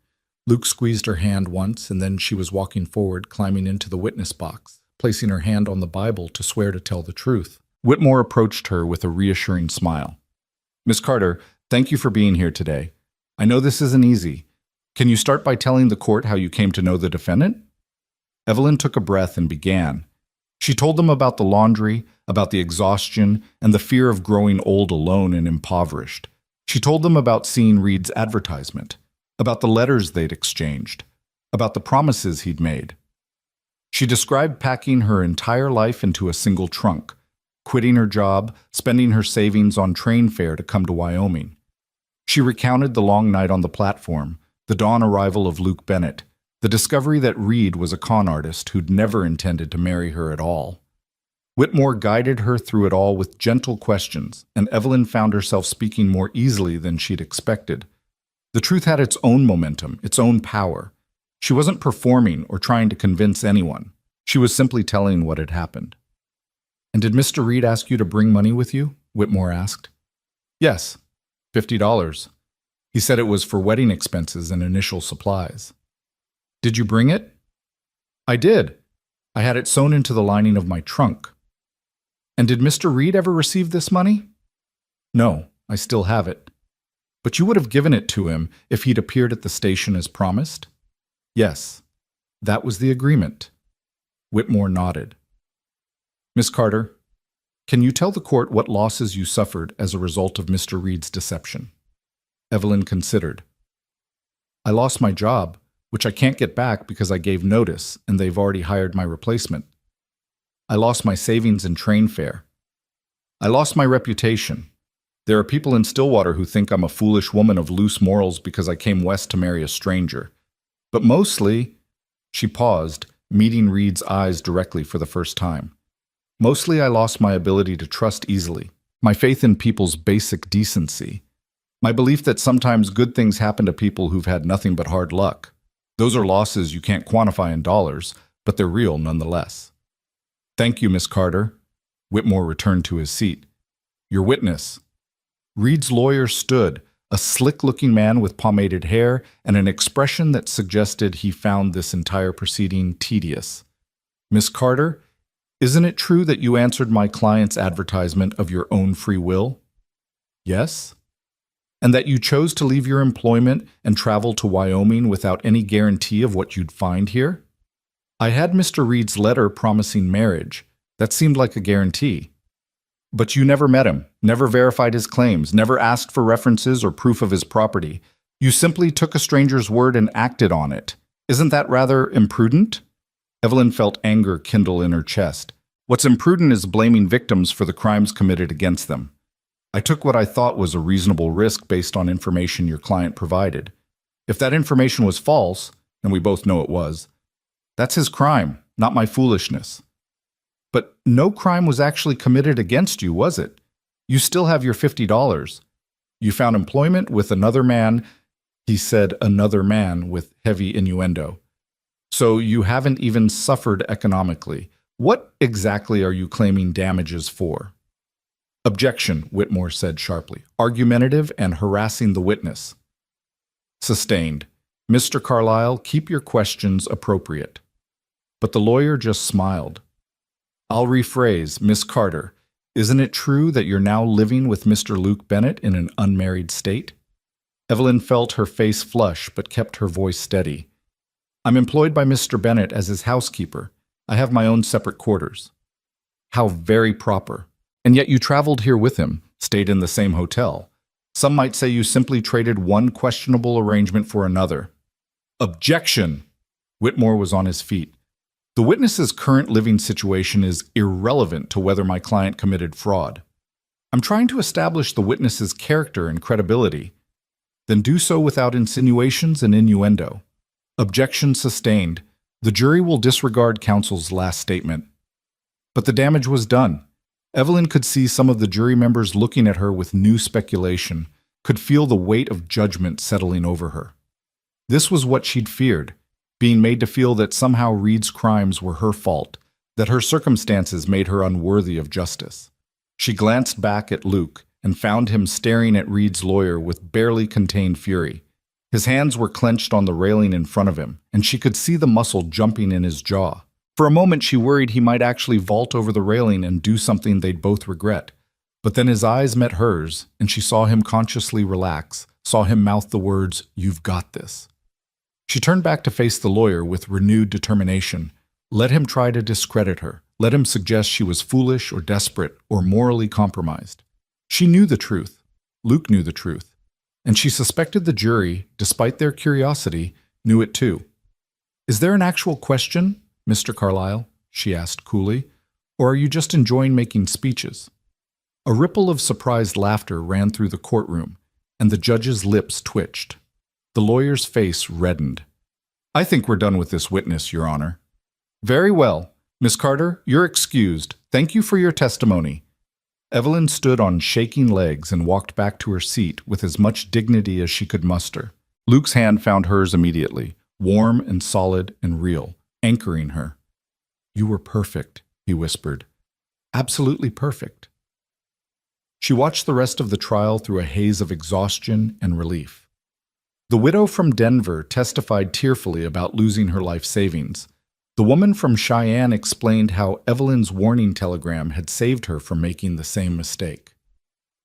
Luke squeezed her hand once, and then she was walking forward, climbing into the witness box, placing her hand on the Bible to swear to tell the truth. Whitmore approached her with a reassuring smile. "Miss Carter, thank you for being here today. I know this isn't easy. Can you start by telling the court how you came to know the defendant?" Evelyn took a breath and began. She told them about the laundry, about the exhaustion, and the fear of growing old alone and impoverished. She told them about seeing Reed's advertisement, about the letters they'd exchanged, about the promises he'd made. She described packing her entire life into a single trunk, quitting her job, spending her savings on train fare to come to Wyoming. She recounted the long night on the platform, the dawn arrival of Luke Bennett, The discovery that Reed was a con artist who'd never intended to marry her at all. Whitmore guided her through it all with gentle questions, and Evelyn found herself speaking more easily than she'd expected. The truth had its own momentum, its own power. She wasn't performing or trying to convince anyone. She was simply telling what had happened. "And did Mr. Reed ask you to bring money with you?" Whitmore asked. "Yes, $50. He said it was for wedding expenses and initial supplies." "Did you bring it?" "I did. I had it sewn into the lining of my trunk." "And did Mr. Reed ever receive this money?" "No, I still have it." "But you would have given it to him if he'd appeared at the station as promised?" "Yes, that was the agreement." Whitmore nodded. "Miss Carter, can you tell the court what losses you suffered as a result of Mr. Reed's deception?" Evelyn considered. "I lost my job, which I can't get back because I gave notice and they've already hired my replacement. I lost my savings and train fare. I lost my reputation. There are people in Stillwater who think I'm a foolish woman of loose morals because I came west to marry a stranger. But mostly," she paused, meeting Reed's eyes directly for the first time. "Mostly I lost my ability to trust easily, my faith in people's basic decency, my belief that sometimes good things happen to people who've had nothing but hard luck. Those are losses you can't quantify in dollars, but they're real nonetheless." "Thank you, Miss Carter." Whitmore returned to his seat. "Your witness." Reed's lawyer stood, a slick-looking man with pomaded hair and an expression that suggested he found this entire proceeding tedious. "Miss Carter, isn't it true that you answered my client's advertisement of your own free will?" "Yes." "And that you chose to leave your employment and travel to Wyoming without any guarantee of what you'd find here?" "I had Mr. Reed's letter promising marriage. That seemed like a guarantee." "But you never met him, never verified his claims, never asked for references or proof of his property. You simply took a stranger's word and acted on it. Isn't that rather imprudent?" Evelyn felt anger kindle in her chest. "What's imprudent is blaming victims for the crimes committed against them. I took what I thought was a reasonable risk based on information your client provided. If that information was false, and we both know it was, that's his crime, not my foolishness." "But no crime was actually committed against you, was it? You still have your $50. You found employment with another man," he said another man with heavy innuendo. "So you haven't even suffered economically. What exactly are you claiming damages for?" "Objection," Whitmore said sharply, argumentative and harassing the witness. Sustained. "Mr. Carlyle, keep your questions appropriate." But the lawyer just smiled. "I'll rephrase, Miss Carter. Isn't it true that you're now living with Mr. Luke Bennett in an unmarried state?" Evelyn felt her face flush but kept her voice steady. "I'm employed by Mr. Bennett as his housekeeper. I have my own separate quarters." "How very proper. And yet you traveled here with him, stayed in the same hotel. Some might say you simply traded one questionable arrangement for another." "Objection!" Whitmore was on his feet. "The witness's current living situation is irrelevant to whether my client committed fraud. I'm trying to establish the witness's character and credibility. Then do so without insinuations and innuendo." Objection sustained. The jury will disregard counsel's last statement. But the damage was done. Evelyn could see some of the jury members looking at her with new speculation, could feel the weight of judgment settling over her. This was what she'd feared, being made to feel that somehow Reed's crimes were her fault, that her circumstances made her unworthy of justice. She glanced back at Luke and found him staring at Reed's lawyer with barely contained fury. His hands were clenched on the railing in front of him, and she could see the muscle jumping in his jaw. For a moment she worried he might actually vault over the railing and do something they'd both regret. But then his eyes met hers, and she saw him consciously relax, saw him mouth the words, "You've got this." She turned back to face the lawyer with renewed determination. Let him try to discredit her. Let him suggest she was foolish or desperate or morally compromised. She knew the truth. Luke knew the truth. And she suspected the jury, despite their curiosity, knew it too. "Is there an actual question, Mr. Carlyle?" she asked coolly. "Or are you just enjoying making speeches?" A ripple of surprised laughter ran through the courtroom, and the judge's lips twitched. The lawyer's face reddened. I think we're done with this witness, Your Honor. Very well. Miss Carter, you're excused. Thank you for your testimony. Evelyn stood on shaking legs and walked back to her seat with as much dignity as she could muster. Luke's hand found hers immediately, warm and solid and real, anchoring her. You were perfect, he whispered. Absolutely perfect. She watched the rest of the trial through a haze of exhaustion and relief. The widow from Denver testified tearfully about losing her life savings. The woman from Cheyenne explained how Evelyn's warning telegram had saved her from making the same mistake.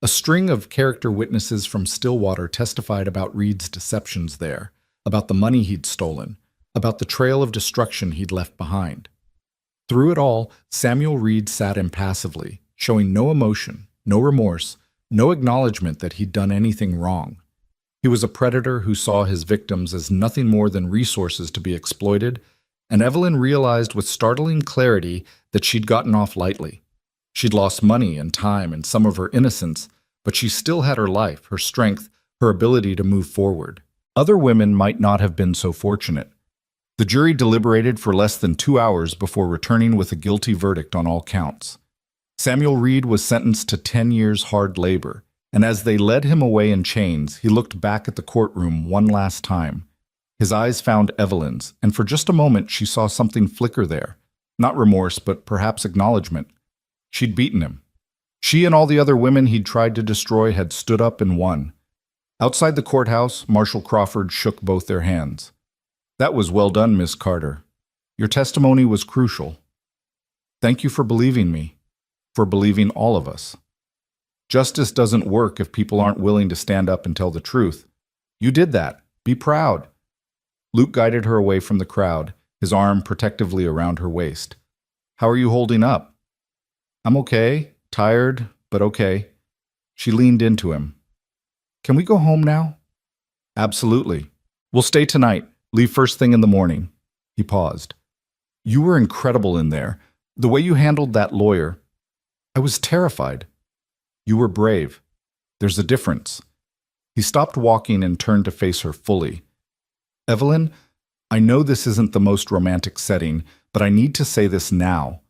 A string of character witnesses from Stillwater testified about Reed's deceptions there, about the money he'd stolen, about the trail of destruction he'd left behind. Through it all, Samuel Reed sat impassively, showing no emotion, no remorse, no acknowledgement that he'd done anything wrong. He was a predator who saw his victims as nothing more than resources to be exploited, and Evelyn realized with startling clarity that she'd gotten off lightly. She'd lost money and time and some of her innocence, but she still had her life, her strength, her ability to move forward. Other women might not have been so fortunate. The jury deliberated for less than 2 hours before returning with a guilty verdict on all counts. Samuel Reed was sentenced to 10 years hard labor, and as they led him away in chains, he looked back at the courtroom one last time. His eyes found Evelyn's, and for just a moment she saw something flicker there. Not remorse, but perhaps acknowledgement. She'd beaten him. She and all the other women he'd tried to destroy had stood up and won. Outside the courthouse, Marshal Crawford shook both their hands. That was well done, Miss Carter. Your testimony was crucial. Thank you for believing me, for believing all of us. Justice doesn't work if people aren't willing to stand up and tell the truth. You did that. Be proud. Luke guided her away from the crowd, his arm protectively around her waist. How are you holding up? I'm okay. Tired, but okay. She leaned into him. Can we go home now? Absolutely. We'll stay tonight. Leave first thing in the morning. He paused. You were incredible in there. The way you handled that lawyer. I was terrified. You were brave. There's a difference. He stopped walking and turned to face her fully. Evelyn, I know this isn't the most romantic setting, but I need to say this now.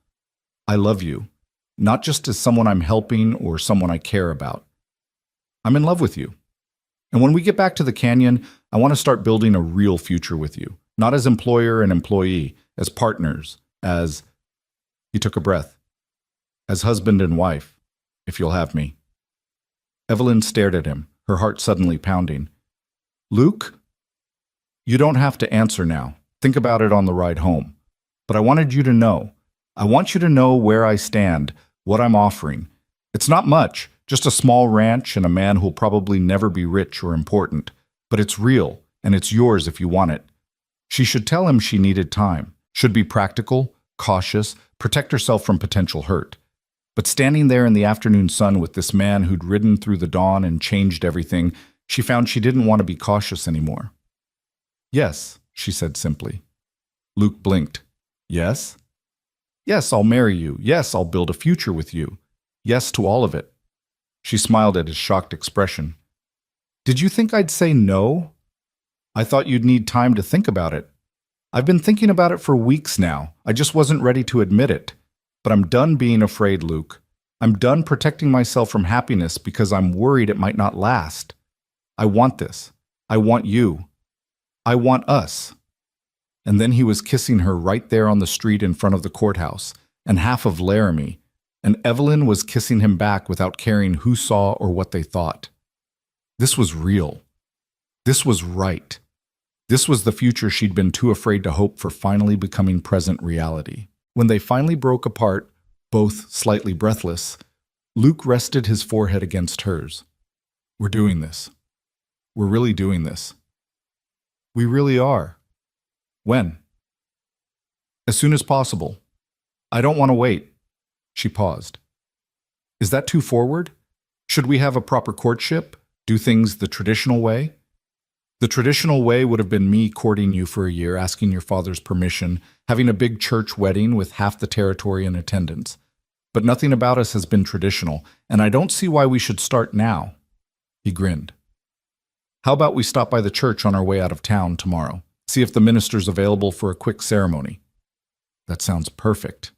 I love you, not just as someone I'm helping or someone I care about. I'm in love with you. And when we get back to the canyon, I want to start building a real future with you, not as employer and employee, as partners, as... He took a breath. As husband and wife, if you'll have me. Evelyn stared at him, her heart suddenly pounding. Luke? You don't have to answer now. Think about it on the ride home. But I wanted you to know. I want you to know where I stand, what I'm offering. It's not much, just a small ranch and a man who'll probably never be rich or important. But it's real, and it's yours if you want it. She should tell him she needed time, should be practical, cautious, protect herself from potential hurt. But standing there in the afternoon sun with this man who'd ridden through the dawn and changed everything, she found she didn't want to be cautious anymore. Yes, she said simply. Luke blinked. Yes? Yes, I'll marry you. Yes, I'll build a future with you. Yes to all of it. She smiled at his shocked expression. Did you think I'd say no? I thought you'd need time to think about it. I've been thinking about it for weeks now. I just wasn't ready to admit it. But I'm done being afraid, Luke. I'm done protecting myself from happiness because I'm worried it might not last. I want this. I want you. I want us. And then he was kissing her right there on the street in front of the courthouse, and half of Laramie, and Evelyn was kissing him back without caring who saw or what they thought. This was real. This was right. This was the future she'd been too afraid to hope for finally becoming present reality. When they finally broke apart, both slightly breathless, Luke rested his forehead against hers. We're doing this. We're really doing this. We really are. When? As soon as possible. I don't want to wait. She paused. Is that too forward? Should we have a proper courtship? Do things the traditional way? The traditional way would have been me courting you for a year, asking your father's permission, having a big church wedding with half the territory in attendance. But nothing about us has been traditional, and I don't see why we should start now. He grinned. How about we stop by the church on our way out of town tomorrow? See if the minister's available for a quick ceremony." "That sounds perfect."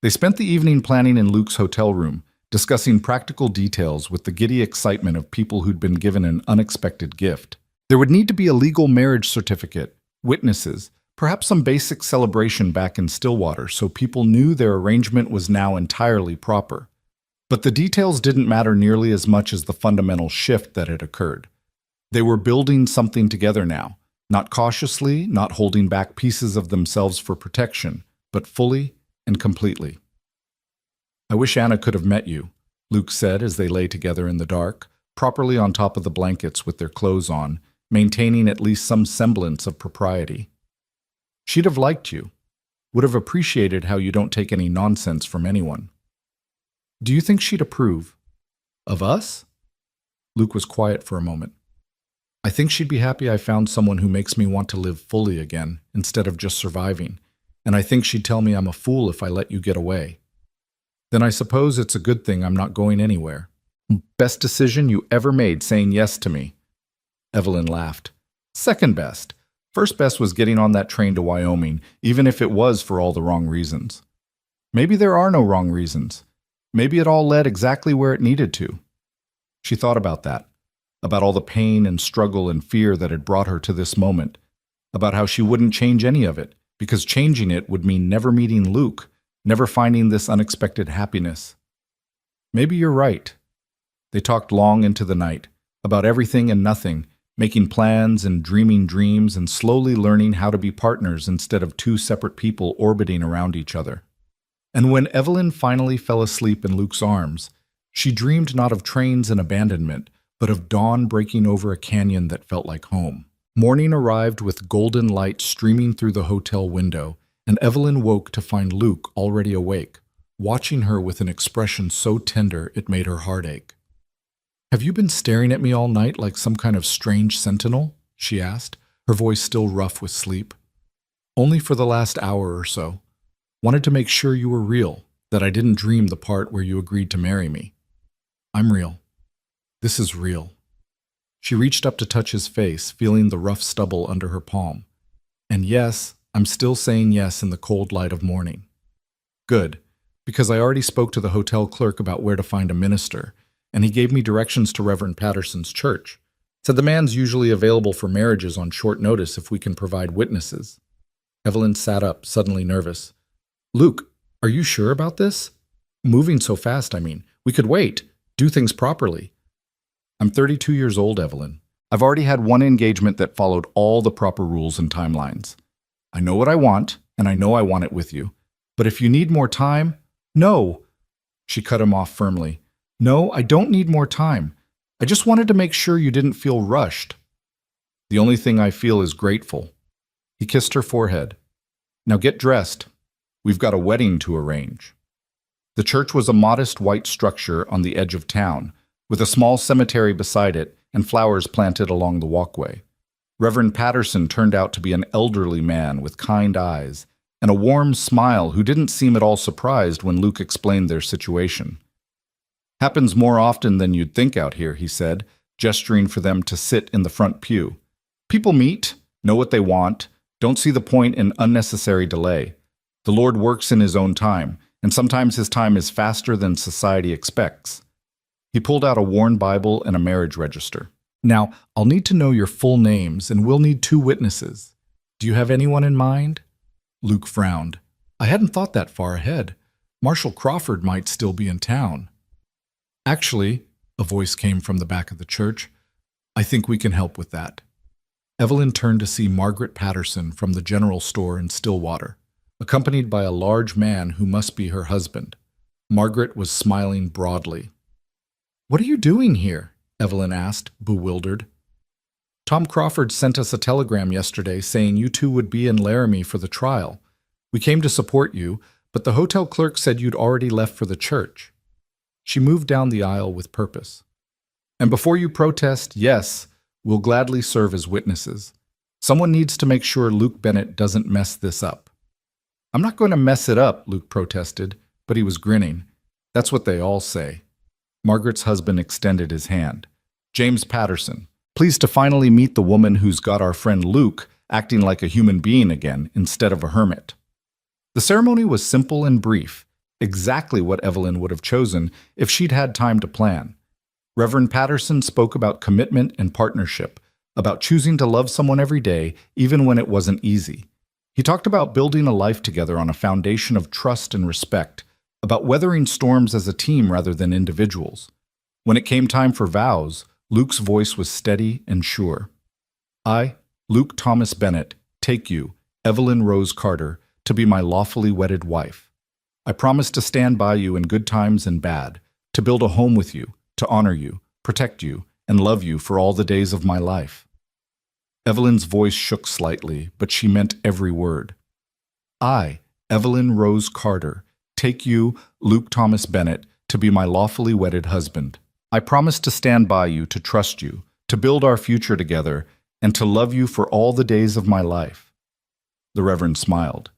They spent the evening planning in Luke's hotel room, discussing practical details with the giddy excitement of people who'd been given an unexpected gift. There would need to be a legal marriage certificate, witnesses, perhaps some basic celebration back in Stillwater so people knew their arrangement was now entirely proper. But the details didn't matter nearly as much as the fundamental shift that had occurred. They were building something together now, not cautiously, not holding back pieces of themselves for protection, but fully and completely. "I wish Anna could have met you," Luke said as they lay together in the dark, properly on top of the blankets with their clothes on, maintaining at least some semblance of propriety. "She'd have liked you, would have appreciated how you don't take any nonsense from anyone." "Do you think she'd approve?" "Of us?" Luke was quiet for a moment. "I think she'd be happy I found someone who makes me want to live fully again, instead of just surviving, and I think she'd tell me I'm a fool if I let you get away." "Then I suppose it's a good thing I'm not going anywhere." "Best decision you ever made, saying yes to me." Evelyn laughed. "Second best. First best was getting on that train to Wyoming, even if it was for all the wrong reasons." "Maybe there are no wrong reasons. Maybe it all led exactly where it needed to." She thought about that, about all the pain and struggle and fear that had brought her to this moment, about how she wouldn't change any of it, because changing it would mean never meeting Luke, never finding this unexpected happiness. "Maybe you're right." They talked long into the night, about everything and nothing, making plans and dreaming dreams and slowly learning how to be partners instead of two separate people orbiting around each other. And when Evelyn finally fell asleep in Luke's arms, she dreamed not of trains and abandonment, but of dawn breaking over a canyon that felt like home. Morning arrived with golden light streaming through the hotel window, and Evelyn woke to find Luke already awake, watching her with an expression so tender it made her heart ache. "Have you been staring at me all night like some kind of strange sentinel?" she asked, her voice still rough with sleep. "Only for the last hour or so. Wanted to make sure you were real, that I didn't dream the part where you agreed to marry me. I'm real. This is real." She reached up to touch his face, feeling the rough stubble under her palm. "And yes, I'm still saying yes in the cold light of morning." "Good, because I already spoke to the hotel clerk about where to find a minister, and he gave me directions to Reverend Patterson's church. Said the man's usually available for marriages on short notice if we can provide witnesses." Evelyn sat up, suddenly nervous. "Luke, are you sure about this? Moving so fast, I mean. We could wait, do things properly." "I'm 32 years old, Evelyn. I've already had one engagement that followed all the proper rules and timelines. I know what I want, and I know I want it with you. But if you need more time—" "No!" She cut him off firmly. "No, I don't need more time. I just wanted to make sure you didn't feel rushed." "The only thing I feel is grateful." He kissed her forehead. "Now get dressed. We've got a wedding to arrange." The church was a modest white structure on the edge of town, with a small cemetery beside it and flowers planted along the walkway. Reverend Patterson turned out to be an elderly man with kind eyes and a warm smile who didn't seem at all surprised when Luke explained their situation. "Happens more often than you'd think out here," he said, gesturing for them to sit in the front pew. "People meet, know what they want, don't see the point in unnecessary delay. The Lord works in his own time, and sometimes his time is faster than society expects." He pulled out a worn Bible and a marriage register. "Now, I'll need to know your full names, and we'll need 2 witnesses. Do you have anyone in mind?" Luke frowned. "I hadn't thought that far ahead. Marshal Crawford might still be in town." "Actually," a voice came from the back of the church, "I think we can help with that." Evelyn turned to see Margaret Patterson from the general store in Stillwater, accompanied by a large man who must be her husband. Margaret was smiling broadly. "What are you doing here?" Evelyn asked, bewildered. "Tom Crawford sent us a telegram yesterday saying you 2 would be in Laramie for the trial. We came to support you, but the hotel clerk said you'd already left for the church." She moved down the aisle with purpose. "And before you protest, yes, we'll gladly serve as witnesses. Someone needs to make sure Luke Bennett doesn't mess this up." "I'm not going to mess it up," Luke protested, but he was grinning. "That's what they all say." Margaret's husband extended his hand. "James Patterson, pleased to finally meet the woman who's got our friend Luke acting like a human being again instead of a hermit. The ceremony was simple and brief, exactly what Evelyn would have chosen if she'd had time to plan. Reverend Patterson spoke about commitment and partnership, about choosing to love someone every day, even when it wasn't easy. He talked about building a life together on a foundation of trust and respect, about weathering storms as a team rather than individuals. When it came time for vows, Luke's voice was steady and sure. I, Luke Thomas Bennett, take you, Evelyn Rose Carter, to be my lawfully wedded wife. I promise to stand by you in good times and bad, to build a home with you, to honor you, protect you, and love you for all the days of my life. Evelyn's voice shook slightly, but she meant every word. I, Evelyn Rose Carter, take you, Luke Thomas Bennett, to be my lawfully wedded husband. I promise to stand by you, to trust you, to build our future together, and to love you for all the days of my life. The Reverend smiled.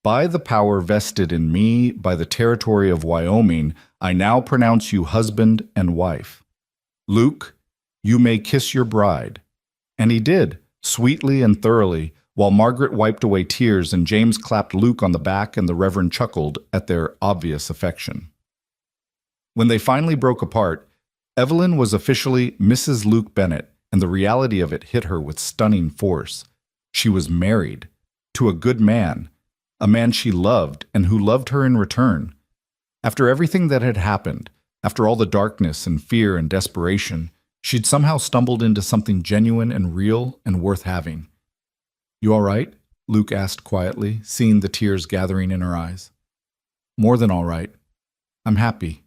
By the power vested in me by the territory of Wyoming, I now pronounce you husband and wife. Luke, you may kiss your bride. And he did, sweetly and thoroughly, while Margaret wiped away tears and James clapped Luke on the back and the Reverend chuckled at their obvious affection. When they finally broke apart, Evelyn was officially Mrs. Luke Bennett, and the reality of it hit her with stunning force. She was married to a good man, a man she loved and who loved her in return. After everything that had happened, after all the darkness and fear and desperation, she'd somehow stumbled into something genuine and real and worth having. You all right? Luke asked quietly, seeing the tears gathering in her eyes. More than all right. I'm happy.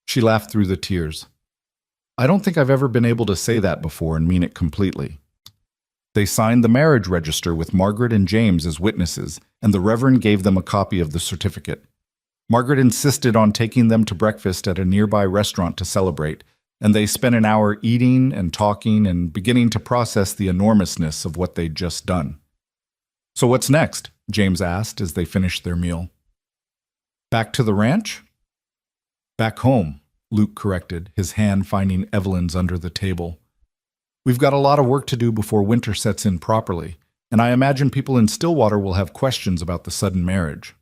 She laughed through the tears. I don't think I've ever been able to say that before and mean it completely. They signed the marriage register with Margaret and James as witnesses, and the Reverend gave them a copy of the certificate. Margaret insisted on taking them to breakfast at a nearby restaurant to celebrate, and they spent an hour eating and talking and beginning to process the enormousness of what they'd just done. So what's next? James asked as they finished their meal. Back to the ranch? Back home, Luke corrected, his hand finding Evelyn's under the table. We've got a lot of work to do before winter sets in properly, and I imagine people in Stillwater will have questions about the sudden marriage.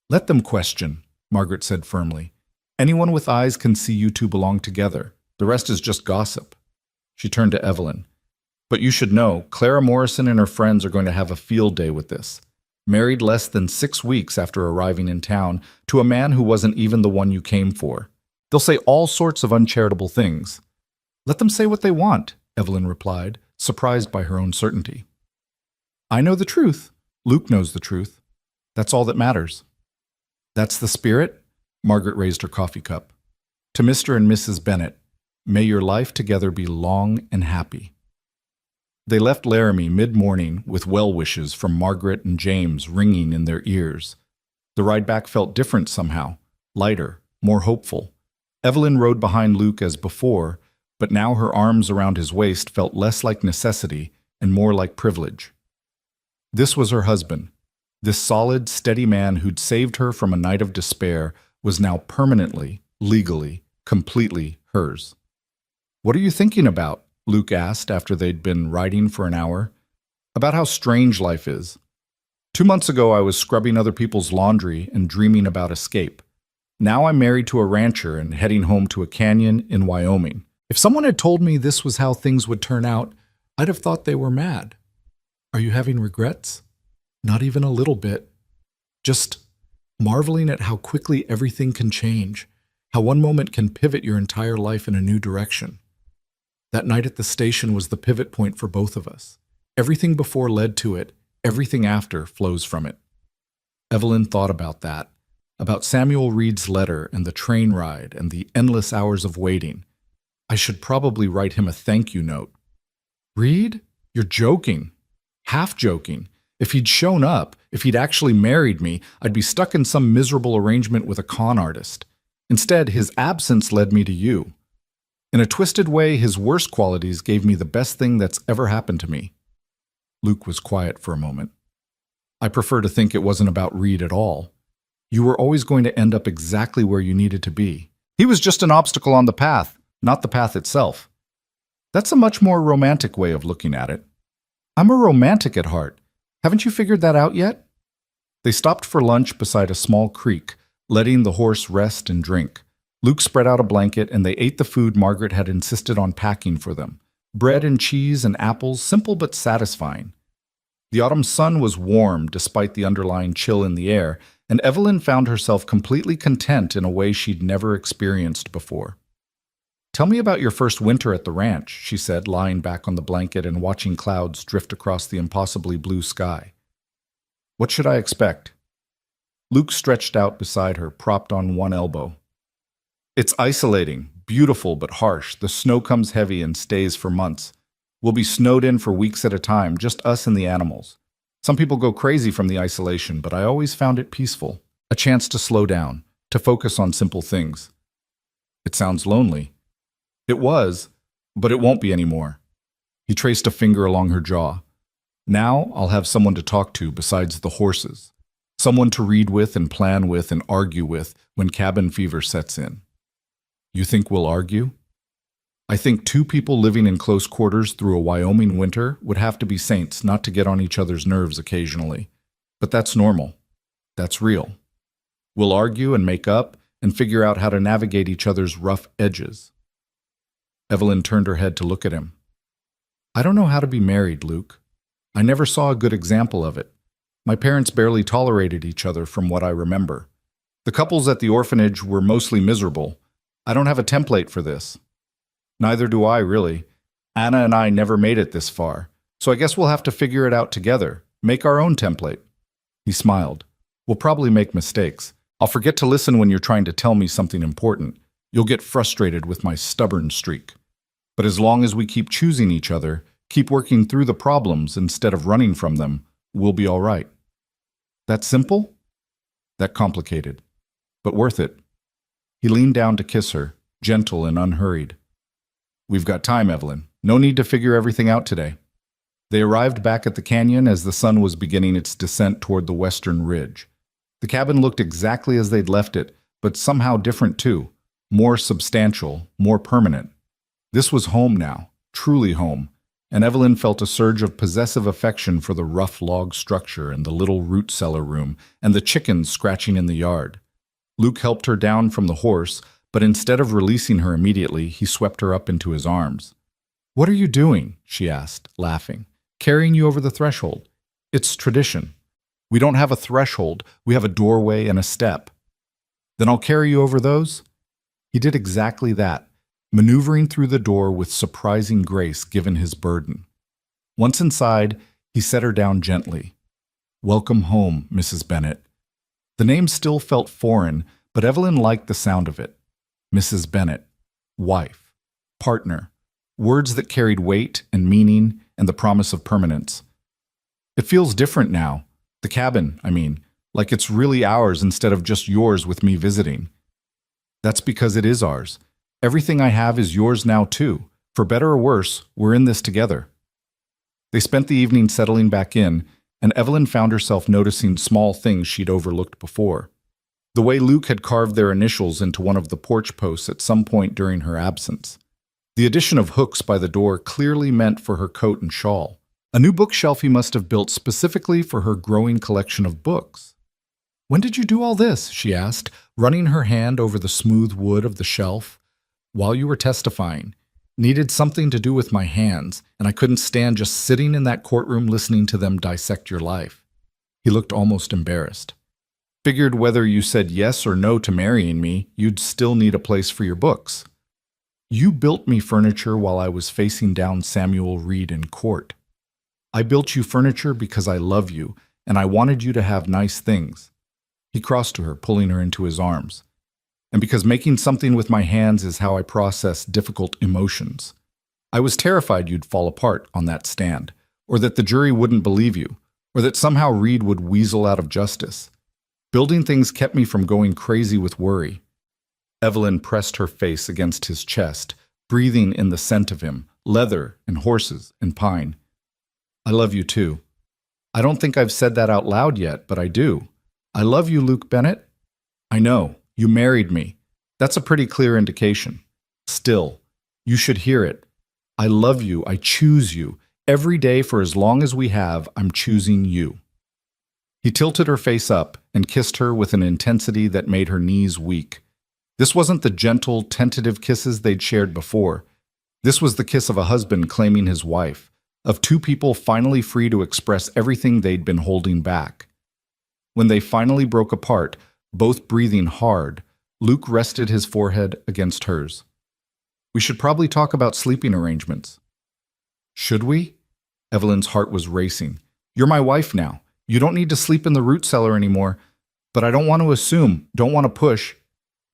Let them question, Margaret said firmly. Anyone with eyes can see you two belong together. The rest is just gossip. She turned to Evelyn. But you should know, Clara Morrison and her friends are going to have a field day with this. Married less than 6 weeks after arriving in town to a man who wasn't even the one you came for. They'll say all sorts of uncharitable things. Let them say what they want, Evelyn replied, surprised by her own certainty. I know the truth. Luke knows the truth. That's all that matters. That's the spirit? Margaret raised her coffee cup. To Mr. and Mrs. Bennett, may your life together be long and happy. They left Laramie mid-morning with well wishes from Margaret and James ringing in their ears. The ride back felt different somehow, lighter, more hopeful. Evelyn rode behind Luke as before, but now her arms around his waist felt less like necessity and more like privilege. This was her husband. This solid, steady man who'd saved her from a night of despair was now permanently, legally, completely hers. What are you thinking about? Luke asked after they'd been riding for an hour. About how strange life is. 2 months ago I was scrubbing other people's laundry and dreaming about escape. Now I'm married to a rancher and heading home to a canyon in Wyoming. If someone had told me this was how things would turn out, I'd have thought they were mad. Are you having regrets? Not even a little bit. Just marveling at how quickly everything can change, how one moment can pivot your entire life in a new direction. That night at the station was the pivot point for both of us. Everything before led to it, everything after flows from it. Evelyn thought about that, about Samuel Reed's letter and the train ride and the endless hours of waiting. I should probably write him a thank you note. Reed? You're joking. Half joking. If he'd shown up, if he'd actually married me, I'd be stuck in some miserable arrangement with a con artist. Instead, his absence led me to you. In a twisted way, his worst qualities gave me the best thing that's ever happened to me. Luke was quiet for a moment. I prefer to think it wasn't about Reed at all. You were always going to end up exactly where you needed to be. He was just an obstacle on the path, not the path itself. That's a much more romantic way of looking at it. I'm a romantic at heart. Haven't you figured that out yet? They stopped for lunch beside a small creek, letting the horse rest and drink. Luke spread out a blanket and they ate the food Margaret had insisted on packing for them. Bread and cheese and apples, simple but satisfying. The autumn sun was warm despite the underlying chill in the air, and Evelyn found herself completely content in a way she'd never experienced before. "Tell me about your first winter at the ranch," she said, lying back on the blanket and watching clouds drift across the impossibly blue sky. "What should I expect?" Luke stretched out beside her, propped on one elbow. "It's isolating, beautiful but harsh. The snow comes heavy and stays for months. We'll be snowed in for weeks at a time, just us and the animals. Some people go crazy from the isolation, but I always found it peaceful. A chance to slow down, to focus on simple things." "It sounds lonely." "It was, but it won't be anymore." He traced a finger along her jaw. "Now I'll have someone to talk to besides the horses. Someone to read with and plan with and argue with when cabin fever sets in." "You think we'll argue?" "I think two people living in close quarters through a Wyoming winter would have to be saints not to get on each other's nerves occasionally. But that's normal. That's real. We'll argue and make up and figure out how to navigate each other's rough edges." Evelyn turned her head to look at him. "I don't know how to be married, Luke. I never saw a good example of it. My parents barely tolerated each other from what I remember. The couples at the orphanage were mostly miserable. I don't have a template for this." "Neither do I, really. Anna and I never made it this far, so I guess we'll have to figure it out together, make our own template." He smiled. "We'll probably make mistakes. I'll forget to listen when you're trying to tell me something important. You'll get frustrated with my stubborn streak. But as long as we keep choosing each other, keep working through the problems instead of running from them, we'll be all right." "That simple?" "That complicated. But worth it." He leaned down to kiss her, gentle and unhurried. "We've got time, Evelyn. No need to figure everything out today." They arrived back at the canyon as the sun was beginning its descent toward the western ridge. The cabin looked exactly as they'd left it, but somehow different too. More substantial, more permanent. This was home now, truly home, and Evelyn felt a surge of possessive affection for the rough log structure and the little root cellar room and the chickens scratching in the yard. Luke helped her down from the horse, but instead of releasing her immediately, he swept her up into his arms. "What are you doing?" she asked, laughing. "Carrying you over the threshold. It's tradition. We don't have a threshold, we have a doorway and a step." "Then I'll carry you over those?" He did exactly that, maneuvering through the door with surprising grace given his burden. Once inside, he set her down gently. "Welcome home, Mrs. Bennet." The name still felt foreign, but Evelyn liked the sound of it. Mrs. Bennet, wife, partner, words that carried weight and meaning and the promise of permanence. "It feels different now. The cabin, I mean, like it's really ours instead of just yours with me visiting." "That's because it is ours. Everything I have is yours now too. For better or worse, we're in this together." They spent the evening settling back in, and Evelyn found herself noticing small things she'd overlooked before. The way Luke had carved their initials into one of the porch posts at some point during her absence. The addition of hooks by the door clearly meant for her coat and shawl. A new bookshelf he must have built specifically for her growing collection of books. "When did you do all this?" she asked, running her hand over the smooth wood of the shelf. "While you were testifying. Needed something to do with my hands, and I couldn't stand just sitting in that courtroom listening to them dissect your life." He looked almost embarrassed. "Figured whether you said yes or no to marrying me, you'd still need a place for your books. You built me furniture while I was facing down Samuel Reed in court. I built you furniture because I love you, and I wanted you to have nice things." He crossed to her, pulling her into his arms. "And because making something with my hands is how I process difficult emotions. I was terrified you'd fall apart on that stand, or that the jury wouldn't believe you, or that somehow Reed would weasel out of justice. Building things kept me from going crazy with worry." Evelyn pressed her face against his chest, breathing in the scent of him, leather and horses and pine. "I love you too. I don't think I've said that out loud yet, but I do. I love you, Luke Bennet. I know, you married me. That's a pretty clear indication. Still, you should hear it. I love you, I choose you, Every day for as long as we have, I'm choosing you. He tilted her face up and kissed her with an intensity that made her knees weak. This wasn't the gentle, tentative kisses they'd shared before. This was the kiss of a husband claiming his wife, of two people finally free to express everything they'd been holding back. When they finally broke apart, both breathing hard, Luke rested his forehead against hers. We should probably talk about sleeping arrangements. Should we? Evelyn's heart was racing. You're my wife now. You don't need to sleep in the root cellar anymore. But I don't want to assume, don't want to push.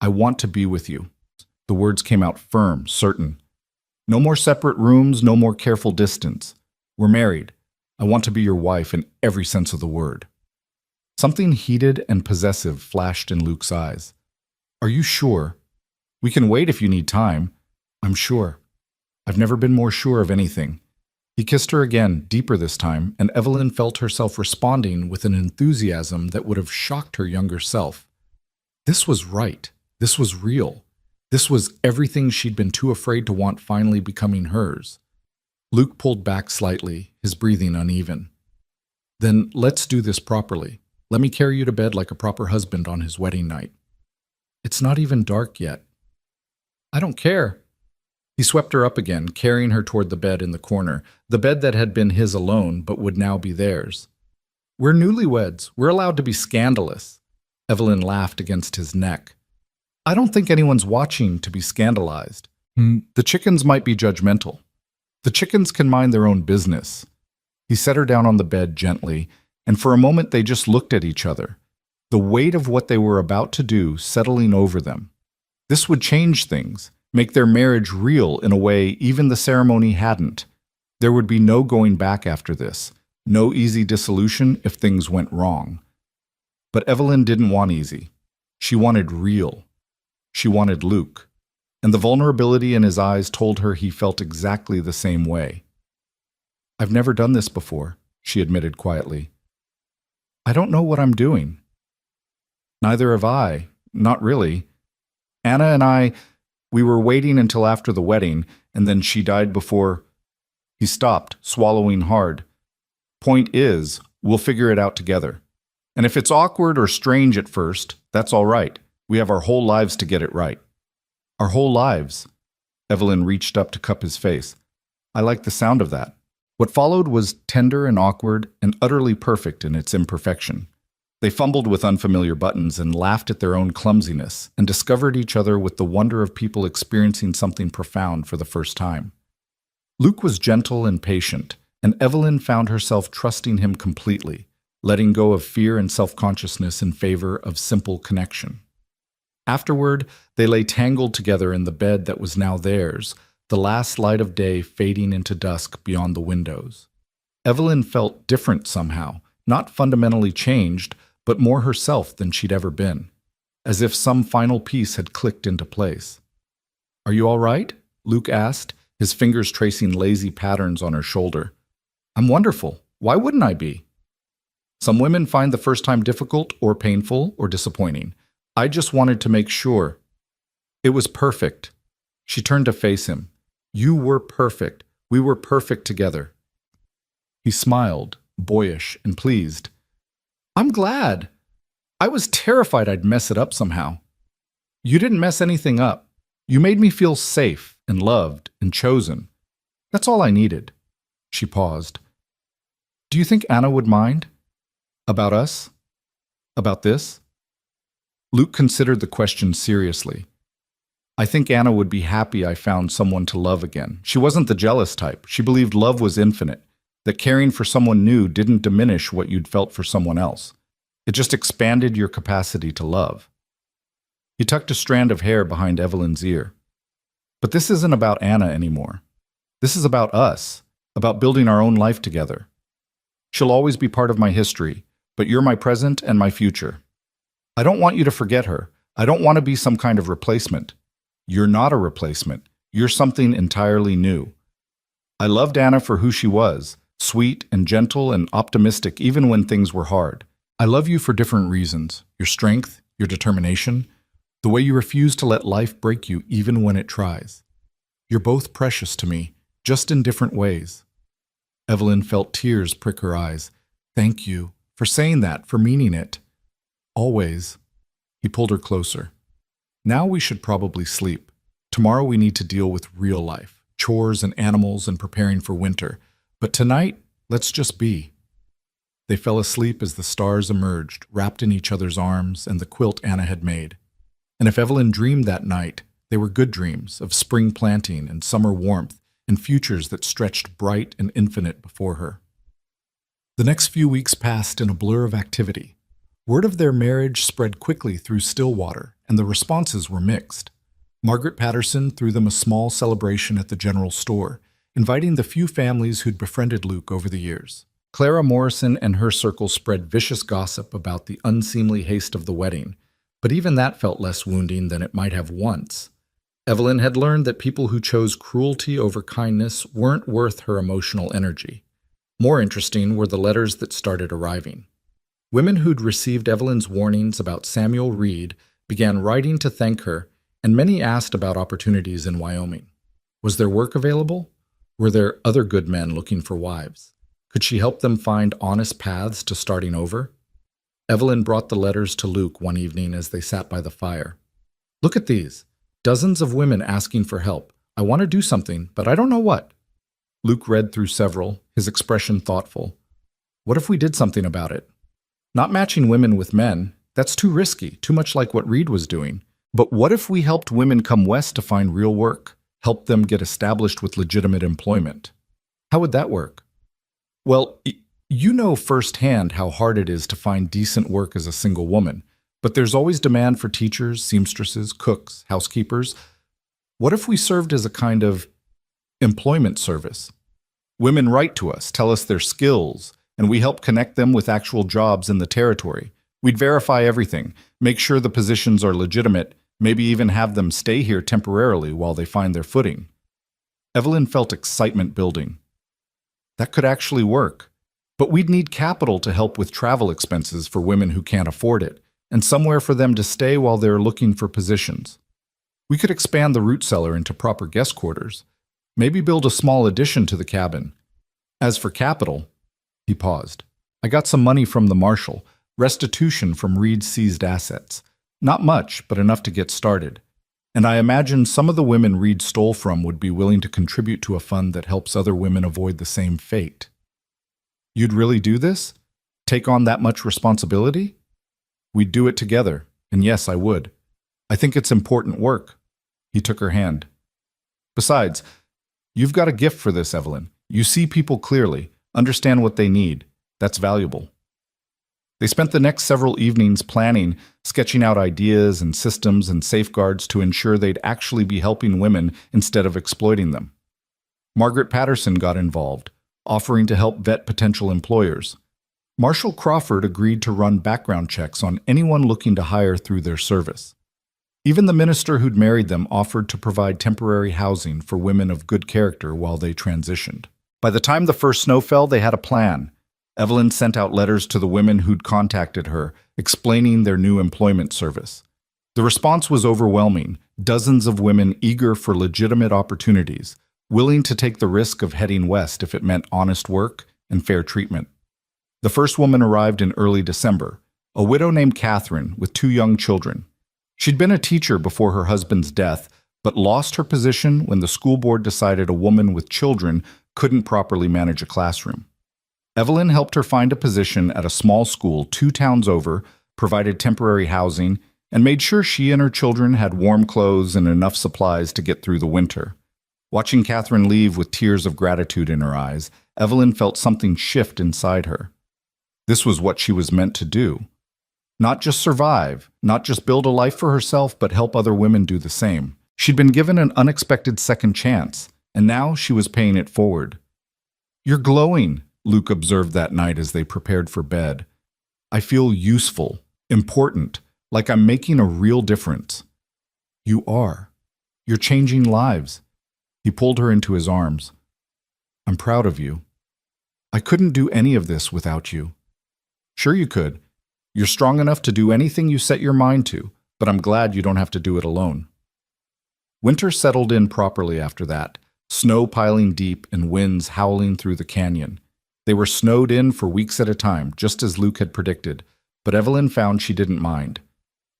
I want to be with you. The words came out firm, certain. No more separate rooms, no more careful distance. We're married. I want to be your wife in every sense of the word. Something heated and possessive flashed in Luke's eyes. Are you sure? We can wait if you need time. I'm sure. I've never been more sure of anything. He kissed her again, deeper this time, and Evelyn felt herself responding with an enthusiasm that would have shocked her younger self. This was right. This was real. This was everything she'd been too afraid to want finally becoming hers. Luke pulled back slightly, his breathing uneven. Then let's do this properly. Let me carry you to bed like a proper husband on his wedding night. It's not even dark yet. I don't care. He swept her up again, carrying her toward the bed in the corner, the bed that had been his alone but would now be theirs. We're newlyweds. We're allowed to be scandalous. Evelyn laughed against his neck. I don't think anyone's watching to be scandalized. The chickens might be judgmental. The chickens can mind their own business. He set her down on the bed gently, and for a moment they just looked at each other, the weight of what they were about to do settling over them. This would change things, make their marriage real in a way even the ceremony hadn't. There would be no going back after this, no easy dissolution if things went wrong. But Evelyn didn't want easy. She wanted real. She wanted Luke, and the vulnerability in his eyes told her he felt exactly the same way. I've never done this before, she admitted quietly. I don't know what I'm doing. Neither have I, not really. Anna and we were waiting until after the wedding, and then she died before. He stopped, swallowing hard. Point is, we'll figure it out together. And if it's awkward or strange at first, that's all right. We have our whole lives to get it right. Our whole lives. Evelyn reached up to cup his face. I like the sound of that. What followed was tender and awkward and utterly perfect in its imperfection. They fumbled with unfamiliar buttons and laughed at their own clumsiness and discovered each other with the wonder of people experiencing something profound for the first time. Luke was gentle and patient, and Evelyn found herself trusting him completely, letting go of fear and self-consciousness in favor of simple connection. Afterward, they lay tangled together in the bed that was now theirs, the last light of day fading into dusk beyond the windows. Evelyn felt different somehow, not fundamentally changed, but more herself than she'd ever been, as if some final piece had clicked into place. Are you all right? Luke asked, his fingers tracing lazy patterns on her shoulder. I'm wonderful. Why wouldn't I be? Some women find the first time difficult or painful or disappointing. I just wanted to make sure. It was perfect. She turned to face him. You were perfect. We were perfect together. He smiled, boyish and pleased. I'm glad. I was terrified I'd mess it up somehow. You didn't mess anything up. You made me feel safe and loved and chosen. That's all I needed. She paused. Do you think Anna would mind? About us? About this? Luke considered the question seriously. I think Anna would be happy I found someone to love again. She wasn't the jealous type. She believed love was infinite, that caring for someone new didn't diminish what you'd felt for someone else. It just expanded your capacity to love. He tucked a strand of hair behind Evelyn's ear. But this isn't about Anna anymore. This is about us, about building our own life together. She'll always be part of my history, but you're my present and my future. I don't want you to forget her. I don't want to be some kind of replacement. You're not a replacement. You're something entirely new. I loved Anna for who she was, sweet and gentle and optimistic even when things were hard. I love you for different reasons, your strength, your determination, the way you refuse to let life break you even when it tries. You're both precious to me, just in different ways. Evelyn felt tears prick her eyes. Thank you for saying that, for meaning it. Always. He pulled her closer. Now we should probably sleep. Tomorrow we need to deal with real life, chores and animals and preparing for winter. But tonight, let's just be. They fell asleep as the stars emerged, wrapped in each other's arms and the quilt Anna had made. And if Evelyn dreamed that night, they were good dreams of spring planting and summer warmth and futures that stretched bright and infinite before her. The next few weeks passed in a blur of activity. Word of their marriage spread quickly through Stillwater, and the responses were mixed. Margaret Patterson threw them a small celebration at the general store, inviting the few families who'd befriended Luke over the years. Clara Morrison and her circle spread vicious gossip about the unseemly haste of the wedding, but even that felt less wounding than it might have once. Evelyn had learned that people who chose cruelty over kindness weren't worth her emotional energy. More interesting were the letters that started arriving. Women who'd received Evelyn's warnings about Samuel Reed began writing to thank her, and many asked about opportunities in Wyoming. Was there work available? Were there other good men looking for wives? Could she help them find honest paths to starting over? Evelyn brought the letters to Luke one evening as they sat by the fire. Look at these. Dozens of women asking for help. I want to do something, but I don't know what. Luke read through several, his expression thoughtful. What if we did something about it? Not matching women with men, that's too risky, too much like what Reed was doing. But what if we helped women come west to find real work, helped them get established with legitimate employment? How would that work? Well, you know firsthand how hard it is to find decent work as a single woman, but there's always demand for teachers, seamstresses, cooks, housekeepers. What if we served as a kind of employment service? Women write to us, tell us their skills, and we help connect them with actual jobs in the territory. We'd verify everything, make sure the positions are legitimate, maybe even have them stay here temporarily while they find their footing. Evelyn felt excitement building. That could actually work. But we'd need capital to help with travel expenses for women who can't afford it, and somewhere for them to stay while they're looking for positions. We could expand the root cellar into proper guest quarters, maybe build a small addition to the cabin. As for capital, he paused. I got some money from the marshal, restitution from Reed's seized assets. Not much, but enough to get started. And I imagine some of the women Reed stole from would be willing to contribute to a fund that helps other women avoid the same fate. You'd really do this? Take on that much responsibility? We'd do it together, and yes, I would. I think it's important work. He took her hand. Besides, you've got a gift for this, Evelyn. You see people clearly, understand what they need. That's valuable. They spent the next several evenings planning, sketching out ideas and systems and safeguards to ensure they'd actually be helping women instead of exploiting them. Margaret Patterson got involved, offering to help vet potential employers. Marshall Crawford agreed to run background checks on anyone looking to hire through their service. Even the minister who'd married them offered to provide temporary housing for women of good character while they transitioned. By the time the first snow fell, they had a plan. Evelyn sent out letters to the women who'd contacted her, explaining their new employment service. The response was overwhelming, dozens of women eager for legitimate opportunities, willing to take the risk of heading west if it meant honest work and fair treatment. The first woman arrived in early December, a widow named Catherine with 2 young children. She'd been a teacher before her husband's death, but lost her position when the school board decided a woman with children couldn't properly manage a classroom. Evelyn helped her find a position at a small school 2 towns over, provided temporary housing, and made sure she and her children had warm clothes and enough supplies to get through the winter. Watching Catherine leave with tears of gratitude in her eyes, Evelyn felt something shift inside her. This was what she was meant to do. Not just survive, not just build a life for herself, but help other women do the same. She'd been given an unexpected second chance, and now she was paying it forward. "You're glowing," Luke observed that night as they prepared for bed. "I feel useful, important, like I'm making a real difference." "You are. You're changing lives." He pulled her into his arms. "I'm proud of you. I couldn't do any of this without you." "Sure you could. You're strong enough to do anything you set your mind to, but I'm glad you don't have to do it alone." Winter settled in properly after that, Snow piling deep and winds howling through the canyon. They were snowed in for weeks at a time, just as Luke had predicted, but Evelyn found she didn't mind.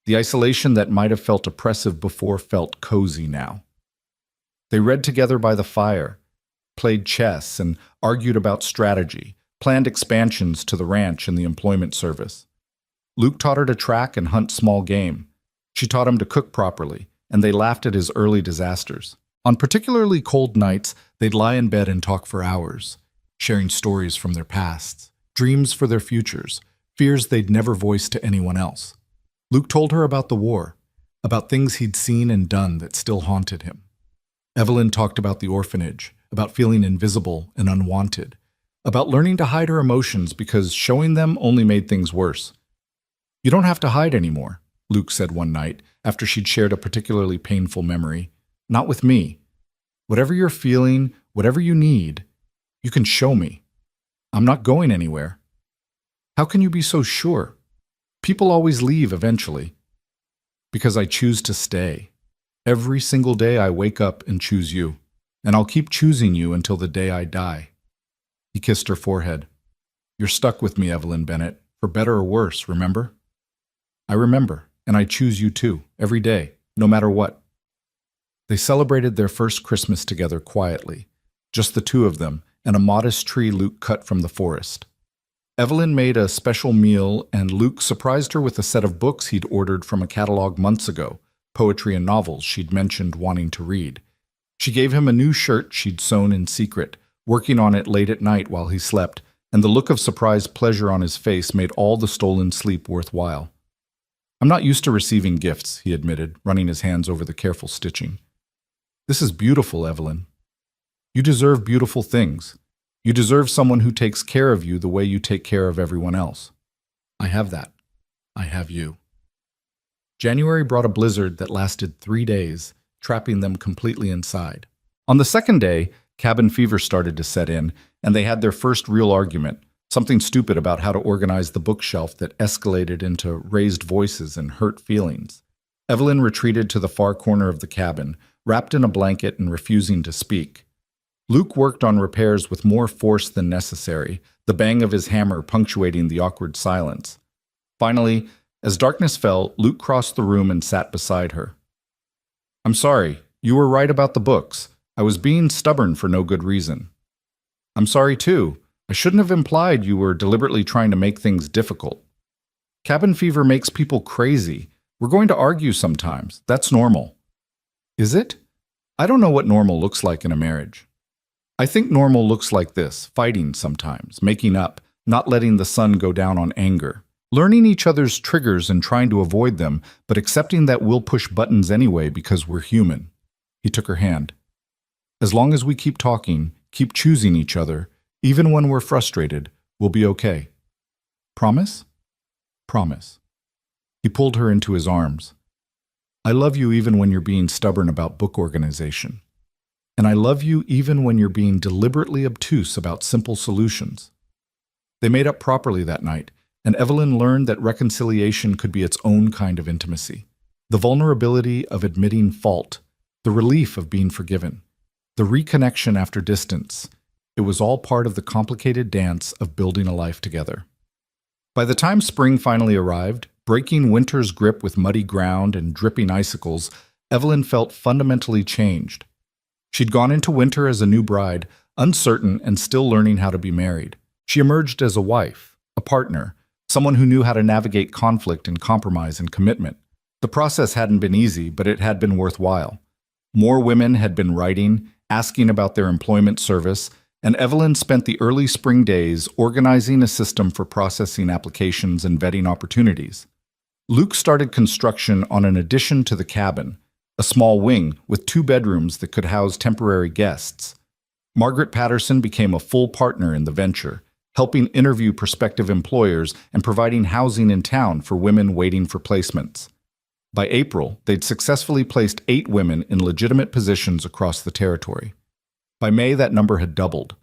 The isolation that might have felt oppressive before felt cozy now. They read together by the fire, played chess, and argued about strategy, planned expansions to the ranch and the employment service. Luke taught her to track and hunt small game. She taught him to cook properly, and they laughed at his early disasters. On particularly cold nights, they'd lie in bed and talk for hours, sharing stories from their pasts, dreams for their futures, fears they'd never voiced to anyone else. Luke told her about the war, about things he'd seen and done that still haunted him. Evelyn talked about the orphanage, about feeling invisible and unwanted, about learning to hide her emotions because showing them only made things worse. "You don't have to hide anymore," Luke said one night after she'd shared a particularly painful memory. "Not with me. Whatever you're feeling, whatever you need, you can show me. I'm not going anywhere." "How can you be so sure? People always leave eventually." "Because I choose to stay. Every single day I wake up and choose you, and I'll keep choosing you until the day I die." He kissed her forehead. "You're stuck with me, Evelyn Bennett, for better or worse, remember?" "I remember, and I choose you too, every day, no matter what." They celebrated their first Christmas together quietly, just the two of them, and a modest tree Luke cut from the forest. Evelyn made a special meal, and Luke surprised her with a set of books he'd ordered from a catalog months ago, poetry and novels she'd mentioned wanting to read. She gave him a new shirt she'd sewn in secret, working on it late at night while he slept, and the look of surprised pleasure on his face made all the stolen sleep worthwhile. "I'm not used to receiving gifts," he admitted, running his hands over the careful stitching. "This is beautiful, Evelyn. You deserve beautiful things. You deserve someone who takes care of you the way you take care of everyone else. I have that. I have you." January brought a blizzard that lasted 3 days, trapping them completely inside. On the second day, cabin fever started to set in, and they had their first real argument, something stupid about how to organize the bookshelf that escalated into raised voices and hurt feelings. Evelyn retreated to the far corner of the cabin, wrapped in a blanket and refusing to speak. Luke worked on repairs with more force than necessary, the bang of his hammer punctuating the awkward silence. Finally, as darkness fell, Luke crossed the room and sat beside her. "I'm sorry, you were right about the books. I was being stubborn for no good reason." "I'm sorry too. I shouldn't have implied you were deliberately trying to make things difficult. Cabin fever makes people crazy. We're going to argue sometimes. That's normal." "Is it? I don't know what normal looks like in a marriage. I think normal looks like this, fighting sometimes, making up, not letting the sun go down on anger, learning each other's triggers and trying to avoid them, but accepting that we'll push buttons anyway because we're human." He took her hand. "As long as we keep talking, keep choosing each other, even when we're frustrated, we'll be okay. Promise?" "Promise." He pulled her into his arms. "I love you even when you're being stubborn about book organization. And I love you even when you're being deliberately obtuse about simple solutions." They made up properly that night, and Evelyn learned that reconciliation could be its own kind of intimacy. The vulnerability of admitting fault, the relief of being forgiven, the reconnection after distance. It was all part of the complicated dance of building a life together. By the time spring finally arrived, breaking winter's grip with muddy ground and dripping icicles, Evelyn felt fundamentally changed. She'd gone into winter as a new bride, uncertain and still learning how to be married. She emerged as a wife, a partner, someone who knew how to navigate conflict and compromise and commitment. The process hadn't been easy, but it had been worthwhile. More women had been writing, asking about their employment service, and Evelyn spent the early spring days organizing a system for processing applications and vetting opportunities. Luke started construction on an addition to the cabin, a small wing with 2 bedrooms that could house temporary guests. Margaret Patterson became a full partner in the venture, helping interview prospective employers and providing housing in town for women waiting for placements. By April, they'd successfully placed 8 women in legitimate positions across the territory. By May, that number had doubled.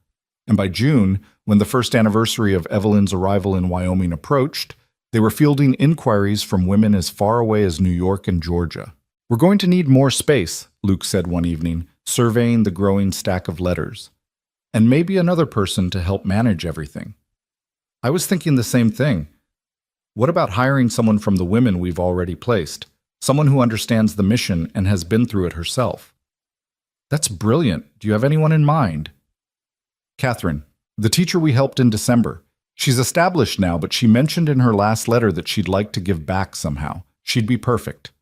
And by June, when the first anniversary of Evelyn's arrival in Wyoming approached, they were fielding inquiries from women as far away as New York and Georgia. "We're going to need more space," Luke said one evening, surveying the growing stack of letters, and maybe another person to help manage everything. I was thinking the same thing. What about hiring someone from the women we've already placed? Someone who understands the mission and has been through it herself. That's brilliant. Do you have anyone in mind? Catherine, the teacher we helped in December. She's established now, but she mentioned in her last letter that she'd like to give back somehow. She'd be perfect.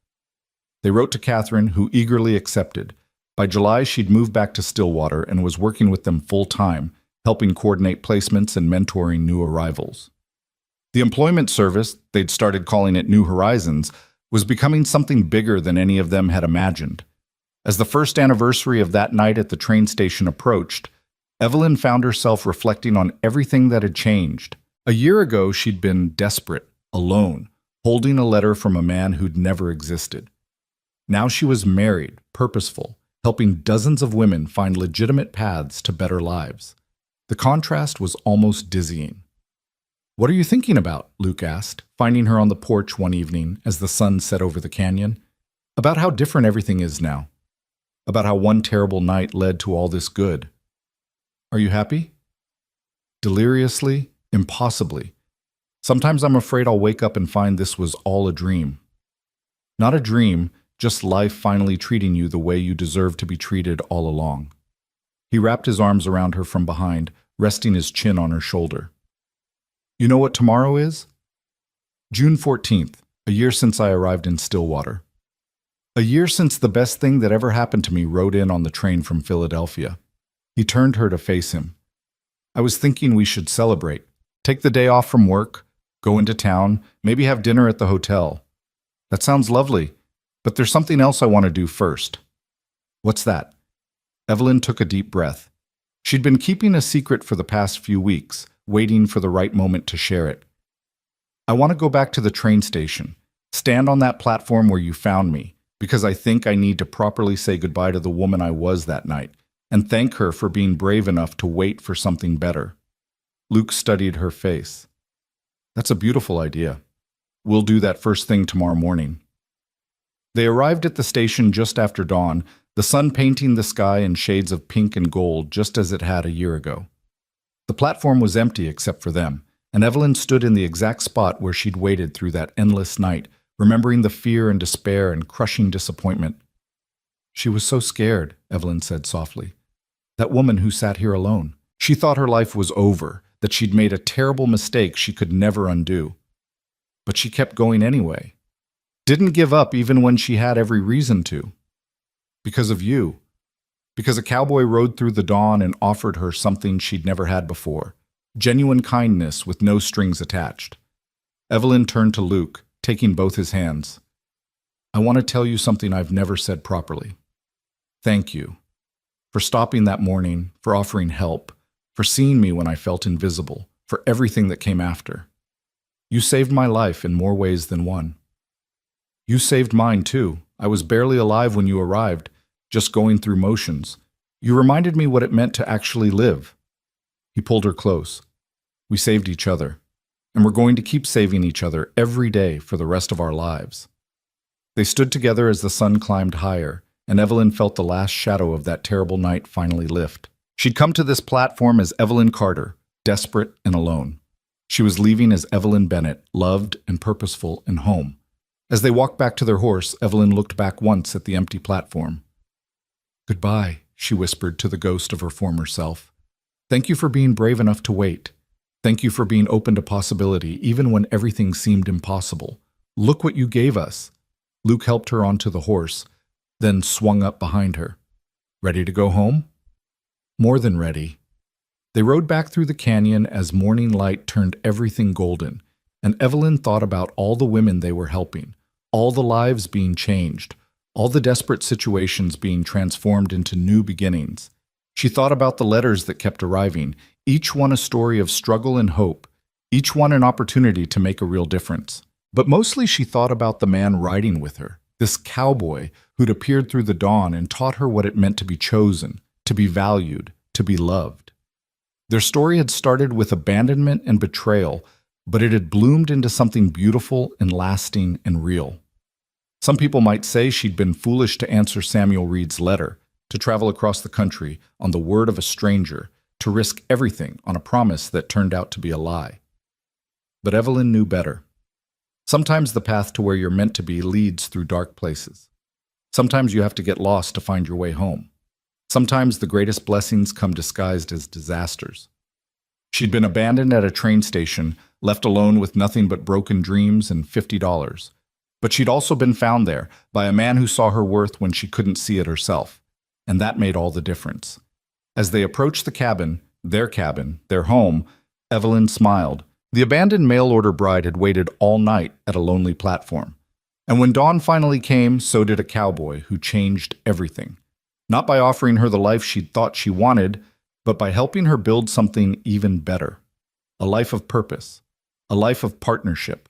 They wrote to Catherine, who eagerly accepted. By July, she'd moved back to Stillwater and was working with them full-time, helping coordinate placements and mentoring new arrivals. The employment service, they'd started calling it New Horizons, was becoming something bigger than any of them had imagined. As the first anniversary of that night at the train station approached, Evelyn found herself reflecting on everything that had changed. A year ago, she'd been desperate, alone, holding a letter from a man who'd never existed. Now she was married, purposeful, helping dozens of women find legitimate paths to better lives. The contrast was almost dizzying. "What are you thinking about?" Luke asked, finding her on the porch one evening as the sun set over the canyon. "About how different everything is now. About how one terrible night led to all this good. Are you happy?" Deliriously, impossibly. Sometimes I'm afraid I'll wake up and find this was all a dream. Not a dream, just life finally treating you the way you deserve to be treated all along. He wrapped his arms around her from behind, resting his chin on her shoulder. "You know what tomorrow is?" June 14th, a year since I arrived in Stillwater. A year since the best thing that ever happened to me rode in on the train from Philadelphia. He turned her to face him. "I was thinking we should celebrate. Take the day off from work, go into town, maybe have dinner at the hotel." "That sounds lovely, but there's something else I want to do first." "What's that?" Evelyn took a deep breath. She'd been keeping a secret for the past few weeks, waiting for the right moment to share it. "I want to go back to the train station, stand on that platform where you found me, because I think I need to properly say goodbye to the woman I was that night, and thank her for being brave enough to wait for something better." Luke studied her face. "That's a beautiful idea. We'll do that first thing tomorrow morning." They arrived at the station just after dawn, the sun painting the sky in shades of pink and gold just as it had a year ago. The platform was empty except for them, and Evelyn stood in the exact spot where she'd waited through that endless night, remembering the fear and despair and crushing disappointment. "She was so scared," Evelyn said softly. "That woman who sat here alone. She thought her life was over, that she'd made a terrible mistake she could never undo. But she kept going anyway. Didn't give up even when she had every reason to. Because of you. Because a cowboy rode through the dawn and offered her something she'd never had before. Genuine kindness with no strings attached." Evelyn turned to Luke, taking both his hands. "I want to tell you something I've never said properly. Thank you. For stopping that morning, for offering help, for seeing me when I felt invisible, for everything that came after. You saved my life in more ways than one. You saved mine too. I was barely alive when you arrived, just going through motions. You reminded me what it meant to actually live." He pulled her close. "We saved each other, and we're going to keep saving each other every day for the rest of our lives." They stood together as the sun climbed higher, and Evelyn felt the last shadow of that terrible night finally lift. She'd come to this platform as Evelyn Carter, desperate and alone. She was leaving as Evelyn Bennett, loved and purposeful and home. As they walked back to their horse, Evelyn looked back once at the empty platform. "Goodbye," she whispered to the ghost of her former self. "Thank you for being brave enough to wait. Thank you for being open to possibility, even when everything seemed impossible. Look what you gave us." Luke helped her onto the horse, then swung up behind her. "Ready to go home?" "More than ready." They rode back through the canyon as morning light turned everything golden, and Evelyn thought about all the women they were helping, all the lives being changed, all the desperate situations being transformed into new beginnings. She thought about the letters that kept arriving, each one a story of struggle and hope, each one an opportunity to make a real difference. But mostly she thought about the man riding with her, this cowboy who'd appeared through the dawn and taught her what it meant to be chosen, to be valued, to be loved. Their story had started with abandonment and betrayal, but it had bloomed into something beautiful and lasting and real. Some people might say she'd been foolish to answer Samuel Reed's letter, to travel across the country on the word of a stranger, to risk everything on a promise that turned out to be a lie. But Evelyn knew better. Sometimes the path to where you're meant to be leads through dark places. Sometimes you have to get lost to find your way home. Sometimes the greatest blessings come disguised as disasters. She'd been abandoned at a train station, left alone with nothing but broken dreams and $50. But she'd also been found there by a man who saw her worth when she couldn't see it herself. And that made all the difference. As they approached the cabin, their home, Evelyn smiled. The abandoned mail-order bride had waited all night at a lonely platform. And when dawn finally came, so did a cowboy who changed everything. Not by offering her the life she'd thought she wanted, but by helping her build something even better. A life of purpose, a life of partnership,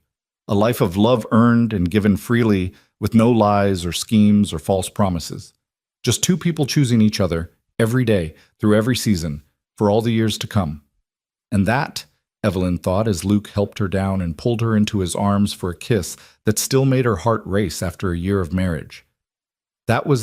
a life of love earned and given freely with no lies or schemes or false promises. Just two people choosing each other every day, through every season, for all the years to come. And that, Evelyn thought as Luke helped her down and pulled her into his arms for a kiss that still made her heart race after a year of marriage. That was the